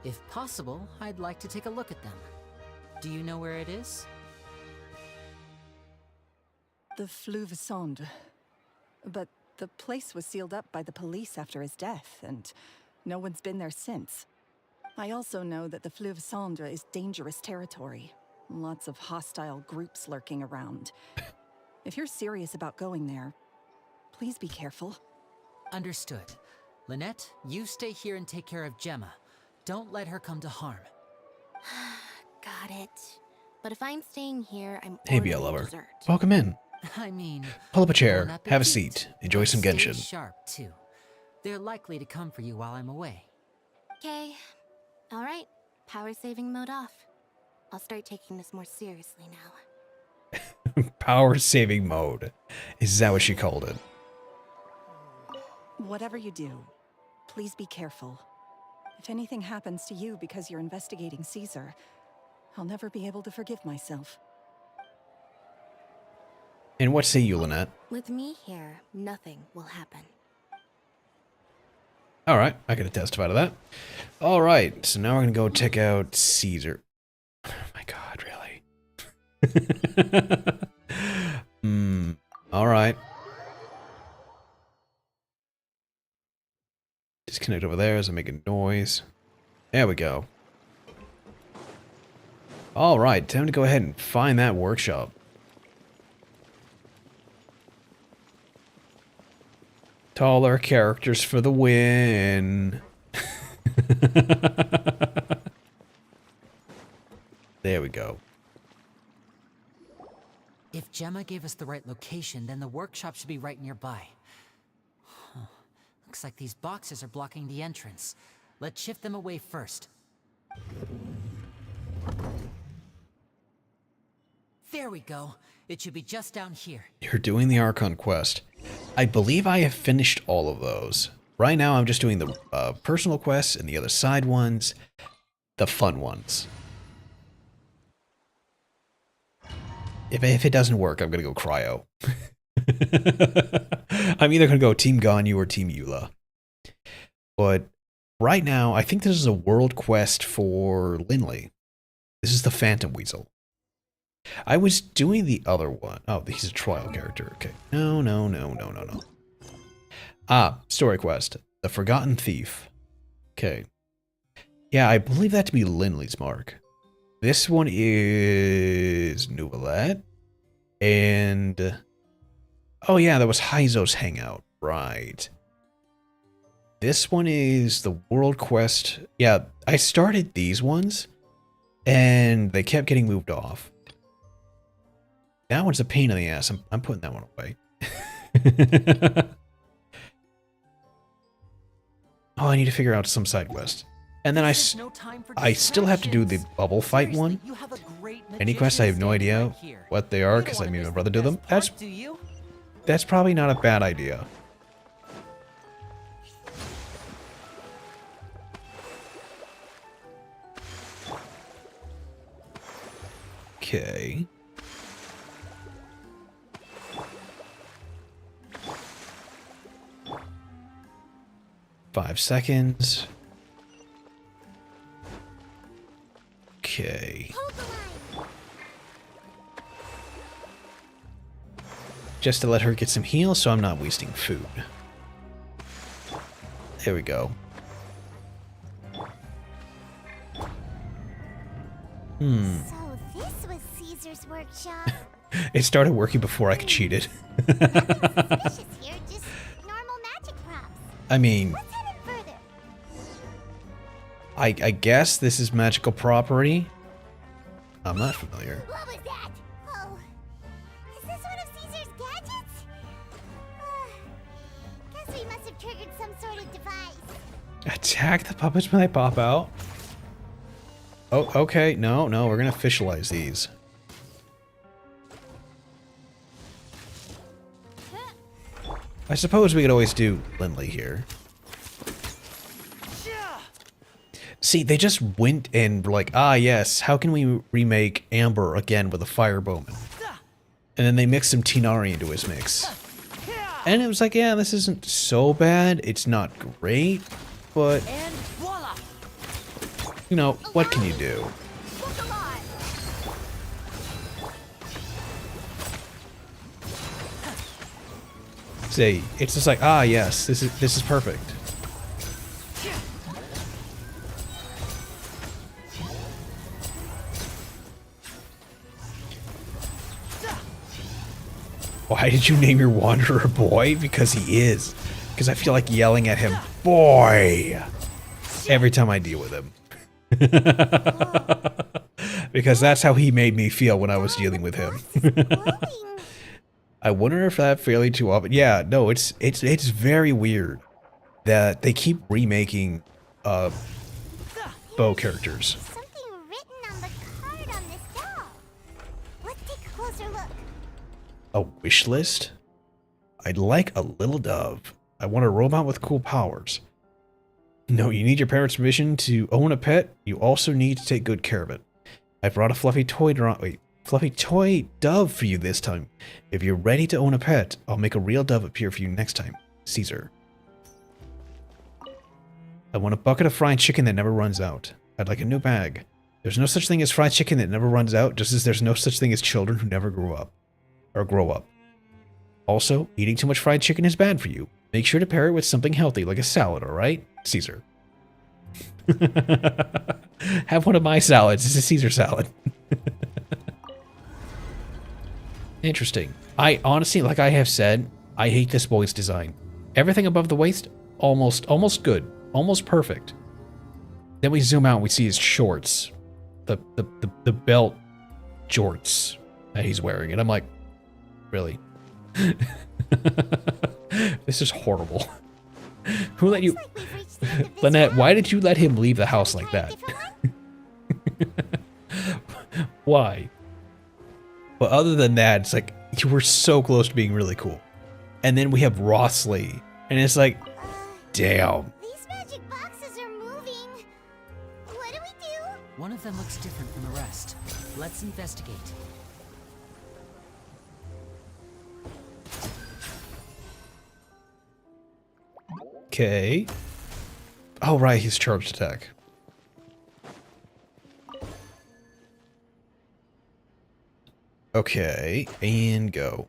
If possible, I'd like to take a look at them. Do you know where it is? The Fleuve Sonde. But the place was sealed up by the police after his death, and no one's been there since. I also know that the Fleuve Sonde is dangerous territory. Lots of hostile groups lurking around. If you're serious about going there, please be careful. Understood. Lynette, you stay here and take care of Gemma. Don't let her come to harm. Got it. But if I'm staying here, I'm Hey, ordering lover. dessert. Welcome in. I mean... Pull up a chair. bon Have a appetit. seat. Enjoy some Stay Genshin. sharp, too. They're likely to come for you while I'm away. Okay, All right, power saving mode off. I'll start taking this more seriously now. Power saving mode. Is that what she called it? Whatever you do, please be careful. If anything happens to you because you're investigating Caesar, I'll never be able to forgive myself. And what say you, Lynette? With me here, nothing will happen. Alright, I can testify to that. Alright, so now we're gonna go check out Caesar. Oh my god, really? Alright. Disconnect over there as I'm making noise. There we go. Alright, time to go ahead and find that workshop. Taller characters for the win. There we go. If Gemma gave us the right location, then the workshop should be right nearby. Huh. Looks like these boxes are blocking the entrance. Let's shift them away first. There we go. It should be just down here. You're doing the Archon quest. I believe I have finished all of those. Right now I'm just doing the personal quests and the other side ones. The fun ones. If it doesn't work, I'm gonna go cryo. I'm either gonna go Team Ganyu or Team Eula. But right now, I think this is a world quest for Linley. This is the Phantom Weasel. I was doing the other one. Oh, he's a trial character. Okay. No. Ah, story quest. The Forgotten Thief. Okay. Yeah, I believe that to be Linley's mark. This one is Nouvellette. And... oh yeah, that was Heizo's hangout. Right. This one is the world quest. Yeah, I started these ones. And they kept getting moved off. That one's a pain in the ass. I'm putting that one away. Oh, I need to figure out some side quest. And then I still have to do the bubble fight one. Any quests, I have no idea what they are because I made my brother do them. That's probably not a bad idea. Okay. Five seconds. Okay. Just to let her get some heal so I'm not wasting food. There we go. So this was Caesar's workshop. It started working before I cheated. Nothing suspicious here, just normal magic props. I mean, Let's head in further. I guess this is magical property. I'm not familiar. What was that? Oh, is this one of Caesar's gadgets? Guess we must have triggered some sort of device. Attack the puppets when they pop out. Oh, okay. No, we're gonna officialize these. I suppose we could always do Linley here. See, they just went and were like, ah, yes, how can we remake Amber again with a fire bowman? And then they mixed some Tinari into his mix. And it was like, yeah, this isn't so bad. It's not great, but, you know, what can you do? See, it's just like, ah, yes, this is perfect. Why did you name your wanderer boy? Because he is. Because I feel like yelling at him, boy, every time I deal with him. Because that's how he made me feel when I was dealing with him. I wonder if that fairly too often. Yeah, no, it's very weird that they keep remaking bow characters. Something written on the card on this doll. Let's take a closer look. A wish list? I'd like a little dove. I want a robot with cool powers. No, you need your parents' permission to own a pet. You also need to take good care of it. I brought a fluffy toy dove for you this time. If you're ready to own a pet, I'll make a real dove appear for you next time. Caesar. I want a bucket of fried chicken that never runs out. I'd like a new bag. There's no such thing as fried chicken that never runs out, just as there's no such thing as children who never grow up. Also, eating too much fried chicken is bad for you. Make sure to pair it with something healthy, like a salad, alright? Caesar. Have one of my salads. It's a Caesar salad. Interesting. I honestly, like I have said, I hate this boy's design. Everything above the waist, almost good. Almost perfect. Then we zoom out and we see his shorts. The belt jorts that he's wearing. And I'm like, really? This is horrible. Who let you... Lynette, why did you let him leave the house like that? Why? But other than that, it's like, you were so close to being really cool. And then we have Rossley. And it's like, damn. These magic boxes are moving. What do we do? One of them looks different from the rest. Let's investigate. Okay. Oh, right, he's charged attack. Okay, and go.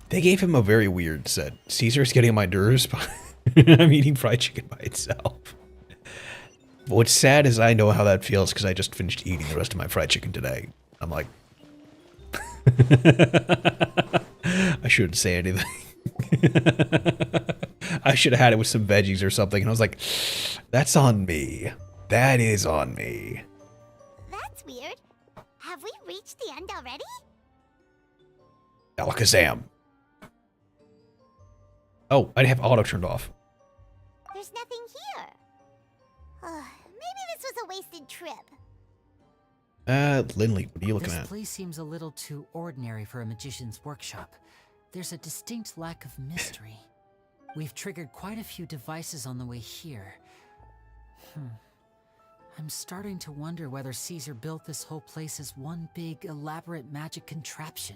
They gave him a very weird set. Caesar's getting on my nerves, but I'm eating fried chicken by itself. What's sad is I know how that feels because I just finished eating the rest of my fried chicken today. I'm like... I shouldn't say anything. I should have had it with some veggies or something, and I was like, that's on me. That is on me. That's weird. Have we reached the end already? Alakazam. Oh, I'd have auto turned off. There's nothing here. Maybe this was a wasted trip. Lindley, what are you looking This at? place seems a little too ordinary for a magician's workshop. There's a distinct lack of mystery. We've triggered quite a few devices on the way here. I'm starting to wonder whether Caesar built this whole place as one big, elaborate magic contraption.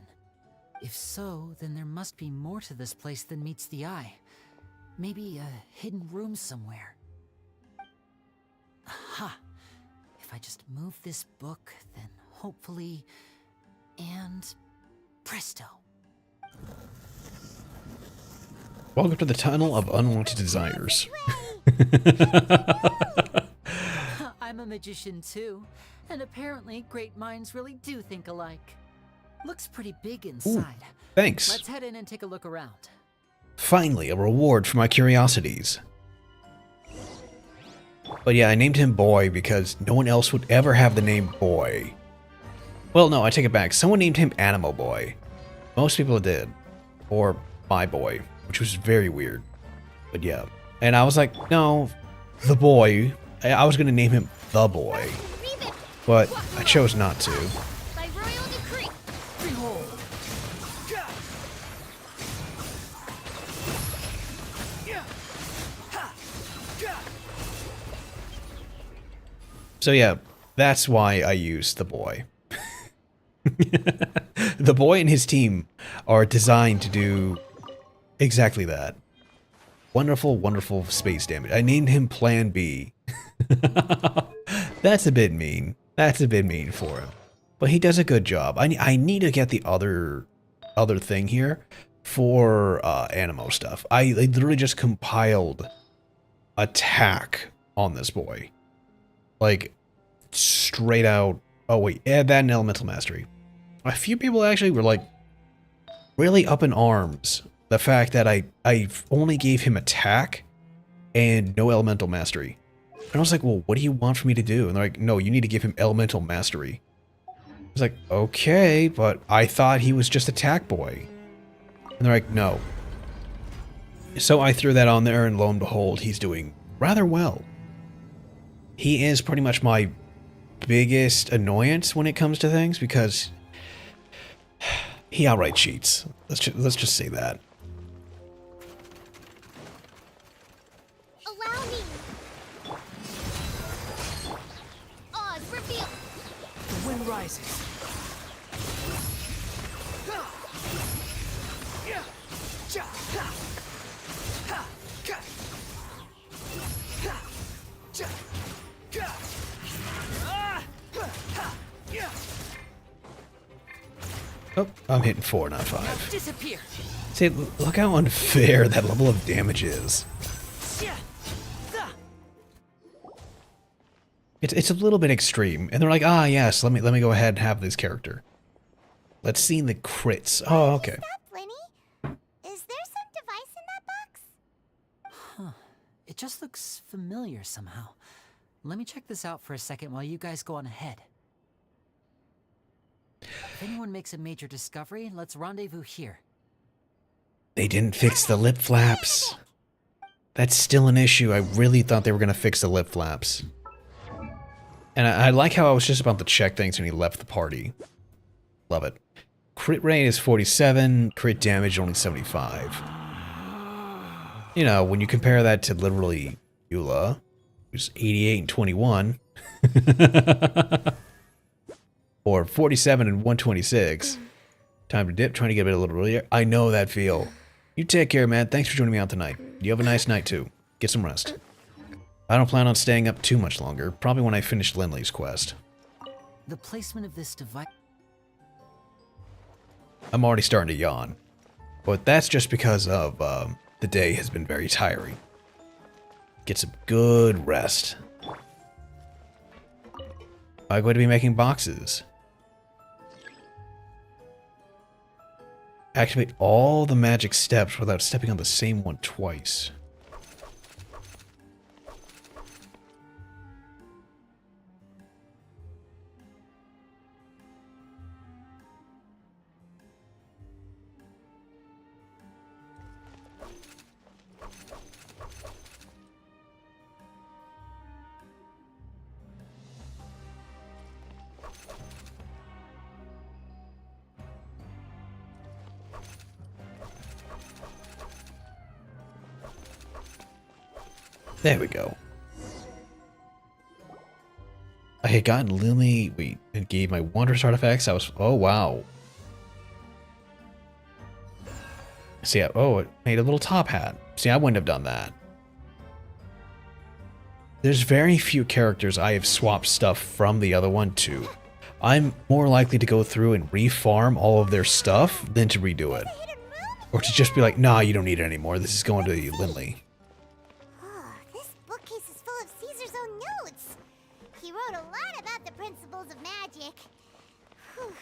If so, then there must be more to this place than meets the eye. Maybe a hidden room somewhere. Aha! If I just move this book, then hopefully... And... presto! Welcome to the Tunnel of Unwanted Desires. I'm a magician too, and apparently great minds really do think alike. Looks pretty big inside. Ooh, thanks. Let's head in and take a look around. Finally, a reward for my curiosities. But yeah, I named him Boy because no one else would ever have the name Boy. Well, no, I take it back. Someone named him Animo Boy. Most people did. Or My Boy, which was very weird. But yeah. And I was like, no, the boy. I was going to name him The Boy. But I chose not to. By royal decree. So yeah, that's why I used The Boy. The Boy and his team are designed to do exactly that. Wonderful, wonderful space damage. I named him Plan B. That's a bit mean. That's a bit mean for him. But he does a good job. I need to get the other thing here for Animo stuff. I literally just compiled attack on this boy. Like, straight out. Oh wait, add that in Elemental Mastery. A few people actually were like, really up in arms. The fact that I only gave him attack and no Elemental Mastery. And I was like, well, what do you want for me to do? And they're like, no, you need to give him Elemental Mastery. was like, okay, but I thought he was just Attack Boy. And they're like, no. So I threw that on there, and lo and behold, he's doing rather well. He is pretty much my biggest annoyance when it comes to things, because he outright cheats. Let's just say that. Allow me. Oz, reveal. The wind rises. Oh, I'm hitting 4, not 5. Disappear. See, look how unfair that level of damage is. It's a little bit extreme, and they're like, ah, yes, let me go ahead and have this character. Let's see the crits. Oh, okay. Stop, Lenny. Is there some device in that box? Huh. It just looks familiar somehow. Let me check this out for a second while you guys go on ahead. If anyone makes a major discovery, let's rendezvous here. They didn't fix the lip flaps. That's still an issue. I really thought they were going to fix the lip flaps. And I like how I was just about to check things when he left the party. Love it. Crit rate is 47, crit damage only 75. You know, when you compare that to literally Eula, who's 88 and 21. Or 47 and 126. Time to dip, trying to get a bit a little earlier. I know that feel. You take care, man. Thanks for joining me out tonight. You have a nice night, too. Get some rest. I don't plan on staying up too much longer. Probably when I finish Lindley's quest. The placement of this device... I'm already starting to yawn. But that's just because of, the day has been very tiring. Get some good rest. I'm going to be making boxes. Activate all the magic steps without stepping on the same one twice. There we go. I had gotten Lily. Wait, it gave my wondrous artifacts. I was. Oh, wow. See, oh, it made a little top hat. See, I wouldn't have done that. There's very few characters I have swapped stuff from the other one to. I'm more likely to go through and refarm all of their stuff than to redo it. Or to just be like, nah, you don't need it anymore. This is going to Lindley. Oh, this bookcase is full of Caesar's own notes. He wrote a lot about the principles of magic. Whew.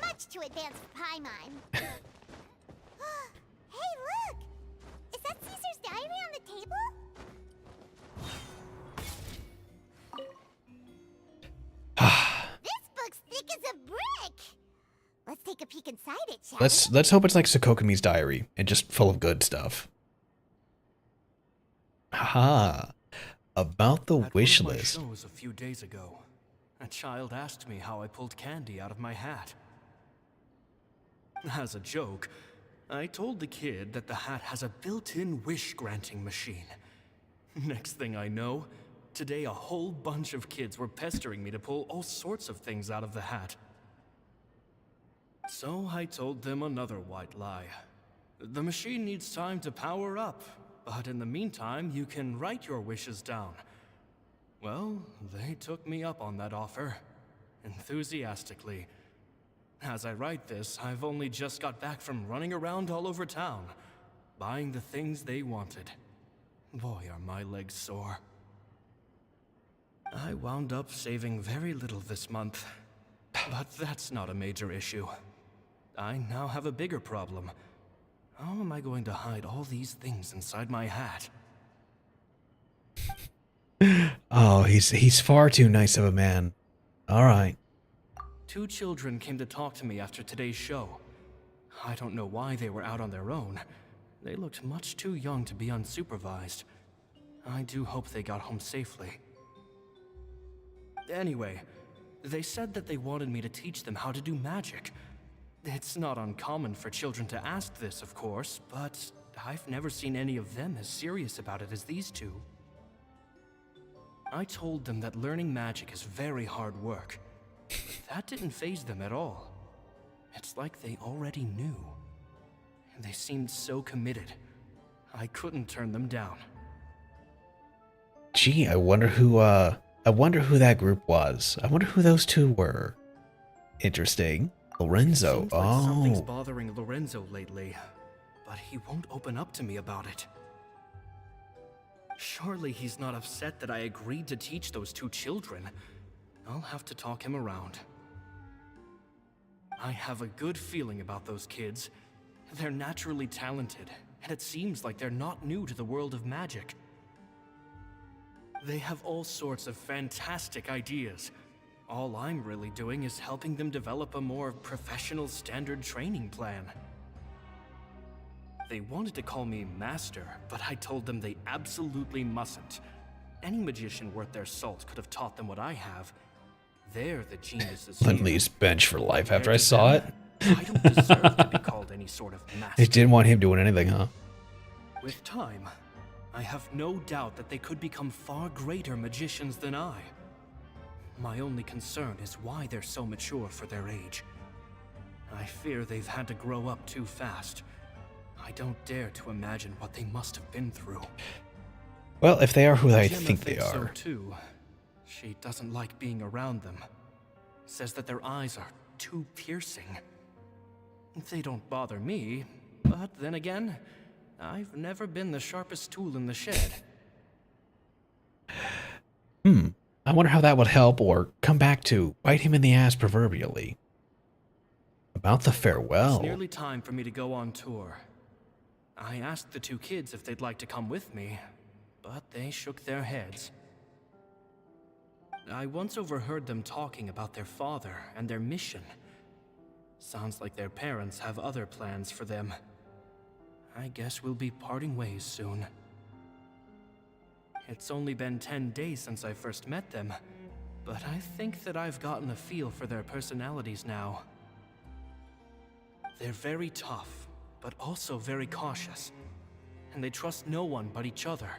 Much too advanced for Paimon. Hey, look! Is that Caesar's diary on the table? This book's thick as a brick! Let's take a peek inside it, shall we? Let's hope it's like Sakokami's diary and just full of good stuff. Haha. About the wish list. At one of my shows a few days ago, a child asked me how I pulled candy out of my hat. As a joke, I told the kid that the hat has a built-in wish-granting machine. Next thing I know, today a whole bunch of kids were pestering me to pull all sorts of things out of the hat. So I told them another white lie. The machine needs time to power up, but in the meantime, you can write your wishes down. Well, they took me up on that offer, enthusiastically. As I write this, I've only just got back from running around all over town, buying the things they wanted. Boy, are my legs sore. I wound up saving very little this month, but that's not a major issue. I now have a bigger problem. How am I going to hide all these things inside my hat? Oh, he's far too nice of a man. All right. 2 children came to talk to me after today's show. I don't know why they were out on their own. They looked much too young to be unsupervised. I do hope they got home safely. Anyway, they said that they wanted me to teach them how to do magic. It's not uncommon for children to ask this, of course, but I've never seen any of them as serious about it as these 2. I told them that learning magic is very hard work, but that didn't faze them at all. It's like they already knew. They seemed so committed. I couldn't turn them down. Gee, I wonder who that group was. I wonder who those 2 were. Interesting. Lorenzo. Seems like something's bothering Lorenzo lately, but he won't open up to me about it. Surely he's not upset that I agreed to teach those 2 children. I'll have to talk him around. I have a good feeling about those kids. They're naturally talented, and it seems like they're not new to the world of magic. They have all sorts of fantastic ideas. All I'm really doing is helping them develop a more professional standard training plan. They wanted to call me Master, but I told them they absolutely mustn't. Any magician worth their salt could have taught them what I have. They're the geniuses. Lindley's bench for life after I saw it. I don't deserve to be called any sort of master. They didn't want him doing anything, huh? With time, I have no doubt that they could become far greater magicians than I. My only concern is why they're so mature for their age. I fear they've had to grow up too fast. I don't dare to imagine what they must have been through. Well, if they are who I Gemma think they thinks are. So too. She doesn't like being around them. Says that their eyes are too piercing. They don't bother me, but then again, I've never been the sharpest tool in the shed. I wonder how that would help or come back to bite him in the ass proverbially. About the farewell. It's nearly time for me to go on tour. I asked the 2 kids if they'd like to come with me, but they shook their heads. I once overheard them talking about their father and their mission. Sounds like their parents have other plans for them. I guess we'll be parting ways soon. It's only been 10 days since I first met them, but I think that I've gotten a feel for their personalities now. They're very tough, but also very cautious, and they trust no one but each other.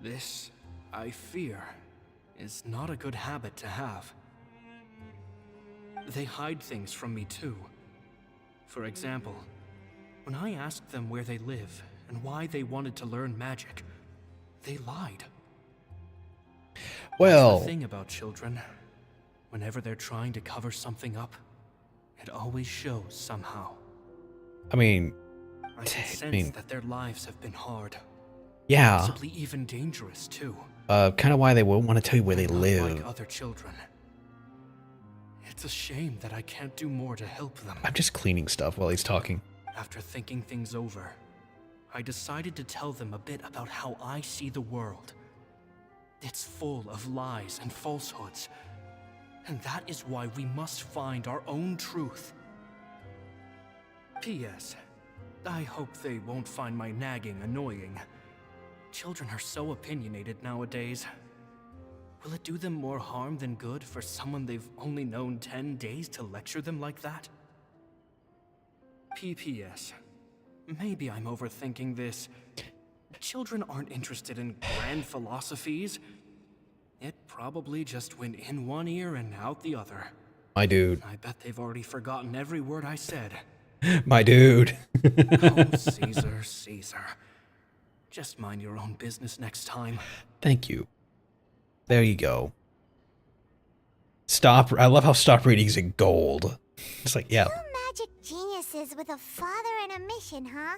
This, I fear, is not a good habit to have. They hide things from me too. For example, when I asked them where they live and why they wanted to learn magic, they lied. Well, That's the thing about children. Whenever they're trying to cover something up, it always shows somehow. I mean, I can sense that their lives have been hard. yeah. Possibly even dangerous too. Kind of why they won't want to tell you where they Not live. like other children. It's a shame that I can't do more to help them. I'm just cleaning stuff while he's talking. After thinking things over, I decided to tell them a bit about how I see the world. It's full of lies and falsehoods, and that is why we must find our own truth. P.S. I hope they won't find my nagging annoying. Children are so opinionated nowadays. Will it do them more harm than good for someone they've only known 10 days to lecture them like that? P.P.S. Maybe I'm overthinking this. Children aren't interested in grand philosophies. It probably just went in one ear and out the other. My dude. I bet they've already forgotten every word I said. My dude. Oh, Caesar, Caesar. Just mind your own business next time. Thank you. There you go. Stop. I love how stop reading is in gold. It's like, yeah. Two magic geniuses with a father and a mission, huh?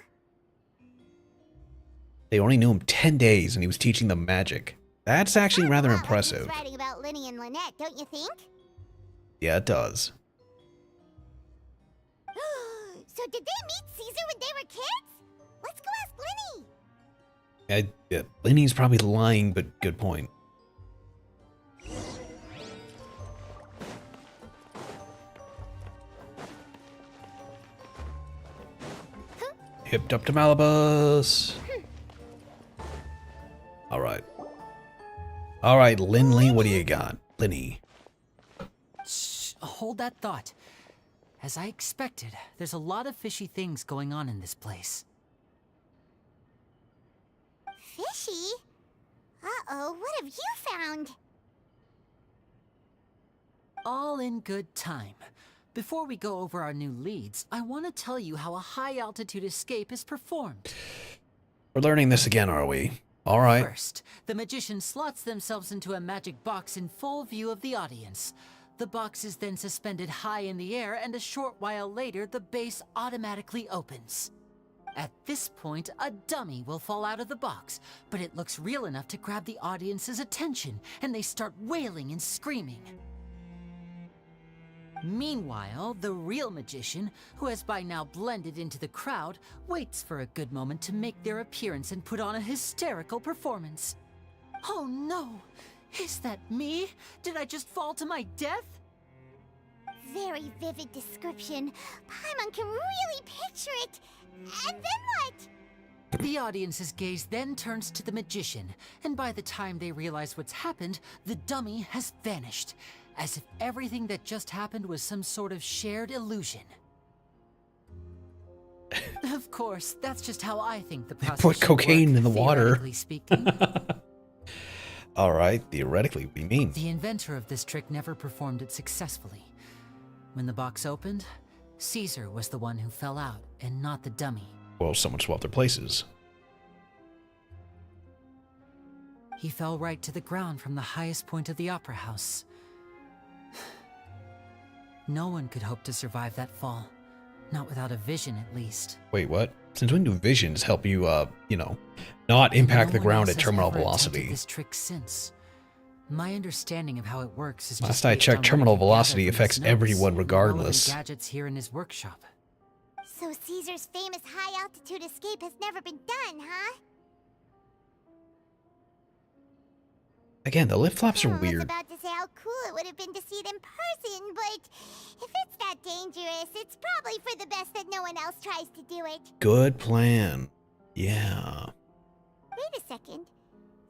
They only knew him 10 days and he was teaching them magic. That's actually rather impressive. Like writing about Linny and Lynette, don't you think? Yeah, it does. So did they meet Caesar when they were kids? Let's go ask Linny. Linny's probably lying, but good point. Hipped up to Malibus. Alright. Alright, Linley, what do you got? Linny. Shh, hold that thought. As I expected, there's a lot of fishy things going on in this place. Fishy? Uh-oh, what have you found? All in good time. Before we go over our new leads, I want to tell you how a high-altitude escape is performed. We're learning this again, are we? Alright. First, the magician slots themselves into a magic box in full view of the audience. The box is then suspended high in the air, and a short while later, the base automatically opens. At this point, a dummy will fall out of the box, but it looks real enough to grab the audience's attention, and they start wailing and screaming. Meanwhile, the real magician, who has by now blended into the crowd, waits for a good moment to make their appearance and put on a hysterical performance. Oh no! Is that me? Did I just fall to my death? Very vivid description. Paimon can really picture it. And then what? The audience's gaze then turns to the magician, and by the time they realize what's happened, the dummy has vanished, as if everything that just happened was some sort of shared illusion. Of course, that's just how I think the process Put should cocaine work, in the water. theoretically speaking. Alright, theoretically, what do you mean? The inventor of this trick never performed it successfully. When the box opened, Caesar was the one who fell out, and not the dummy. Well, someone swapped their places. He fell right to the ground from the highest point of the opera house. No one could hope to survive that fall. Not without a vision, at least. Wait, what? Since when do visions help you, not impact the ground at terminal velocity? This trick since. My understanding of how it works is Last just I based checked, on what terminal I could velocity gather from affects his notes everyone and the relevant regardless. gadgets here in his workshop. So Caesar's famous high-altitude escape has never been done, huh? Again, the lip flaps are I was weird. about to say how cool it would have been to see it in person, but if it's that dangerous, it's probably for the best that no one else tries to do it. Good plan. Yeah. Wait a second.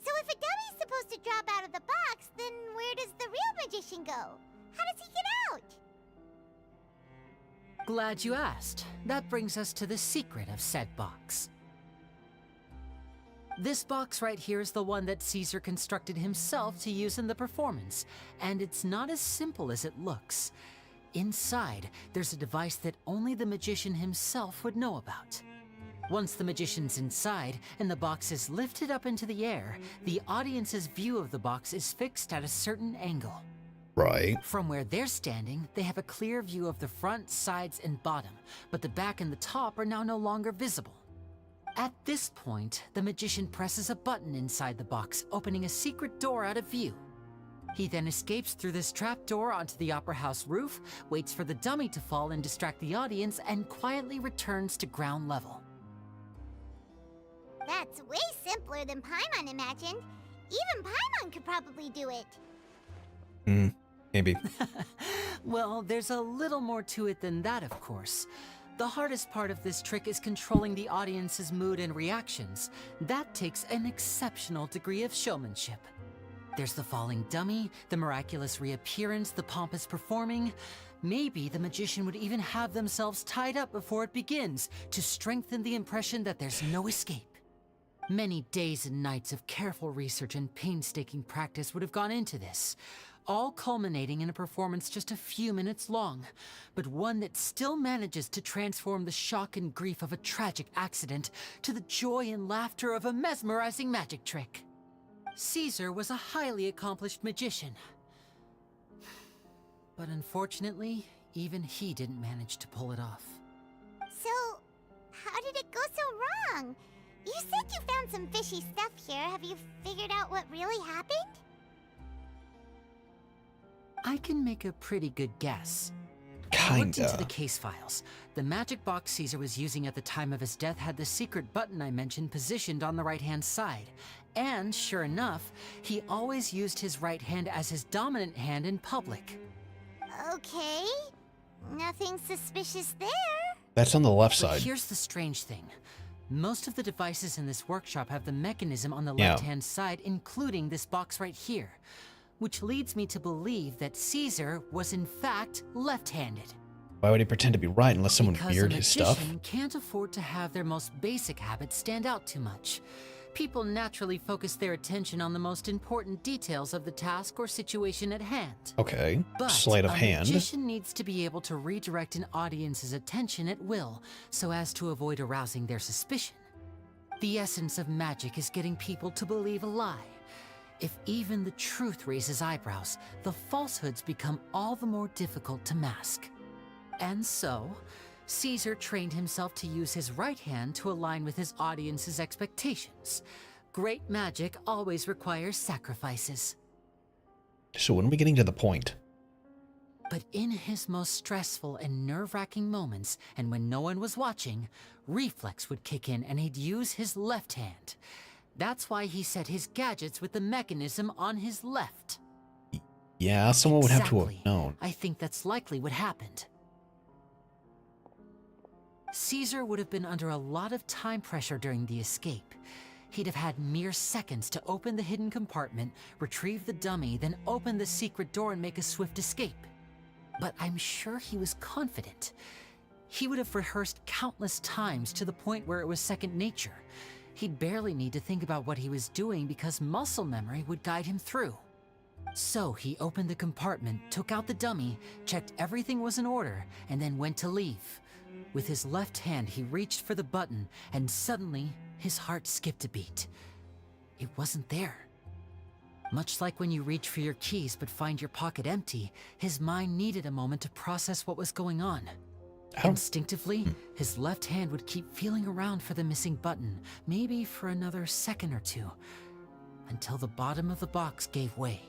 So if a dummy's supposed to drop out of the box, then where does the real magician go? How does he get out? Glad you asked. That brings us to the secret of said box. This box right here is the one that Caesar constructed himself to use in the performance, and it's not as simple as it looks. Inside, there's a device that only the magician himself would know about. Once the magician's inside and the box is lifted up into the air, the audience's view of the box is fixed at a certain angle. Right. From where they're standing, they have a clear view of the front, sides, and bottom, but the back and the top are now no longer visible. At this point, the magician presses a button inside the box, opening a secret door out of view. He then escapes through this trap door onto the opera house roof, waits for the dummy to fall and distract the audience, and quietly returns to ground level. That's way simpler than Paimon imagined. Even Paimon could probably do it. Maybe. Well, there's a little more to it than that, of course. The hardest part of this trick is controlling the audience's mood and reactions. That takes an exceptional degree of showmanship. There's the falling dummy, the miraculous reappearance, the pompous performing. Maybe the magician would even have themselves tied up before it begins to strengthen the impression that there's no escape. Many days and nights of careful research and painstaking practice would have gone into this, all culminating in a performance just a few minutes long, but one that still manages to transform the shock and grief of a tragic accident to the joy and laughter of a mesmerizing magic trick. Caesar was a highly accomplished magician, but unfortunately, even he didn't manage to pull it off. So, how did it go so wrong? You said you found some fishy stuff here. Have you figured out what really happened? I can make a pretty good guess. I looked into the Kinda. case files. The magic box Caesar was using at the time of his death had the secret button I mentioned positioned on the right-hand side. And sure enough, he always used his right hand as his dominant hand in public. Okay. Nothing suspicious there. That's on the left But side. here's the strange thing. Most of the devices in this workshop have the mechanism on the Yeah. left-hand side, including this box right here. Which leads me to believe that Caesar was in fact left-handed. Why would he pretend to be right unless someone Because mirrored a his stuff? magician can't afford to have their most basic habits stand out too much. People naturally focus their attention on the most important details of the task or situation at hand. Okay. But Sleight of a hand. magician needs to be able to redirect an audience's attention at will, so as to avoid arousing their suspicion. The essence of magic is getting people to believe a lie. If even the truth raises eyebrows, the falsehoods become all the more difficult to mask. And so, Caesar trained himself to use his right hand to align with his audience's expectations. Great magic always requires sacrifices. So when are we getting to the point? But in his most stressful and nerve-wracking moments, and when no one was watching, reflex would kick in and he'd use his left hand. That's why he set his gadgets with the mechanism on his left. Yeah, someone would have to Exactly. have known. I think that's likely what happened. Caesar would have been under a lot of time pressure during the escape. He'd have had mere seconds to open the hidden compartment, retrieve the dummy, then open the secret door and make a swift escape. But I'm sure he was confident. He would have rehearsed countless times to the point where it was second nature. He'd barely need to think about what he was doing because muscle memory would guide him through. So he opened the compartment, took out the dummy, checked everything was in order, and then went to leave. With his left hand, he reached for the button, and suddenly, his heart skipped a beat. It wasn't there. Much like when you reach for your keys but find your pocket empty, his mind needed a moment to process what was going on. Instinctively, his left hand would keep feeling around for the missing button, maybe for another second or two, until the bottom of the box gave way.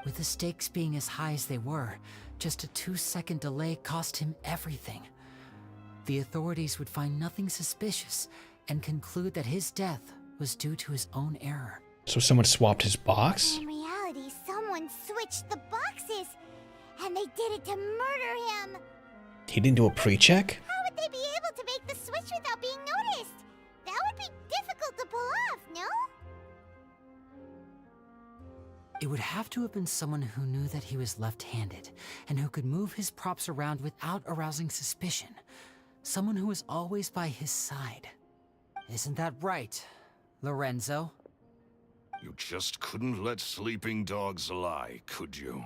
With the stakes being as high as they were, just a 2-second delay cost him everything. The authorities would find nothing suspicious and conclude that his death was due to his own error. So someone swapped his box? In reality, someone switched the boxes, and they did it to murder him. He didn't do a pre-check? How would they be able to make the switch without being noticed? That would be difficult to pull off, no? It would have to have been someone who knew that he was left-handed and who could move his props around without arousing suspicion. Someone who was always by his side. Isn't that right, Lorenzo? You just couldn't let sleeping dogs lie, could you?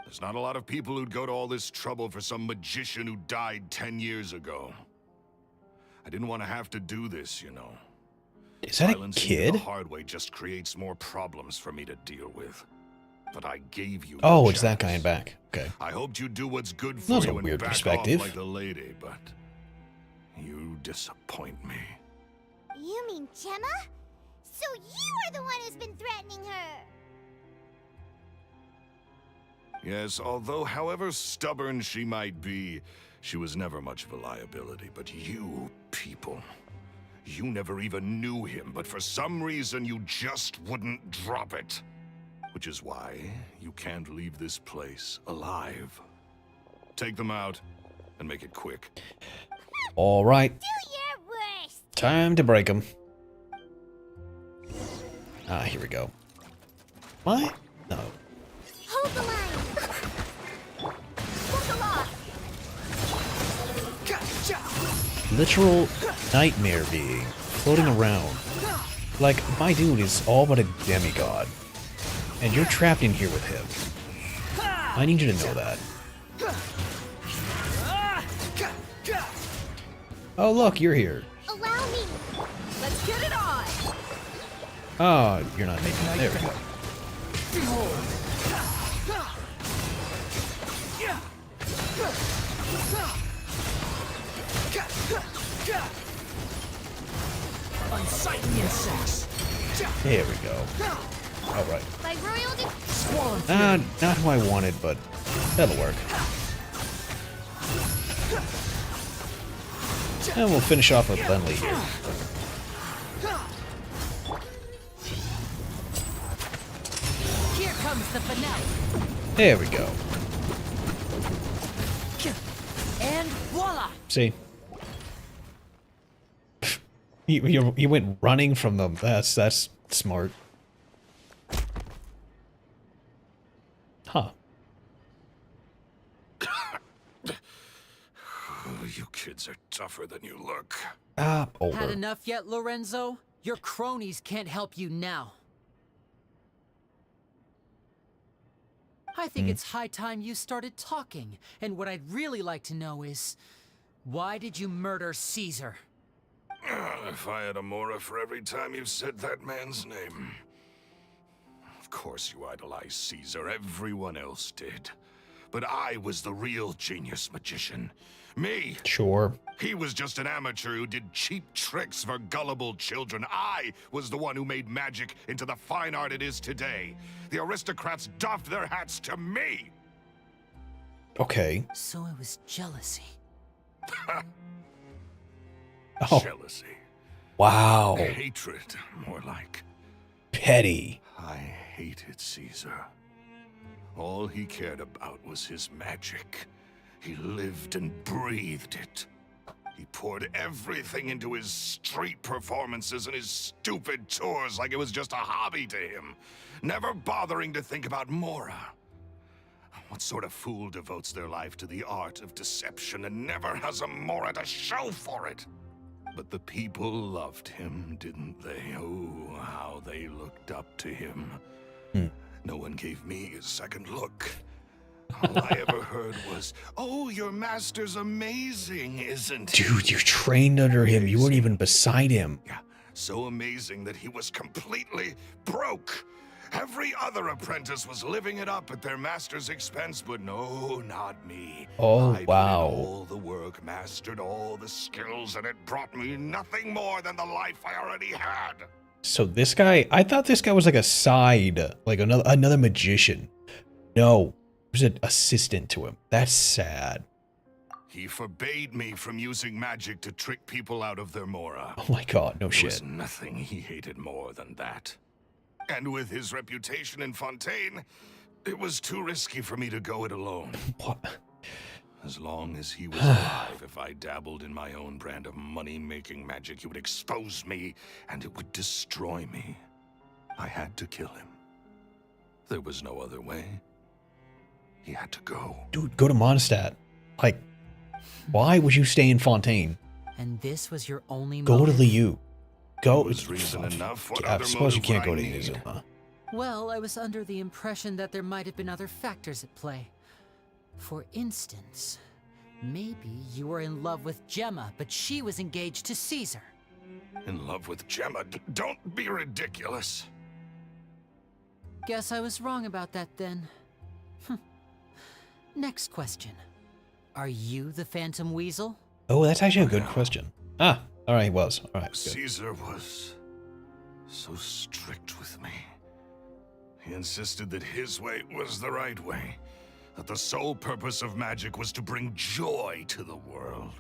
There's not a lot of people who'd go to all this trouble for some magician who died 10 years ago. I didn't want to have to do this, you know. Is that a Silencing kid? you the hard way just creates more problems for me to deal with. But I gave you. Oh, your it's that guy in chance. back. Okay. I hoped you'd do what's good for That's you a and weird back perspective. off like the lady, but you disappoint me. You mean Gemma? So you are the one who's been threatening her! Yes, although however stubborn she might be, she was never much of a liability. But you people, you never even knew him, but for some reason you just wouldn't drop it. Which is why you can't leave this place alive. Take them out and make it quick. All right. Do your worst! Time to break him. Ah, here we go. What? No. Hold the line! Hold the line! Literal nightmare being floating around. Like, my dude is all but a demigod. And you're trapped in here with him. I need you to know that. Oh, look, you're here. Allow me! Let's get it on! Oh, you're not making it. There we go. Unsightly insects. There we go. All right. By royal Not who I wanted, but that'll work. And we'll finish off with Bentley here. Here comes the finale. There we go. And voila! See? You went running from them. That's smart. Huh. You kids are tougher than you look. Ah, Had older. enough yet, Lorenzo? Your cronies can't help you now. I think it's high time you started talking. And what I'd really like to know is, why did you murder Caesar? If I had a Mora for every time you said that man's name. Of course you idolized Caesar, everyone else did. But I was the real genius magician. Me! Sure. He was just an amateur who did cheap tricks for gullible children. I was the one who made magic into the fine art it is today. The aristocrats doffed their hats to me! Okay. So it was jealousy. Oh. Jealousy. Wow. Hatred, more like. Petty. I hated Caesar. All he cared about was his magic. He lived and breathed it. He poured everything into his street performances and his stupid tours like it was just a hobby to him, never bothering to think about Mora. What sort of fool devotes their life to the art of deception and never has a Mora to show for it? But the people loved him, didn't they? Oh, how they looked up to him. No one gave me a second look. All I ever heard was, "Oh, your master's amazing, isn't he?" Dude, you trained under him. You weren't even beside him. Yeah, so amazing that he was completely broke. Every other apprentice was living it up at their master's expense, but no, not me. Oh, I wow. put in all the work, mastered all the skills, and it brought me nothing more than the life I already had. So this guy, I thought this guy was like a side, like another magician. No, there's an assistant to him. That's sad. He forbade me from using magic to trick people out of their Mora. Oh my god, no There shit. was nothing he hated more than that. And with his reputation in Fontaine, it was too risky for me to go it alone. What? As long as he was alive, if I dabbled in my own brand of money-making magic, he would expose me, and it would destroy me. I had to kill him. There was no other way. He had to go. Dude, go to Mondstadt. Like, why would you stay in Fontaine? And this was your only Go to motive? Liu. Go. It was reason enough. What I other suppose you motive can't would go I to need? Inazuma. Well, I was under the impression that there might have been other factors at play. For instance, maybe you were in love with Gemma, but she was engaged to Caesar. In love with Gemma? Don't be ridiculous. Guess I was wrong about that then. Next question. Are you the Phantom Weasel? Oh, that's actually a good question. Ah, alright, he was. Alright, good. Caesar was so strict with me. He insisted that his way was the right way, that the sole purpose of magic was to bring joy to the world.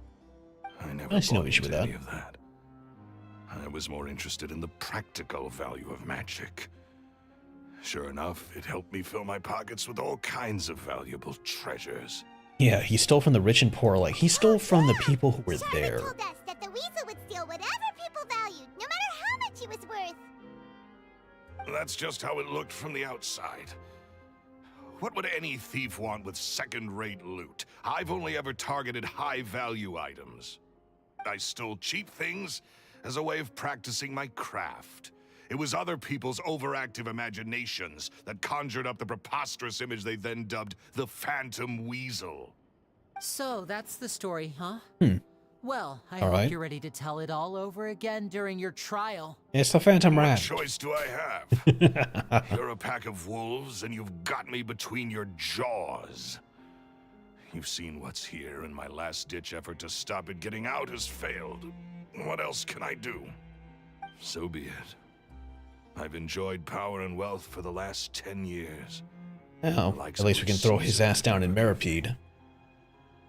I never I see no bought issue with into that. any of that. I was more interested in the practical value of magic. Sure enough, it helped me fill my pockets with all kinds of valuable treasures. Yeah, he stole from the rich and poor. Like, he stole from the people who were there. Told us that the weasel would steal whatever people valued, no matter how much it was worth. That's just how it looked from the outside. What would any thief want with second-rate loot? I've only ever targeted high-value items. I stole cheap things as a way of practicing my craft. It was other people's overactive imaginations that conjured up the preposterous image they then dubbed the Phantom Weasel. So that's the story, huh? Well, I All hope right. you're ready to tell it all over again during your trial. It's the Phantom What Rat. choice do I have? You're a pack of wolves, and you've got me between your jaws. You've seen what's here, and my last-ditch effort to stop it getting out has failed. What else can I do? So be it. I've enjoyed power and wealth for the last 10 years. Well, Like at least we can throw his Caesar. ass down in Meripede.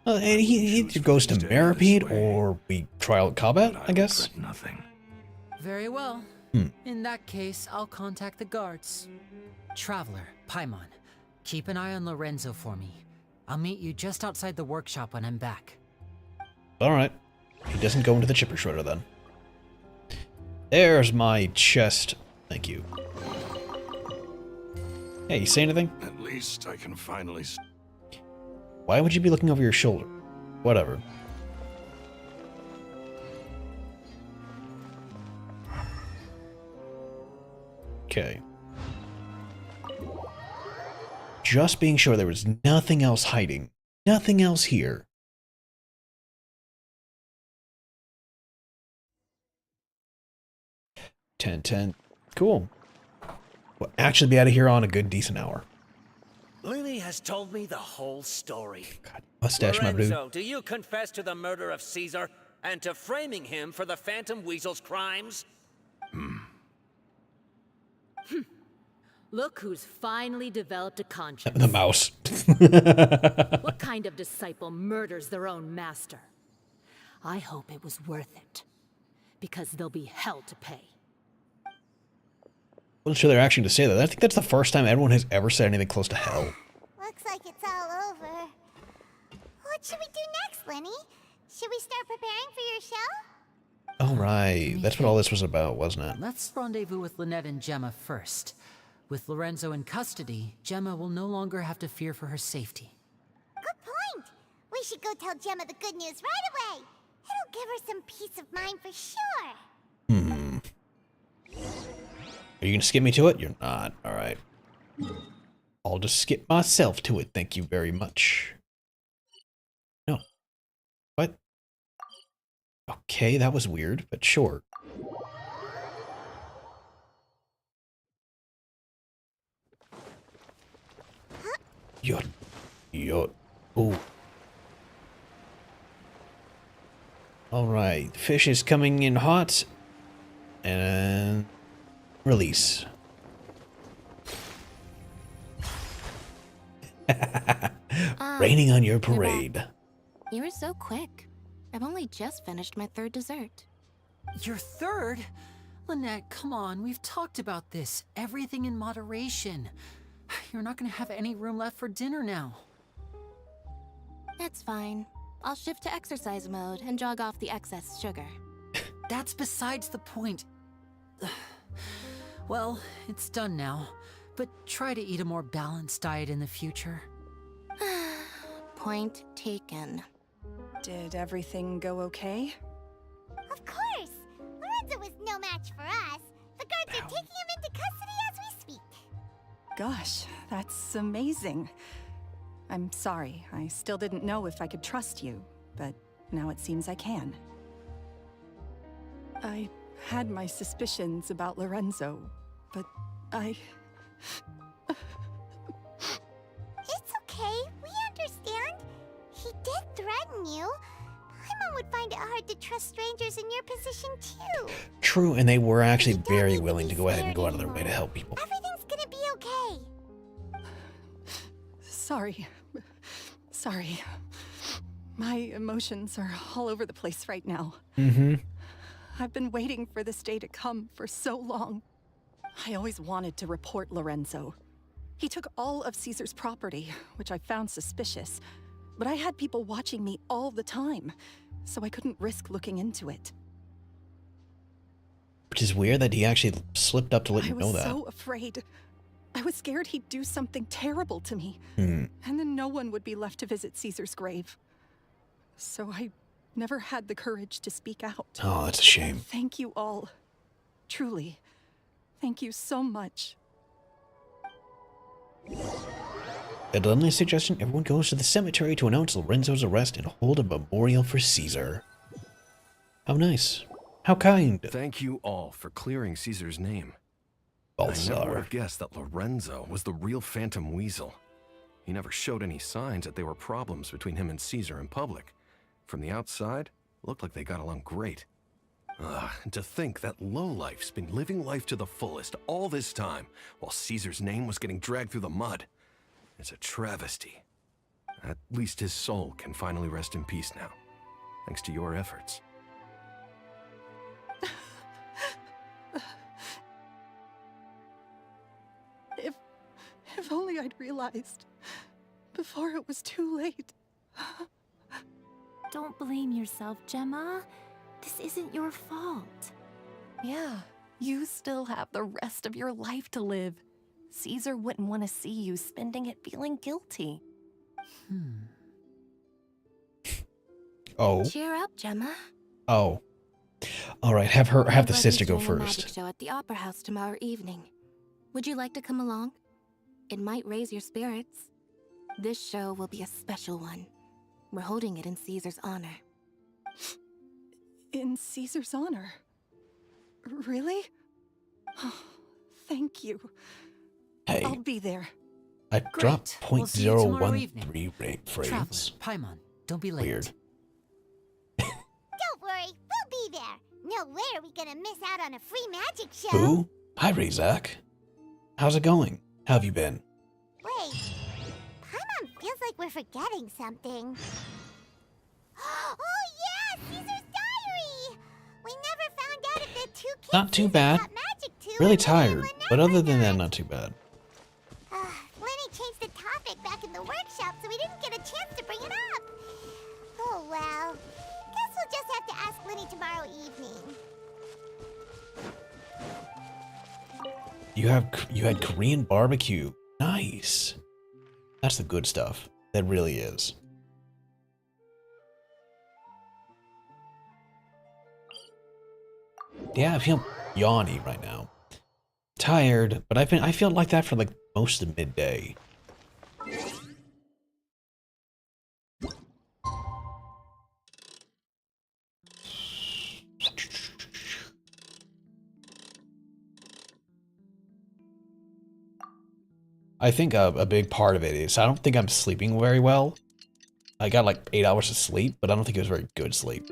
And he either goes to Meripede or we try out combat, But I guess. regret nothing. Very well. In that case, I'll contact the guards. Traveler, Paimon, keep an eye on Lorenzo for me. I'll meet you just outside the workshop when I'm back. Alright. He doesn't go into the chipper shredder then. There's my chest. Thank you. Hey, you say anything? At least I can finally... Why would you be looking over your shoulder? Whatever. Okay. Just being sure there was nothing else hiding. Nothing else here. $10. Cool. We'll actually be out of here on a good, decent hour. Lily has told me the whole story. God, mustache, my dude. Lorenzo, do you confess to the murder of Caesar and to framing him for the Phantom Weasel's crimes? Look who's finally developed a conscience. The mouse. What kind of disciple murders their own master? I hope it was worth it. Because there'll be hell to pay. Wasn't sure they're actually to say that. I think that's the first time anyone has ever said anything close to hell. Looks like it's all over. What should we do next, Lenny? Should we start preparing for your show? Oh, right. That's what all this was about, wasn't it? Let's rendezvous with Lynette and Gemma first. With Lorenzo in custody, Gemma will no longer have to fear for her safety. Good point. We should go tell Gemma the good news right away. It'll give her some peace of mind for sure. Are you gonna skip me to it? You're not. Alright. I'll just skip myself to it. Thank you very much. No. What? Okay, that was weird, but sure. Ooh. Alright, fish is coming in hot. And release. Raining on your parade. You were so quick. I've only just finished my third dessert. Your third? Lynette, come on, we've talked about this. Everything in moderation. You're not gonna have any room left for dinner now. That's fine. I'll shift to exercise mode and jog off the excess sugar. That's besides the point. Well, it's done now, but try to eat a more balanced diet in the future. Point taken. Did everything go okay? Of course. Lorenzo was no match for us. The guards are taking him into custody as we speak. Gosh, that's amazing. I'm sorry. I still didn't know if I could trust you, but now it seems I can. I had my suspicions about Lorenzo, but I... It's okay. We understand. He did threaten you. Paimon would find it hard to trust strangers in your position, too. True, and they were actually very willing to go ahead and go out of their way to help people. Everything's gonna be okay. Sorry. Sorry. My emotions are all over the place right now. I've been waiting for this day to come for so long. I always wanted to report Lorenzo. He took all of Caesar's property, which I found suspicious. But I had people watching me all the time, so I couldn't risk looking into it. Which is weird that he actually slipped up to let you know that. I was so afraid. I was scared he'd do something terrible to me. And then no one would be left to visit Caesar's grave. So I never had the courage to speak out. Oh, that's a shame. Thank you all. Truly. Thank you so much. At Emily's suggestion, everyone goes to the cemetery to announce Lorenzo's arrest and hold a memorial for Caesar. How nice. How kind. Thank you all for clearing Caesar's name. Balthazar. I never would have guessed that Lorenzo was the real Phantom Weasel. He never showed any signs that there were problems between him and Caesar in public. From the outside, it looked like they got along great. And to think that lowlife's been living life to the fullest all this time, while Caesar's name was getting dragged through the mud. It's a travesty. At least his soul can finally rest in peace now, thanks to your efforts. If only I'd realized before it was too late. Don't blame yourself, Gemma. This isn't your fault. Yeah, you still have the rest of your life to live. Caesar wouldn't want to see you spending it feeling guilty. Oh. Cheer up, Gemma. Oh. All right, have the brother's sister go doing a magic first. show at the Opera House tomorrow evening. Would you like to come along? It might raise your spirits. This show will be a special one. We're holding it in Caesar's honor. In Caesar's honor? Really? Thank you. Hey, I'll be there. I dropped We'll see you tomorrow 0.013 rate Traveler, frames. Paimon, don't be late. Weird. Don't worry, we'll be there. No way are we gonna miss out on a free magic show. Who? Hi, Razak. How's it going? How have you been? Wait, Paimon feels like we're forgetting something. Oh yeah, Caesar's diary! We never found out if the two kids Not too Caesar bad. taught magic to Really were tired, anyone but else other or than that, not. not too bad. Lenny changed the topic back in the workshop, so we didn't get a chance to bring it up. Oh well. Guess we'll just have to ask Lenny tomorrow evening. You had Korean barbecue. Nice. That's the good stuff. That really is. Yeah, I feel yawny right now. Tired, but I feel like that for like most of midday. I think a big part of it is I don't think I'm sleeping very well. I got like 8 hours of sleep, but I don't think it was very good sleep.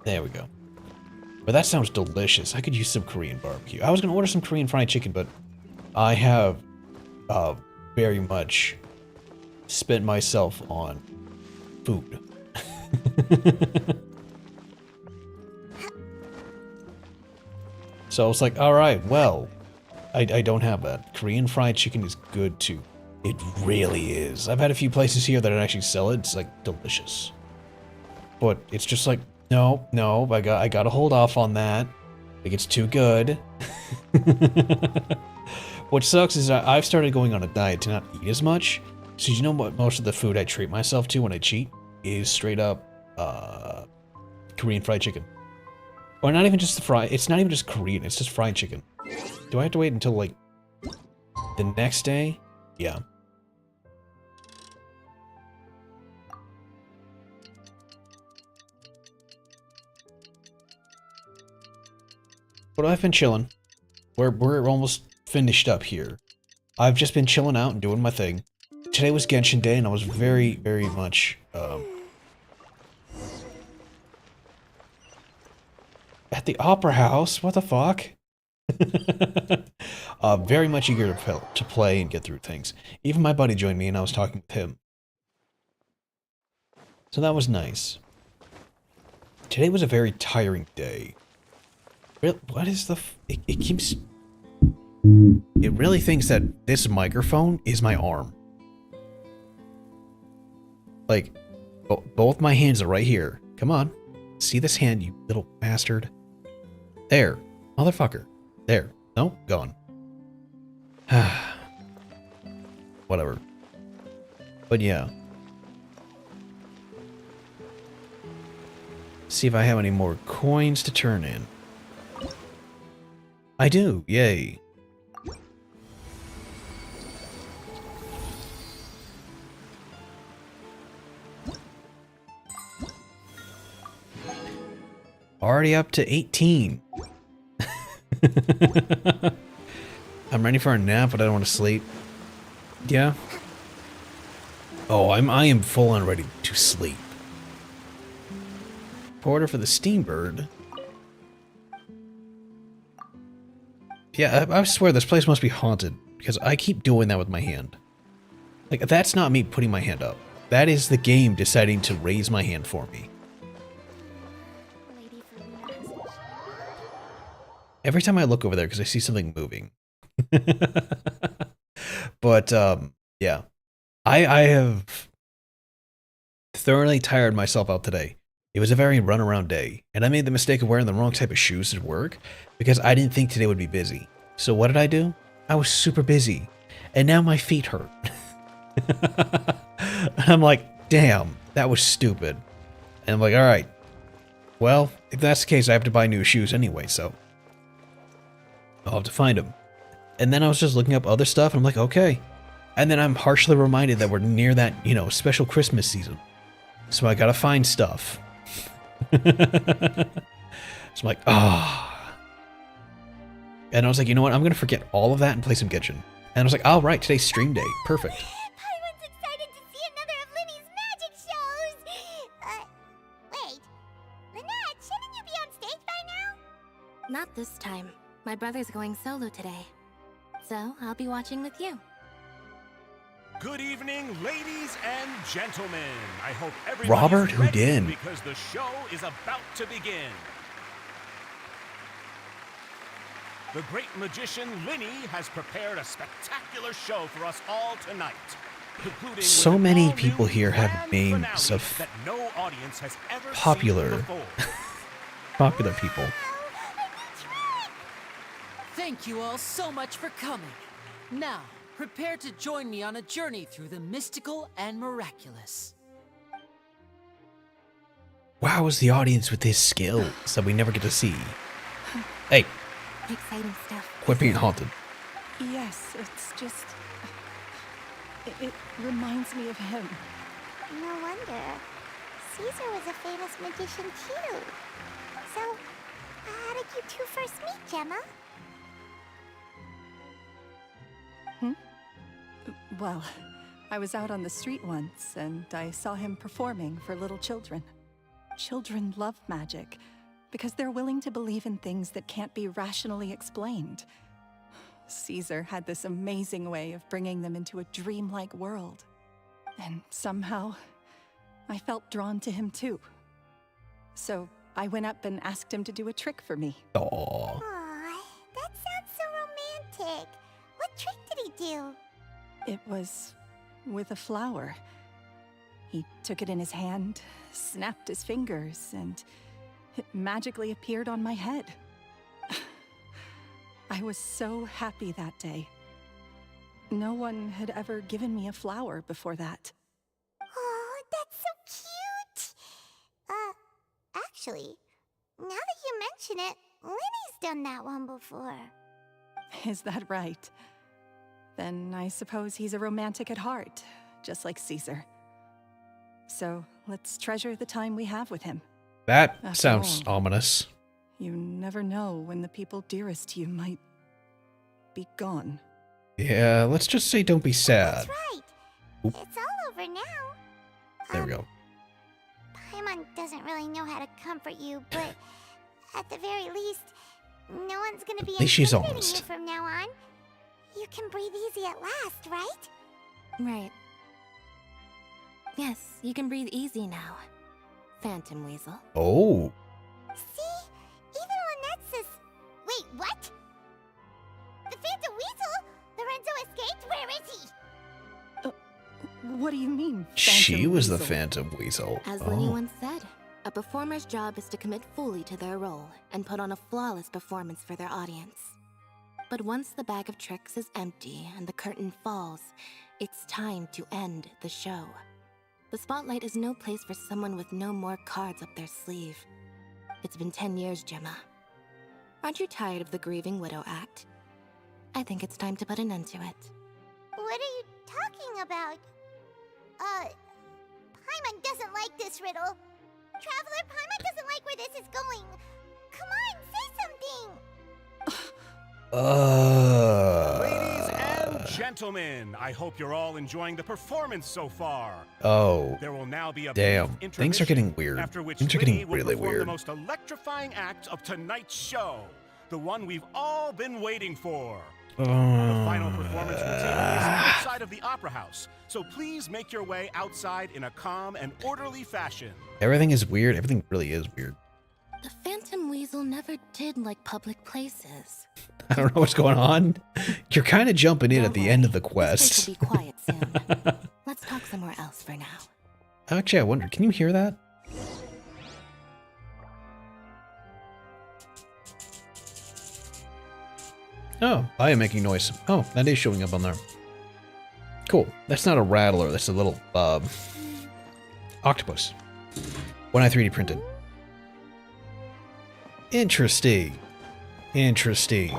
There we go. But that sounds delicious. I could use some Korean barbecue. I was going to order some Korean fried chicken, but I have very much spent myself on food. So I was like, alright, well, I don't have that. Korean fried chicken is good too. It really is. I've had a few places here that actually sell it. It's like delicious. But it's just like, no, I gotta hold off on that. Like it's too good. What sucks is I've started going on a diet to not eat as much. So you know what? Most of the food I treat myself to when I cheat is straight up Korean fried chicken. Or not even just the fry. It's not even just Korean. It's just fried chicken. Do I have to wait until like the next day? Yeah. But I've been chilling. We're almost finished up here. I've just been chilling out and doing my thing. Today was Genshin Day, and I was very, very much at the Opera House. What the fuck? Very much eager to play and get through things. Even my buddy joined me, and I was talking with him. So that was nice. Today was a very tiring day. What is the... It keeps... It really thinks that this microphone is my arm. Like, both my hands are right here. Come on. See this hand, you little bastard? There. Motherfucker. There. No? Gone. Whatever. But yeah. See if I have any more coins to turn in. I do. Yay. Already up to 18. I'm ready for a nap, but I don't want to sleep. Yeah. Oh, I am full on ready to sleep. Porter for the Steambird. Yeah, I swear this place must be haunted, because I keep doing that with my hand. Like, that's not me putting my hand up. That is the game deciding to raise my hand for me. Every time I look over there, because I see something moving. But, yeah. I have thoroughly tired myself out today. It was a very runaround day, and I made the mistake of wearing the wrong type of shoes to work because I didn't think today would be busy. So what did I do? I was super busy, and now my feet hurt. I'm like, damn, that was stupid. And I'm like, all right, well, if that's the case, I have to buy new shoes anyway, so I'll have to find them. And then I was just looking up other stuff, and I'm like, okay. And then I'm harshly reminded that we're near that, you know, special Christmas season. So I gotta find stuff. So I'm like, ah. And I was like, you know what? I'm gonna forget all of that and play some Genshin. And I was like, all right, today's stream day. Perfect. Paimon's excited to see another of Linny's magic shows! Wait. Lynette, shouldn't you be on stage by now? Not this time. My brother's going solo today. So I'll be watching with you. Good evening, ladies and gentlemen. I hope everybody's Robert ready Houdin. because the show is about to begin. The great magician Linny has prepared a spectacular show for us all tonight. Concluding So with an many all-new people here have grand names finale of that no audience has ever popular- seen before. Popular people. Thank you all so much for coming. Now, prepare to join me on a journey through the mystical and miraculous. Wow, is the audience with his skills that we never get to see. Hey, Exciting stuff. quit being haunted. Yes, it's just... It reminds me of him. No wonder. Caesar was a famous magician too. So, how did you two first meet, Gemma? Well, I was out on the street once, and I saw him performing for little children. Children love magic, because they're willing to believe in things that can't be rationally explained. Caesar had this amazing way of bringing them into a dreamlike world. And somehow, I felt drawn to him too. So I went up and asked him to do a trick for me. Aww. Aw, that sounds so romantic. What trick did he do? It was with a flower. He took it in his hand, snapped his fingers, and it magically appeared on my head. I was so happy that day. No one had ever given me a flower before that. Oh, that's so cute! Actually, now that you mention it, Linny's done that one before. Is that right? Then I suppose he's a romantic at heart, just like Caesar. So let's treasure the time we have with him. That After sounds all, ominous. You never know when the people dearest to you might be gone. Yeah, let's just say don't be sad. That's right. Oop. It's all over now. There we go. Paimon doesn't really know how to comfort you, but at the very least, no one's gonna be At least she's intimidating honest. you from now on. You can breathe easy at last, right? Right. Yes, you can breathe easy now. Phantom Weasel. Oh, See? Even Lynette says... Wait, what? The Phantom Weasel? Lorenzo escaped? Where is he? What do you mean, she Phantom was the Weasel? Phantom Weasel. As Oh. Linny once said, a performer's job is to commit fully to their role and put on a flawless performance for their audience. But once the bag of tricks is empty and the curtain falls, it's time to end the show. The spotlight is no place for someone with no more cards up their sleeve. It's been 10 years, Gemma. Aren't you tired of the grieving widow act? I think it's time to put an end to it. What are you talking about? Paimon doesn't like this riddle. Traveler, Paimon doesn't like where this is going. Come on, say something. Ladies and gentlemen, I hope you're all enjoying the performance so far. Oh. There will now be a Damn. brief Things are getting intermission, weird. After which Things are Linny getting will really perform weird. the most electrifying act of tonight's show, the one we've all been waiting for. The final performance will take place outside of the Opera House, so please make your way outside in a calm and orderly fashion. Everything is weird. Everything really is weird. The Phantom Weasel never did like public places. I don't know what's going on. You're kind of jumping in Don't at the worry, end of the This quest. place will be quiet soon. Let's talk somewhere else for now. Actually, I wonder, can you hear that? Oh, I am making noise. Oh, that is showing up on there. Cool. That's not a rattler. That's a little, octopus. When I 3D printed. Interesting. Interesting.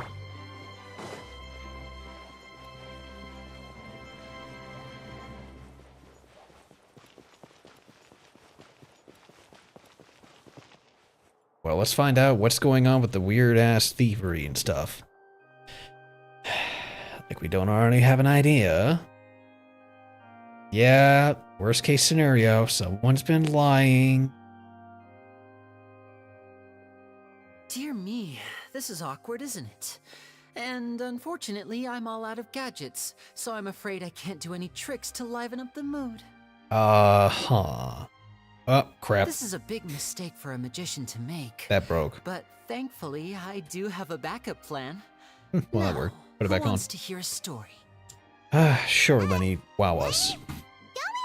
Well, let's find out what's going on with the weird-ass thievery and stuff. Like we don't already have an idea. Yeah, worst case scenario, someone's been lying. Dear me, this is awkward, isn't it? And unfortunately, I'm all out of gadgets, so I'm afraid I can't do any tricks to liven up the mood. Uh-huh. Oh, crap. This is a big mistake for a magician to make. That broke. But thankfully, I do have a backup plan. Well, that worked. Put it back Who on. wants to hear a story? Sure, Lenny. Wow us. Don't we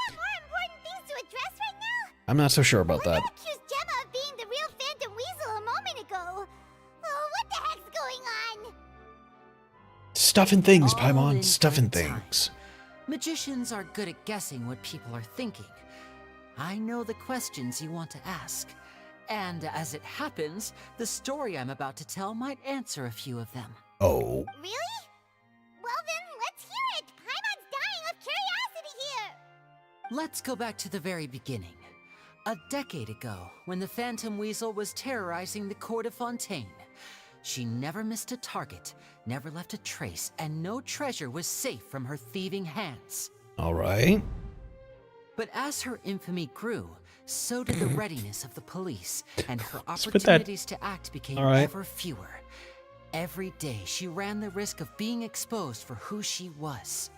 have more important things to address right now? I'm not so sure about that. You accused Gemma of being the real Phantom Weasel a moment ago. Oh, what the heck's going on? Stuffing things, All Paimon. in Stuffing good time. things. Magicians are good at guessing what people are thinking. I know the questions you want to ask. And as it happens, the story I'm about to tell might answer a few of them. Oh. Really? Well then, let's hear it. Paimon's dying of curiosity here. Let's go back to the very beginning. A decade ago, when the Phantom Weasel was terrorizing the court of Fontaine. She never missed a target, never left a trace, and no treasure was safe from her thieving hands. All right. But as her infamy grew, so did the readiness of the police, and her Let's put that- opportunities to act became All right. ever fewer. Every day, she ran the risk of being exposed for who she was.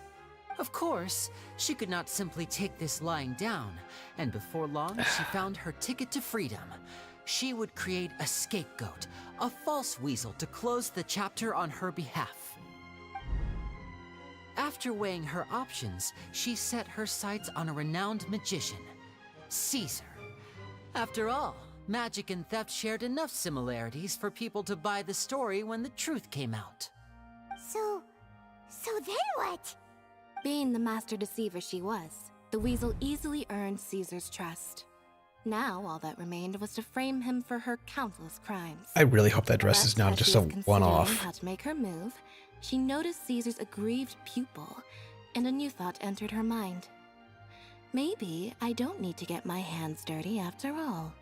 Of course, she could not simply take this lying down, and before long, she found her ticket to freedom. She would create a scapegoat, a false weasel to close the chapter on her behalf. After weighing her options, she set her sights on a renowned magician, Caesar. After all, magic and theft shared enough similarities for people to buy the story when the truth came out. So then what? Being the master deceiver she was, the weasel easily earned Caesar's trust. Now, all that remained was to frame him for her countless crimes. I really hope that dress is But not as just she a was considering one-off. how to make her move, she noticed Caesar's aggrieved pupil, and a new thought entered her mind. Maybe I don't need to get my hands dirty after all.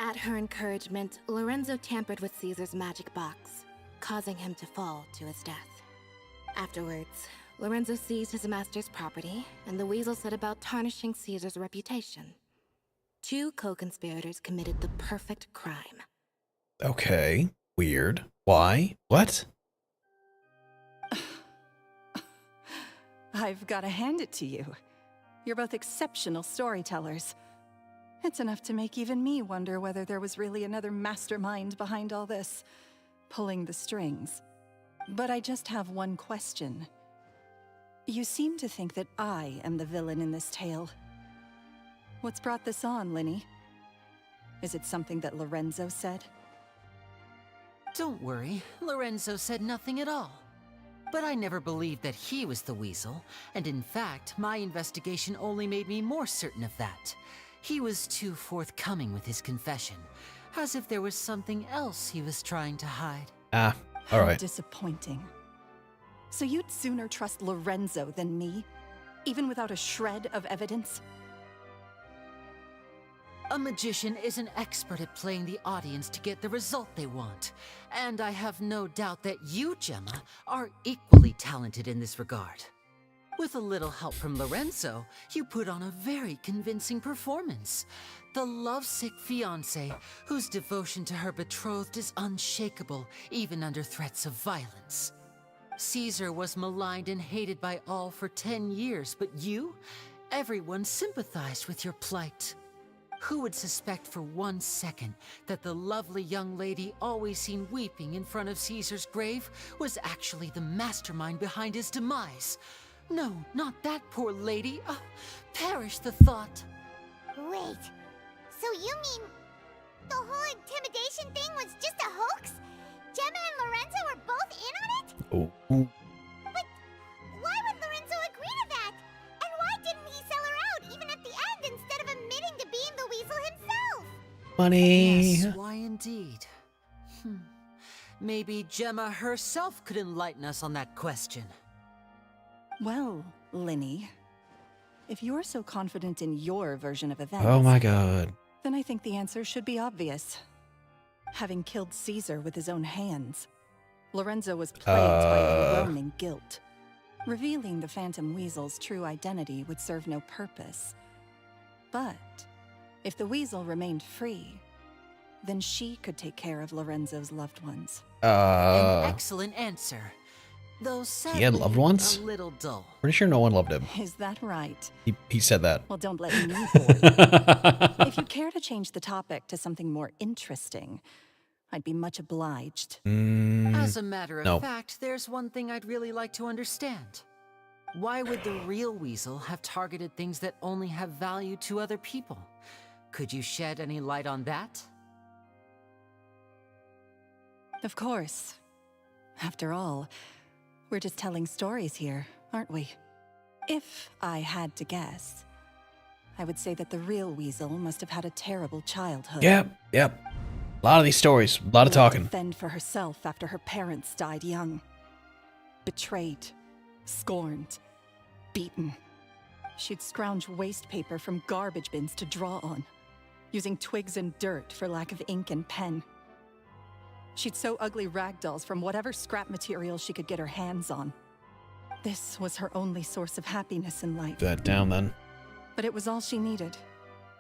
At her encouragement, Lorenzo tampered with Caesar's magic box, causing him to fall to his death. Afterwards, Lorenzo seized his master's property, and the weasel set about tarnishing Caesar's reputation. Two co-conspirators committed the perfect crime. Okay. Weird. Why? What? I've got to hand it to you. You're both exceptional storytellers. It's enough to make even me wonder whether there was really another mastermind behind all this, pulling the strings. But I just have one question. You seem to think that I am the villain in this tale. What's brought this on, Linny? Is it something that Lorenzo said? Don't worry, Lorenzo said nothing at all. But I never believed that he was the weasel, and in fact, my investigation only made me more certain of that. He was too forthcoming with his confession, as if there was something else he was trying to hide. Ah, all How right. disappointing. So you'd sooner trust Lorenzo than me? Even without a shred of evidence? A magician is an expert at playing the audience to get the result they want. And I have no doubt that you, Gemma, are equally talented in this regard. With a little help from Lorenzo, you put on a very convincing performance. The lovesick fiancé, whose devotion to her betrothed is unshakable, even under threats of violence. Caesar was maligned and hated by all for 10 years, but you? Everyone sympathized with your plight. Who would suspect for 1 second that the lovely young lady always seen weeping in front of Caesar's grave was actually the mastermind behind his demise? No, not that poor lady. Perish the thought. Wait, so you mean the whole intimidation thing was just a hoax? Gemma and Lorenzo were both in on it? Oh. But why would Lorenzo agree to that? And why didn't he sell her out even at the end instead of admitting to being the weasel himself? Money. Yes, why indeed? Maybe Gemma herself could enlighten us on that question. Well, Linny, if you're so confident in your version of events, Oh my god. then I think the answer should be obvious. Having killed Caesar with his own hands, Lorenzo was plagued by overwhelming guilt. Revealing the Phantom Weasel's true identity would serve no purpose. But if the weasel remained free, then she could take care of Lorenzo's loved ones. An excellent answer. Though sadly, He had loved ones? a little dull. Pretty sure no one loved him. Is that right? He said that. Well, don't let me bore you. If you care to change the topic to something more interesting, I'd be much obliged. As a matter of no. fact, there's one thing I'd really like to understand. Why would the real weasel have targeted things that only have value to other people? Could you shed any light on that? Of course. After all, we're just telling stories here, aren't we? If I had to guess, I would say that the real weasel must have had a terrible childhood. Yep. A lot of these stories, a lot of talking. Fend for herself after her parents died young. Betrayed, scorned, beaten. She'd scrounge waste paper from garbage bins to draw on, using twigs and dirt for lack of ink and pen. She'd sew ugly rag dolls from whatever scrap material she could get her hands on. This was her only source of happiness in life. That down then. But it was all she needed.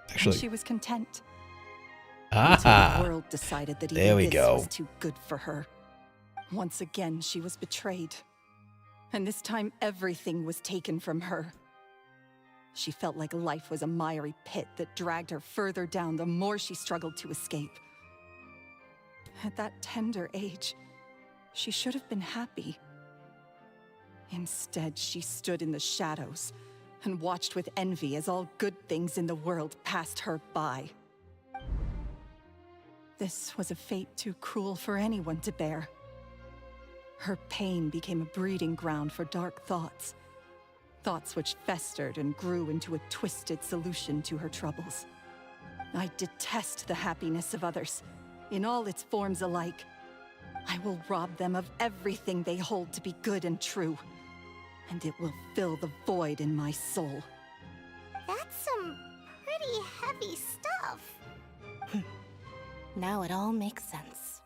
Actually. And she was content. Aha. Until the world decided that There even we this go. was too good for her. Once again, she was betrayed. And this time, everything was taken from her. She felt like life was a miry pit that dragged her further down the more she struggled to escape. At that tender age, she should have been happy. Instead, she stood in the shadows and watched with envy as all good things in the world passed her by. This was a fate too cruel for anyone to bear. Her pain became a breeding ground for dark thoughts. Thoughts which festered and grew into a twisted solution to her troubles. I detest the happiness of others, in all its forms alike. I will rob them of everything they hold to be good and true, and it will fill the void in my soul. That's some pretty heavy stuff. Now it all makes sense.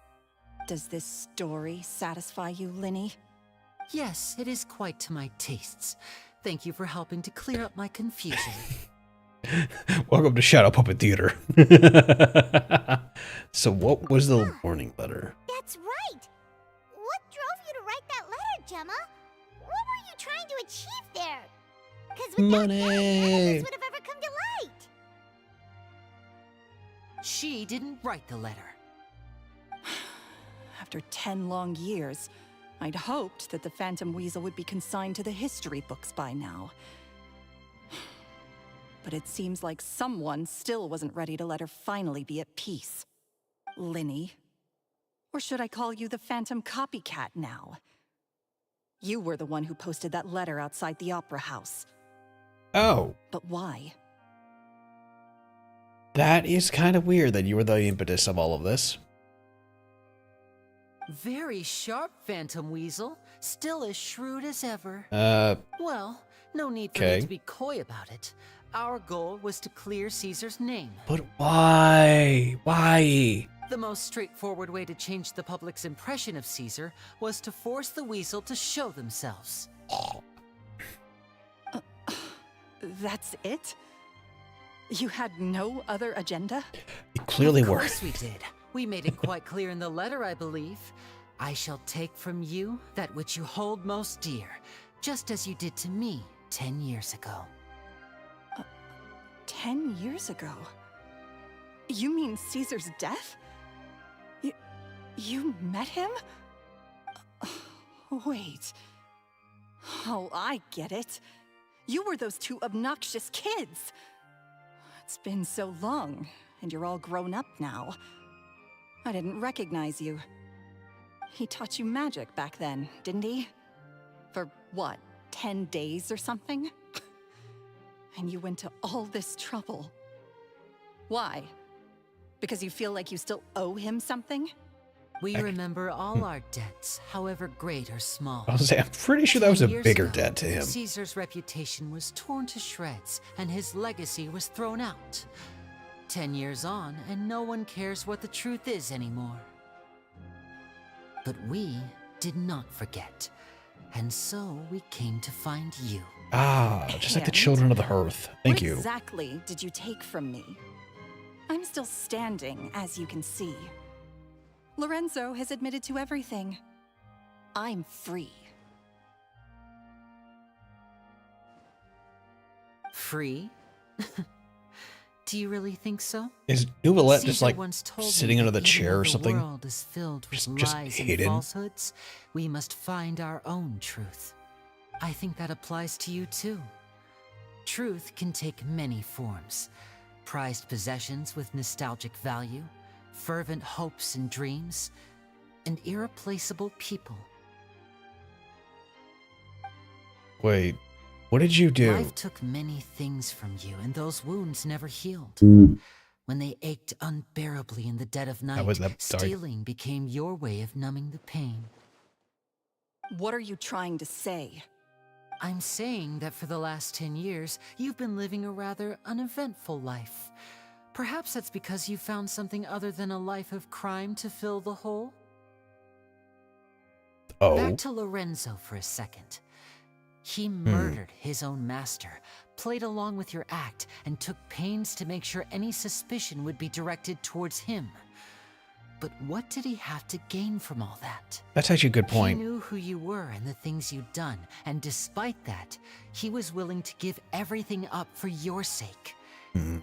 Does this story satisfy you, Linny? Yes, it is quite to my tastes. Thank you for helping to clear up my confusion. Welcome to Shadow Puppet Theater. So what was the warning letter? That's right! What drove you to write that letter, Gemma? What were you trying to achieve there? Because without that, none of this would have ever come to light. She didn't write the letter. After 10 long years, I'd hoped that the Phantom Weasel would be consigned to the history books by now. But it seems like someone still wasn't ready to let her finally be at peace. Linny. Or should I call you the Phantom Copycat now? You were the one who posted that letter outside the Opera House. Oh. But why? That is kind of weird that you were the impetus of all of this. Very sharp, Phantom Weasel. Still as shrewd as ever. Well, no need for me to be coy about it. Our goal was to clear Caesar's name. But why? Why? The most straightforward way to change the public's impression of Caesar was to force the Weasel to show themselves. That's it? You had no other agenda? It clearly Of were. course we did. We made it quite clear in the letter, I believe. I shall take from you that which you hold most dear, just as you did to me 10 years ago. 10 years ago? You mean Caesar's death? You met him? Wait. Oh, I get it. You were those two obnoxious kids. It's been so long, and you're all grown up now. I didn't recognize you. He taught you magic back then, didn't he? For what, 10 days or something? And you went to all this trouble. Why? Because you feel like you still owe him something? We remember all our debts, however great or small. I was saying, I'm pretty sure that was a 10 years bigger ago, debt to him. Caesar's reputation was torn to shreds, and his legacy was thrown out. 10 years on, and no one cares what the truth is anymore. But we did not forget, and so we came to find you. Ah, just like the And children of the hearth. Thank what you. exactly did you take from me? I'm still standing, as you can see. Lorenzo has admitted to everything. I'm free. Free? Do you really think so? Is Nouvellette Caesar just like once told me sitting under that the chair even or though something? The world is filled with Just lies and hidden? falsehoods. We must find our own truth. I think that applies to you too. Truth can take many forms. Prized possessions with nostalgic value, fervent hopes and dreams, and irreplaceable people. Wait, what did you do? Life took many things from you, and those wounds never healed. When they ached unbearably in the dead of night, sorry. stealing became your way of numbing the pain. What are you trying to say? I'm saying that for the last 10 years, you've been living a rather uneventful life. Perhaps that's because you found something other than a life of crime to fill the hole? Oh. Back to Lorenzo for a second. He murdered his own master, played along with your act, and took pains to make sure any suspicion would be directed towards him. But what did he have to gain from all that? That's actually a good point. He knew who you were and the things you'd done, and despite that, he was willing to give everything up for your sake.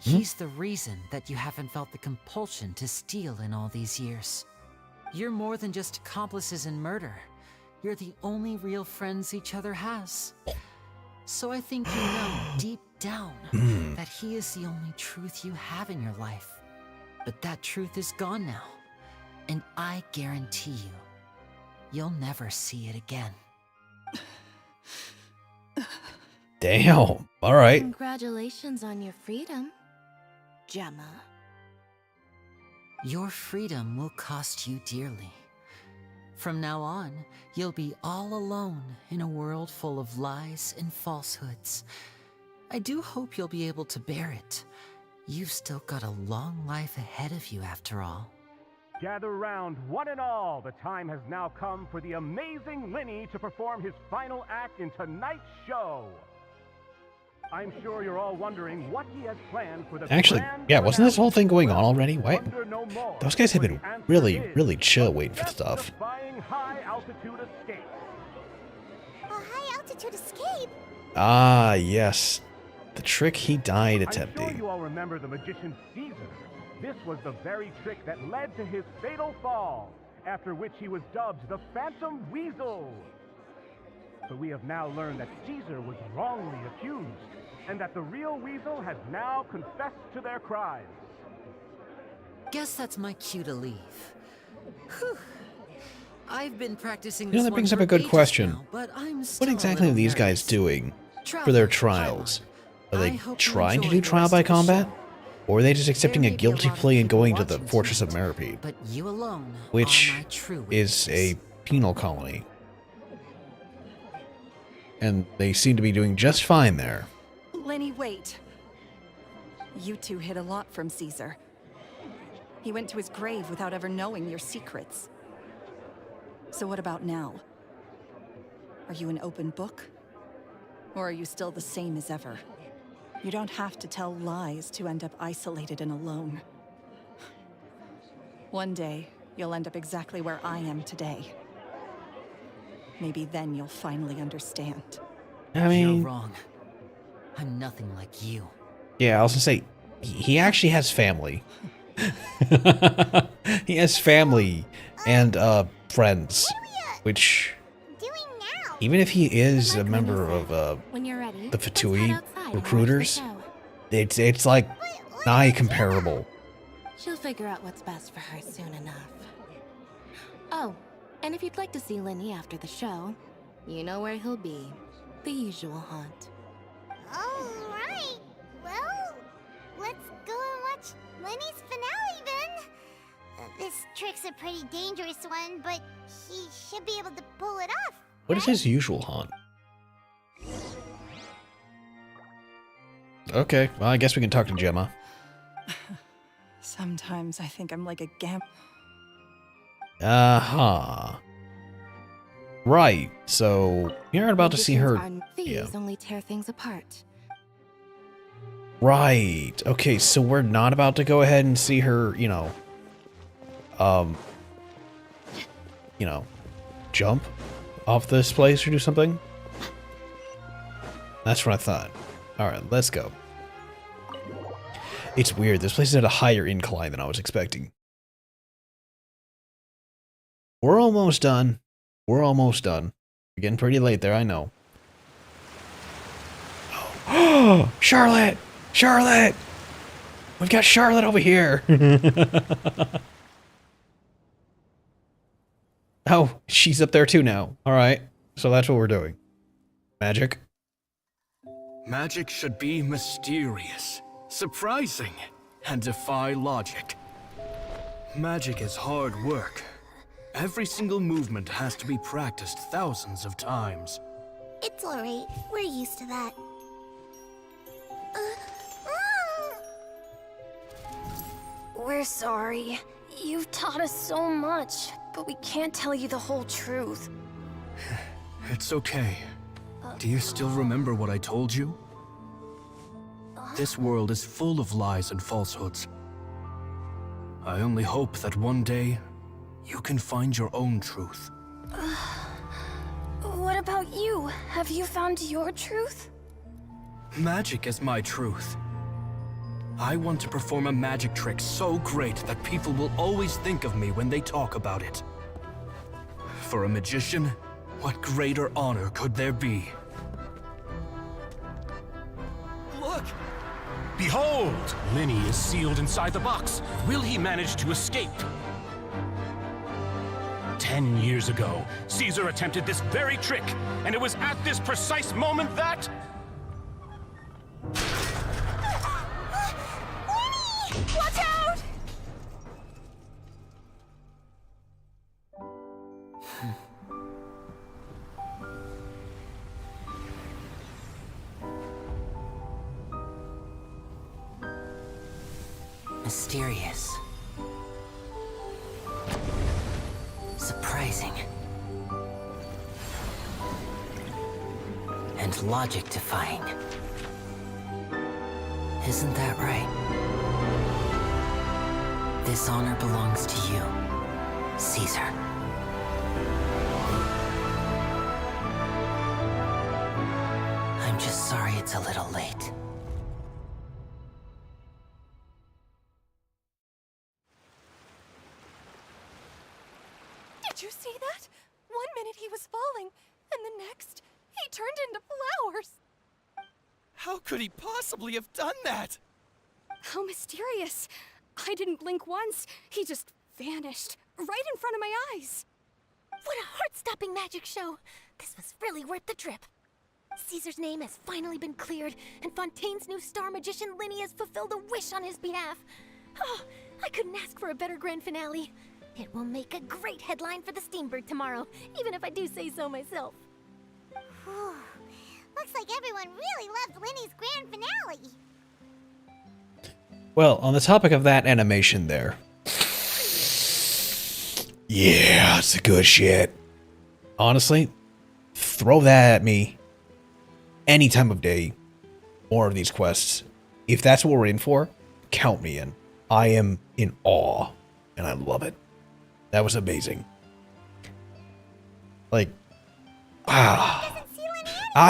He's the reason that you haven't felt the compulsion to steal in all these years. You're more than just accomplices in murder. You're the only real friends each other has. So I think you know deep down that he is the only truth you have in your life. But that truth is gone now. And I guarantee you, you'll never see it again. Damn. All right. Congratulations on your freedom, Gemma. Your freedom will cost you dearly. From now on, you'll be all alone in a world full of lies and falsehoods. I do hope you'll be able to bear it. You've still got a long life ahead of you after all. Gather round, one and all. The time has now come for the amazing Linny to perform his final act in tonight's show. I'm sure you're all wondering what he has planned for the Actually, yeah, wasn't this whole thing going on already? Why? Those guys have been really, really chill waiting for stuff. High-altitude escape. A high-altitude escape? Ah, yes. The trick he died I'm attempting. sure you all remember the magician Caesar. This was the very trick that led to his fatal fall, after which he was dubbed the Phantom Weasel. But we have now learned that Caesar was wrongly accused, and that the real Weasel has now confessed to their crimes. Guess that's my cue to leave. Whew. I've been practicing You know, this that one brings up for a good ages question. now, but I'm What still a exactly are little these guys nervous. doing Travel, for their Paimon. trials? Are I they hope you trying to enjoy do the trial rest by of the combat? show. Or are they just accepting There a may be a guilty lot of plea and people going to the watching Fortress of tonight, Meropide, but you alone which are my true is a witnesses. penal colony? And they seem to be doing just fine there. Lenny, wait. You two hid a lot from Caesar. He went to his grave without ever knowing your secrets. So what about now? Are you an open book? Or are you still the same as ever? You don't have to tell lies to end up isolated and alone. One day, you'll end up exactly where I am today. Maybe then you'll finally understand. I mean, You're wrong. I'm nothing like you. yeah, I was gonna say, he actually has family. He has family and friends, which, even if he is a member of When you're ready, the let's head Fatui outside and watch the recruiters, show. it's like nigh comparable. She'll figure out what's best for her soon enough. Oh, And if you'd like to see Lenny after the show, you know where he'll be. The usual haunt. Alright. Well, let's go and watch Lenny's finale then. This trick's a pretty dangerous one, but he should be able to pull it off. What is his usual haunt? Okay, well, I guess we can talk to Gemma. Sometimes I think I'm like a gambler. Uh-huh. Right, so you're about to see her. Thieves only tear things apart. Right. Okay, so we're not about to go ahead and see her, jump off this place or do something? That's what I thought. Alright, let's go. It's weird. This place is at a higher incline than I was expecting. We're almost done. We're almost done. We're getting pretty late there, I know. Oh, Charlotte! Charlotte! We've got Charlotte over here. Oh, she's up there too now. Alright, so that's what we're doing. Magic. Magic should be mysterious, surprising, and defy logic. Magic is hard work. Every single movement has to be practiced thousands of times. It's alright. We're used to that. We're sorry. You've taught us so much, but we can't tell you the whole truth. It's okay. Do you still remember what I told you? This world is full of lies and falsehoods. I only hope that one day, you can find your own truth. What about you? Have you found your truth? Magic is my truth. I want to perform a magic trick so great that people will always think of me when they talk about it. For a magician, what greater honor could there be? Look! Behold! Lenny is sealed inside the box. Will he manage to escape? 10 years ago, Caesar attempted this very trick, and it was at this precise moment that... Watch out! Mysterious. Surprising. And logic-defying. Isn't that right? This honor belongs to you, Caesar. I'm just sorry it's a little late. Did you see that? 1 minute he was falling, and the next, he turned into flowers. How could he possibly have done that? How mysterious. I didn't blink once. He just vanished, right in front of my eyes. What a heart-stopping magic show! This was really worth the trip. Caesar's name has finally been cleared, and Fontaine's new star magician Linny has fulfilled a wish on his behalf. Oh, I couldn't ask for a better grand finale. It will make a great headline for the Steambird tomorrow, even if I do say so myself. Whew. Looks like everyone really loved Linny's grand finale. Well, on the topic of that animation there. Yeah, it's a good shit. Honestly, throw that at me any time of day. More of these quests. If that's what we're in for, count me in. I am in awe, and I love it. That was amazing. Like, I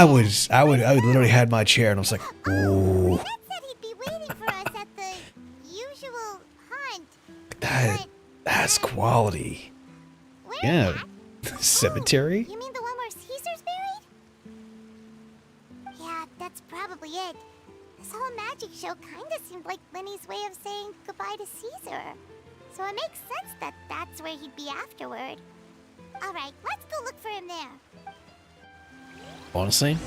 literally had my chair and I was like, ooh. That's quality. Yeah. Cemetery? You mean the one where Caesar's buried? Yeah, that's probably it. This whole magic show kinda seemed like Linny's way of saying goodbye to Caesar. So it makes sense that that's where he'd be afterward. Alright, let's go look for him there. Honestly,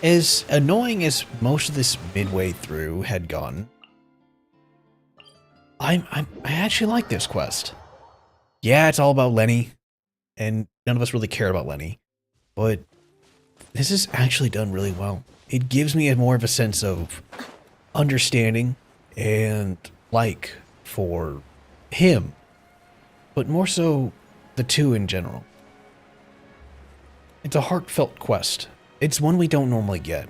as annoying as most of this midway through had gone, I actually like this quest. Yeah, it's all about Lenny, and none of us really care about Lenny, but this is actually done really well. It gives me more of a sense of understanding and like for him, but more so the two in general. It's a heartfelt quest. It's one we don't normally get.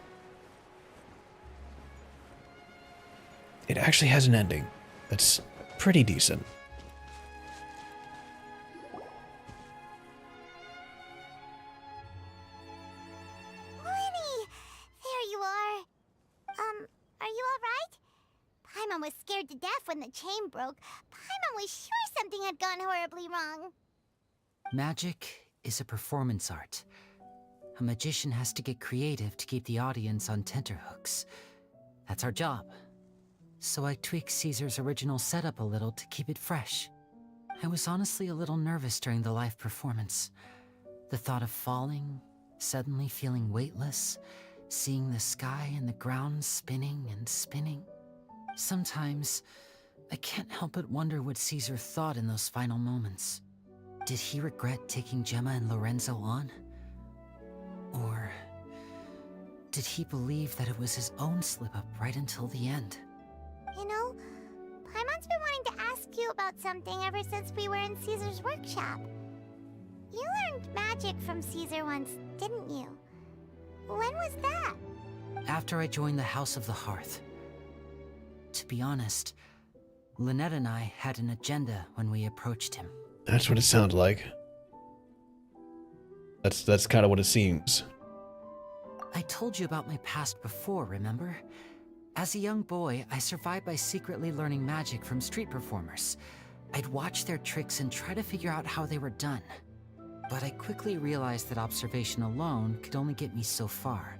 It actually has an ending that's pretty decent. Lenny! There you are. Are you alright? Paimon was scared to death when the chain broke. Paimon was sure something had gone horribly wrong. Magic is a performance art. A magician has to get creative to keep the audience on tenterhooks. That's our job. So I tweaked Caesar's original setup a little to keep it fresh. I was honestly a little nervous during the live performance. The thought of falling, suddenly feeling weightless, seeing the sky and the ground spinning and spinning. Sometimes, I can't help but wonder what Caesar thought in those final moments. Did he regret taking Gemma and Lorenzo on? Or did he believe that it was his own slip-up right until the end? You know, Paimon's been wanting to ask you about something ever since we were in Caesar's workshop. You learned magic from Caesar once, didn't you? When was that? After I joined the House of the Hearth. To be honest, Lynette and I had an agenda when we approached him. That's what it sounds like. That's kind of what it seems. I told you about my past before, remember? As a young boy, I survived by secretly learning magic from street performers. I'd watch their tricks and try to figure out how they were done. But I quickly realized that observation alone could only get me so far.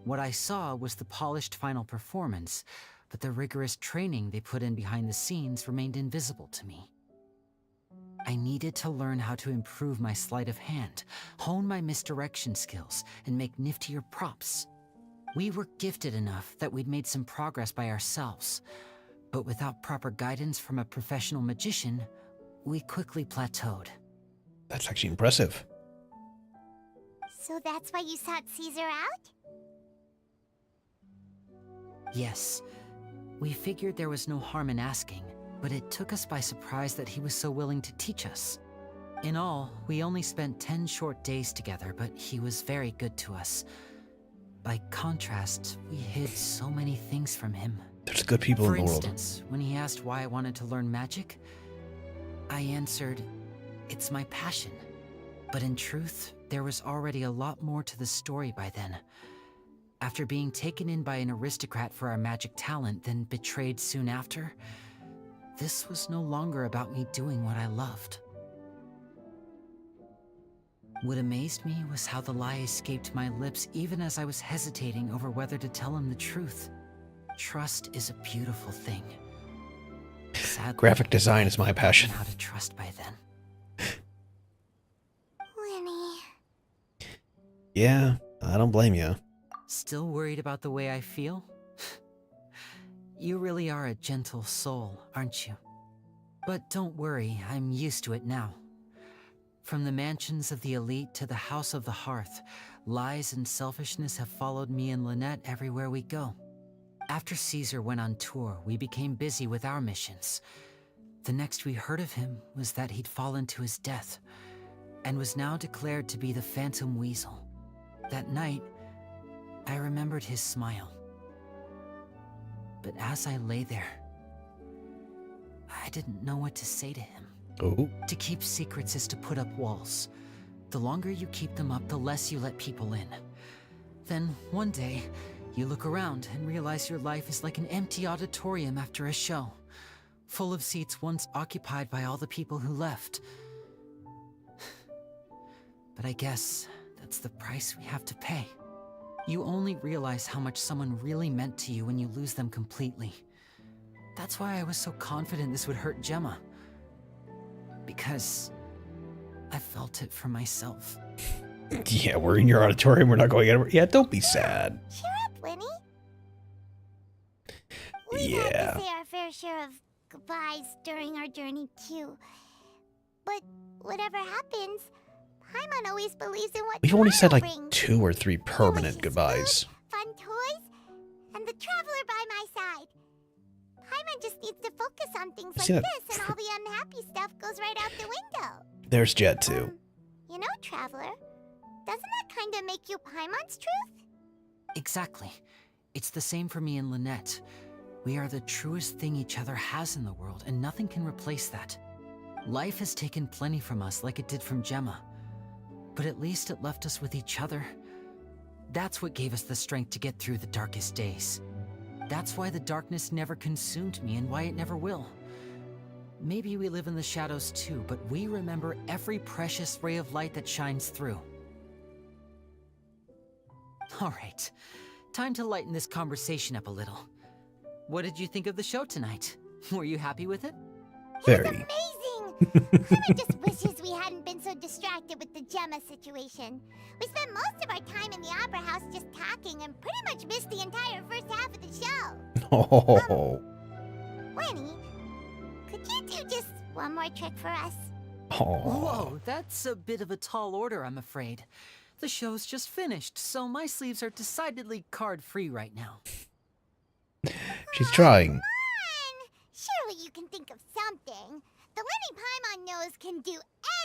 What I saw was the polished final performance, but the rigorous training they put in behind the scenes remained invisible to me. I needed to learn how to improve my sleight of hand, hone my misdirection skills, and make niftier props. We were gifted enough that we'd made some progress by ourselves, but without proper guidance from a professional magician, we quickly plateaued. That's actually impressive. So that's why you sought Caesar out? Yes, we figured there was no harm in asking, but it took us by surprise that he was so willing to teach us. In all, we only spent 10 short days together, but he was very good to us. By contrast, we hid so many things from him. There's good people in the world. For instance, when he asked why I wanted to learn magic, I answered, it's my passion. But in truth, there was already a lot more to the story by then. After being taken in by an aristocrat for our magic talent, then betrayed soon after, this was no longer about me doing what I loved. What amazed me was how the lie escaped my lips even as I was hesitating over whether to tell him the truth. Trust is a beautiful thing. Sadly, Graphic design is my passion. How to trust by then. Lenny. Yeah, I don't blame you. Still worried about the way I feel? You really are a gentle soul, aren't you? But don't worry, I'm used to it now. From the mansions of the elite to the House of the Hearth, lies and selfishness have followed me and Lynette everywhere we go. After Caesar went on tour, we became busy with our missions. The next we heard of him was that he'd fallen to his death, and was now declared to be the Phantom Weasel. That night, I remembered his smile. But as I lay there, I didn't know what to say to him. Oh. To keep secrets is to put up walls. The longer you keep them up, the less you let people in. Then, one day, you look around and realize your life is like an empty auditorium after a show, full of seats once occupied by all the people who left. But I guess that's the price we have to pay. You only realize how much someone really meant to you when you lose them completely. That's why I was so confident this would hurt Gemma. Because I felt it for myself. Yeah, we're in your auditorium. We're not going anywhere. Yeah, don't be sad. Cheer up, Winnie. We've had Yeah. to say our fair share of goodbyes during our journey, too. But whatever happens, Paimon always believes in what We've only said like tomorrow brings. 2 or 3 permanent goodbyes. Fun toys, and the traveler by my side. Paimon just needs to focus on things like See that? this, and all the unhappy stuff goes right out the window. There's Jet too. You know, traveler, doesn't that kind of make you Paimon's truth? Exactly. It's the same for me and Lynette. We are the truest thing each other has in the world, and nothing can replace that. Life has taken plenty from us, like it did from Gemma. But at least it left us with each other. That's what gave us the strength to get through the darkest days. That's why the darkness never consumed me, and why it never will. Maybe we live in the shadows too, but we remember every precious ray of light that shines through. Alright, time to lighten this conversation up a little. What did you think of the show tonight? Were you happy with it? Very. Amazing! Paimon just wishes we hadn't been so distracted with the Gemma situation. We spent most of our time in the Opera House just talking and pretty much missed the entire first half of the show. Oh. Winnie, could you do just one more trick for us? Whoa, that's a bit of a tall order, I'm afraid. The show's just finished, so my sleeves are decidedly card-free right now. She's trying. Surely you can think of something. The Lenny Paimon knows can do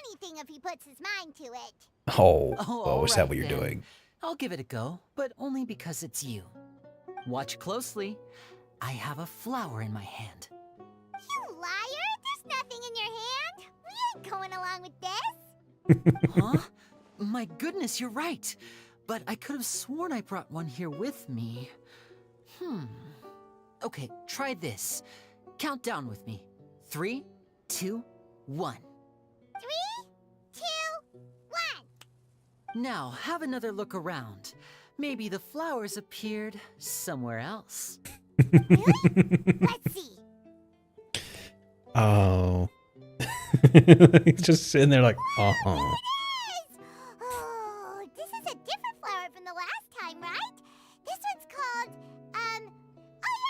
anything if he puts his mind to it. Oh, is that alright what you're then. doing? I'll give it a go, but only because it's you. Watch closely. I have a flower in my hand. You liar! There's nothing in your hand. We ain't going along with this. Huh? My goodness, you're right. But I could have sworn I brought one here with me. Okay, try this. Count down with me. 3, 2, 1. 3, 2, 1. Now, have another look around. Maybe the flowers appeared somewhere else. Let's see. Oh. He's just sitting there like, Oh, this is a different flower from the last time, right? This one's called, oh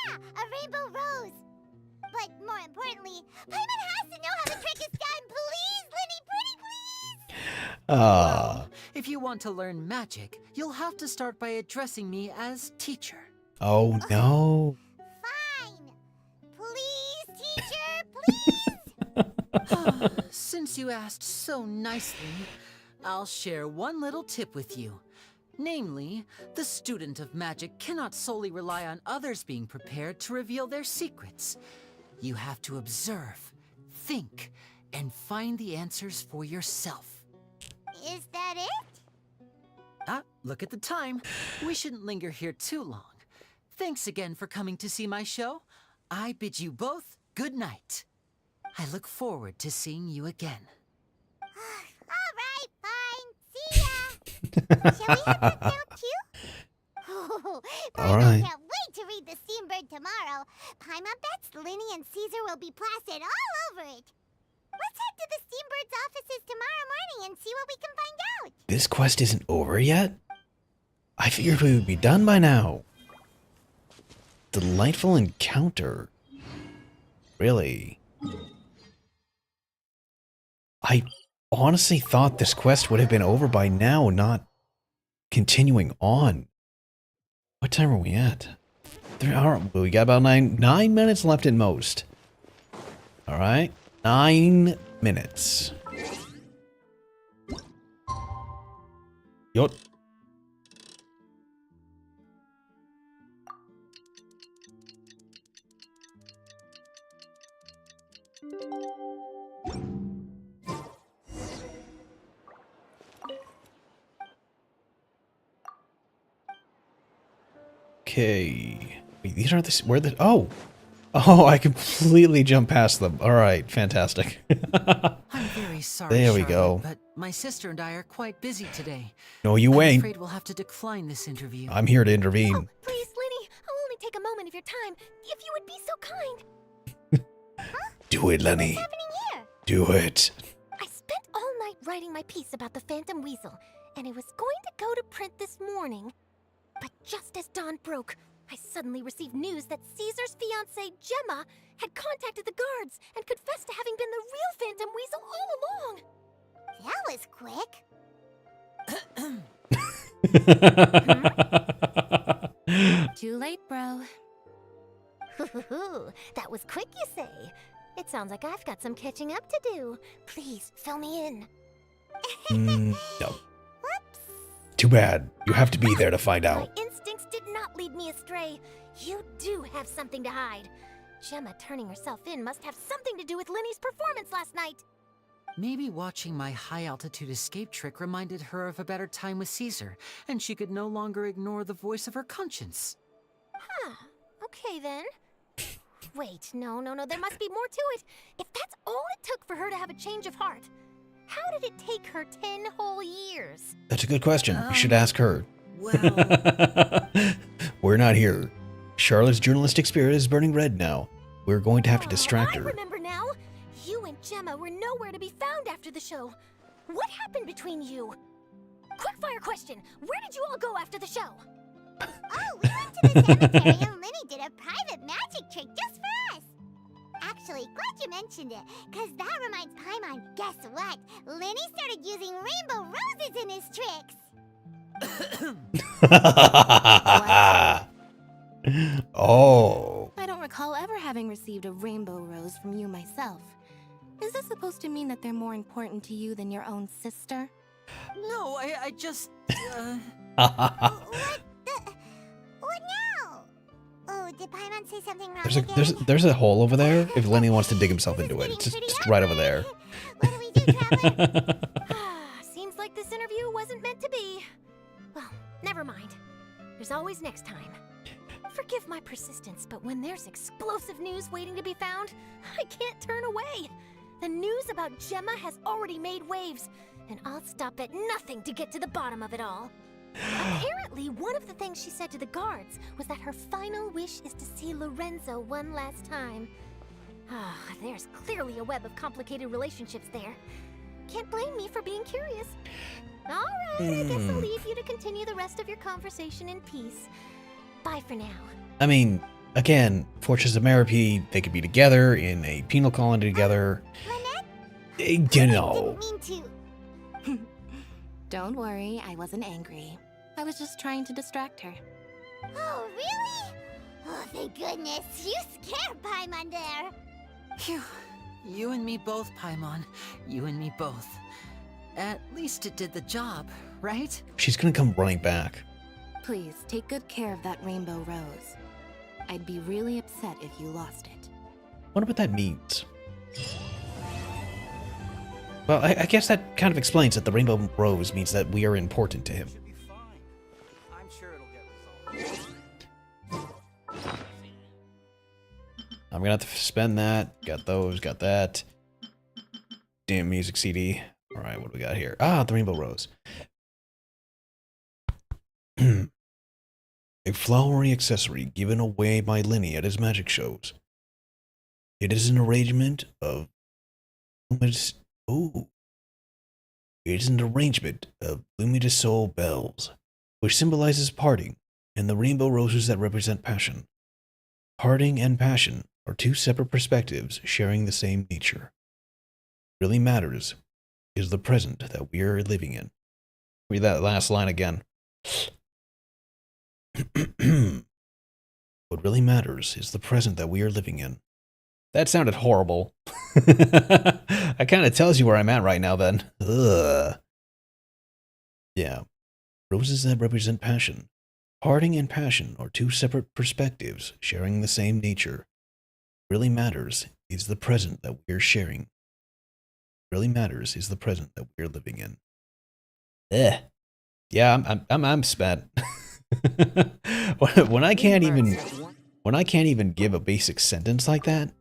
yeah, a rainbow rose. But more importantly, Paimon has to know how the trick is done. Please, Lenny, pretty please. Well, if you want to learn magic, you'll have to start by addressing me as teacher. Oh no. Fine. Please, teacher, please. Since you asked so nicely, I'll share one little tip with you. Namely, the student of magic cannot solely rely on others being prepared to reveal their secrets. You have to observe, think, and find the answers for yourself. Is that it? Ah, look at the time. We shouldn't linger here too long. Thanks again for coming to see my show. I bid you both good night. I look forward to seeing you again. All right, fine. See ya. Shall we head back now too? Oh, All right. can't wait to read the Steambird tomorrow. Paimon bets Linny and Caesar will be plastered all over it. Let's head to the Steambird's offices tomorrow morning and see what we can find out. This quest isn't over yet? I figured we would be done by now. Delightful encounter. Really? I honestly thought this quest would have been over by now, not continuing on. What time are we at? 3 hours. We got about 9 minutes left at most. All right, 9 minutes. Yup. Okay. Wait, these aren't the... Where the... Oh! Oh, I completely jumped past them. All right, fantastic. I'm very sorry, There we Charlotte, go. but my sister and I are quite busy today. No, you I'm ain't. afraid we'll have to decline this interview. I'm here to intervene. Please, Lenny, I'll only take a moment of your time. If you would be so kind. Do it, Lenny. What's happening here? Do it. I spent all night writing my piece about the Phantom Weasel, and it was going to go to print this morning. But just as dawn broke, I suddenly received news that Caesar's fiancée, Gemma, had contacted the guards and confessed to having been the real Phantom Weasel all along. That was quick. Too late, bro. That was quick, you say? It sounds like I've got some catching up to do. Please, fill me in. No. Too bad. You have to be there to find My out. instincts did not lead me astray. You do have something to hide. Gemma turning herself in must have something to do with Lenny's performance last night. Maybe watching my high-altitude escape trick reminded her of a better time with Caesar, and she could no longer ignore the voice of her conscience. Huh. Okay, then. Wait, no, there must be more to it. If that's all it took for her to have a change of heart, how did it take her 10 whole years? That's a good question. You should ask her. Well... We're not here. Charlotte's journalistic spirit is burning red now. We're going to have to distract I her. remember now. You and Gemma were nowhere to be found after the show. What happened between you? Quickfire question. Where did you all go after the show? Oh, we went to the cemetery and Lenny did a private magic trick just for us. Actually, glad you mentioned it, because that reminds Paimon, guess what? Lenny started using rainbow roses in his tricks. Oh. I don't recall ever having received a rainbow rose from you myself. Is this supposed to mean that they're more important to you than your own sister? No, I just... What now? Oh, did Paimon say something wrong There's a hole over there if Lenny wants to dig himself into it. It's just right over there. What do we do, Traveler? Seems like this interview wasn't meant to be. Well, never mind. There's always next time. Forgive my persistence, but when there's explosive news waiting to be found, I can't turn away. The news about Gemma has already made waves, and I'll stop at nothing to get to the bottom of it all. Apparently, one of the things she said to the guards was that her final wish is to see Lorenzo one last time. There's clearly a web of complicated relationships there. Can't blame me for being curious. All right, I guess I'll leave you to continue the rest of your conversation in peace. Bye for now. I mean, again, Fortress of Merope, they could be together in a penal colony together. You know. Don't worry, I wasn't angry. I was just trying to distract her. Oh, really? Oh, thank goodness. You scared Paimon there. Phew. You and me both, Paimon. You and me both. At least it did the job, right? She's gonna come running back. Please, take good care of that rainbow rose. I'd be really upset if you lost it. Wonder what that means. Well, I guess that kind of explains that the rainbow rose means that we are important to him. I'm sure it'll get resolved. I'm gonna have to spend that. Got those, got that. Damn music CD. Alright, what do we got here? Ah, the rainbow rose. A flowery accessory given away by Lenny at his magic shows. It is an arrangement of luminous soul bells, which symbolizes parting, and the rainbow roses that represent passion. Parting and passion are two separate perspectives sharing the same nature. What really matters is the present that we are living in. Read that last line again. What really matters is the present that we are living in. That sounded horrible. That kind of tells you where I'm at right now then. Ugh. Yeah. Roses that represent passion. Parting and passion are two separate perspectives sharing the same nature. What really matters is the present that we're sharing. What really matters is the present that we're living in. Yeah, I'm spent. when I can't even give a basic sentence like that,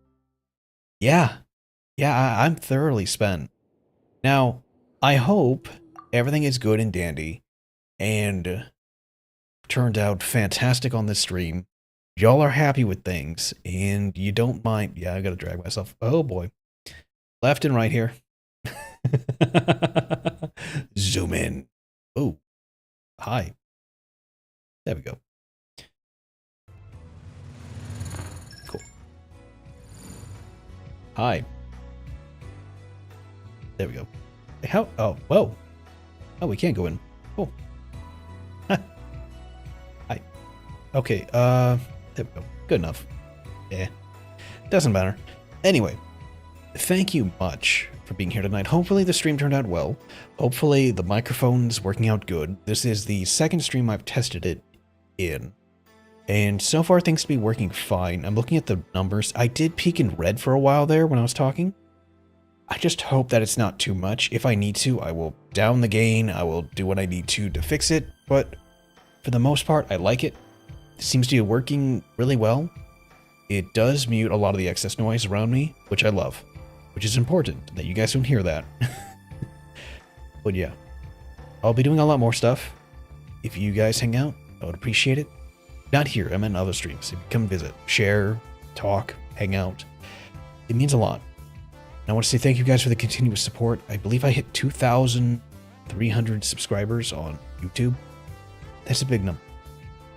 I'm thoroughly spent. Now, I hope everything is good and dandy and turned out fantastic on this stream. Y'all are happy with things and you don't mind. Yeah, I gotta drag myself. Oh boy. Left and right here. Zoom in. Oh, hi. There we go. Cool. Hi. There we go. How? Oh, whoa. Oh, we can't go in. Cool. Hi. Okay, there we go. Good enough. Yeah. Doesn't matter. Anyway, thank you much for being here tonight. Hopefully the stream turned out well. Hopefully the microphone's working out good. This is the second stream I've tested it in. And so far things to be working fine. I'm looking at the numbers. I did peek in red for a while there when I was talking. I just hope that it's not too much. If I need to, I will down the gain. I will do what I need to fix it. But for the most part, I like it. It seems to be working really well. It does mute a lot of the excess noise around me, which I love. Which is important, that you guys don't hear that. But yeah. I'll be doing a lot more stuff. If you guys hang out, I would appreciate it. Not here, I meant other streams. If you come visit, share, talk, hang out. It means a lot. And I want to say thank you guys for the continuous support. I believe I hit 2,300 subscribers on YouTube. That's a big number.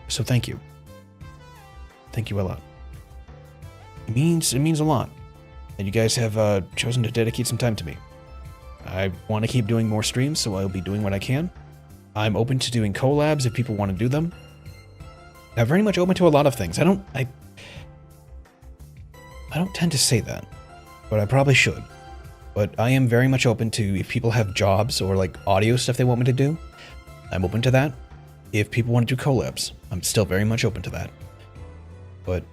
So thank you. Thank you a lot. It means a lot. And you guys have chosen to dedicate some time to me. I want to keep doing more streams, so I'll be doing what I can. I'm open to doing collabs if people want to do them. I'm very much open to a lot of things. I don't tend to say that, but I probably should. But I am very much open to if people have jobs or like audio stuff they want me to do. I'm open to that. If people want to do collabs, I'm still very much open to that. But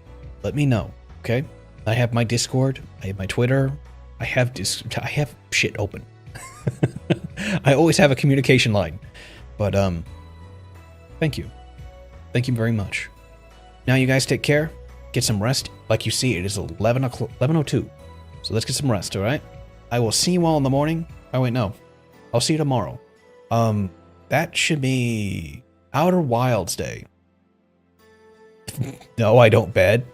let me know, okay? I have my Discord, I have my Twitter, I have shit open. I always have a communication line. But thank you. Thank you very much. Now you guys take care. Get some rest. Like you see, it is 11:02. So let's get some rest, all right? I will see you all in the morning. Oh wait, no. I'll see you tomorrow. That should be Outer Wilds Day. No, I don't bed.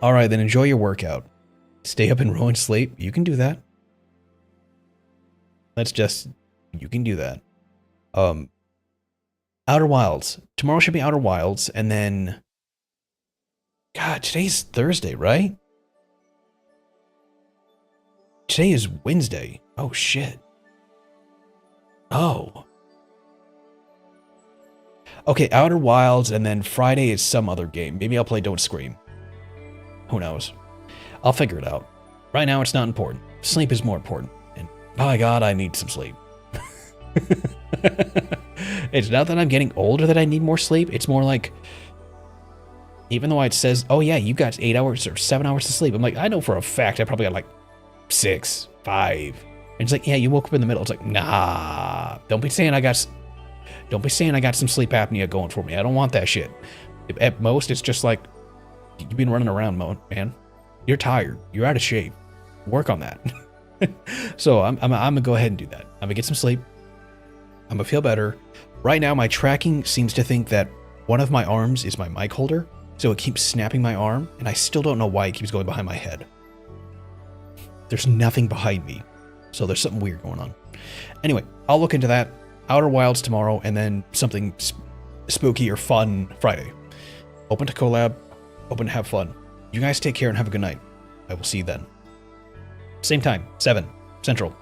All right, then enjoy your workout. Stay up and ruin sleep. You can do that. You can do that. Outer Wilds. Tomorrow should be Outer Wilds, and then... God, today's Thursday, right? Today is Wednesday. Oh, shit. Oh. Okay, Outer Wilds, and then Friday is some other game. Maybe I'll play Don't Scream. Who knows? I'll figure it out. Right now, it's not important. Sleep is more important. And by God, I need some sleep. It's not that I'm getting older that I need more sleep. It's more like, even though it says, oh yeah, you got 8 hours or 7 hours to sleep. I'm like, I know for a fact I probably got like 6, 5. And it's like, yeah, you woke up in the middle. It's like, nah, don't be saying I got some sleep apnea going for me. I don't want that shit. At most, it's just like, you've been running around, man. You're tired. You're out of shape. Work on that. So I'm gonna go ahead and do that. I'm gonna get some sleep. I'm gonna feel better. Right now, my tracking seems to think that one of my arms is my mic holder, so it keeps snapping my arm, and I still don't know why it keeps going behind my head. There's nothing behind me, so there's something weird going on. Anyway, I'll look into that. Outer Wilds tomorrow, and then something spooky or fun Friday. Open to collab, open to have fun. You guys take care and have a good night. I will see you then. Same time, 7 Central.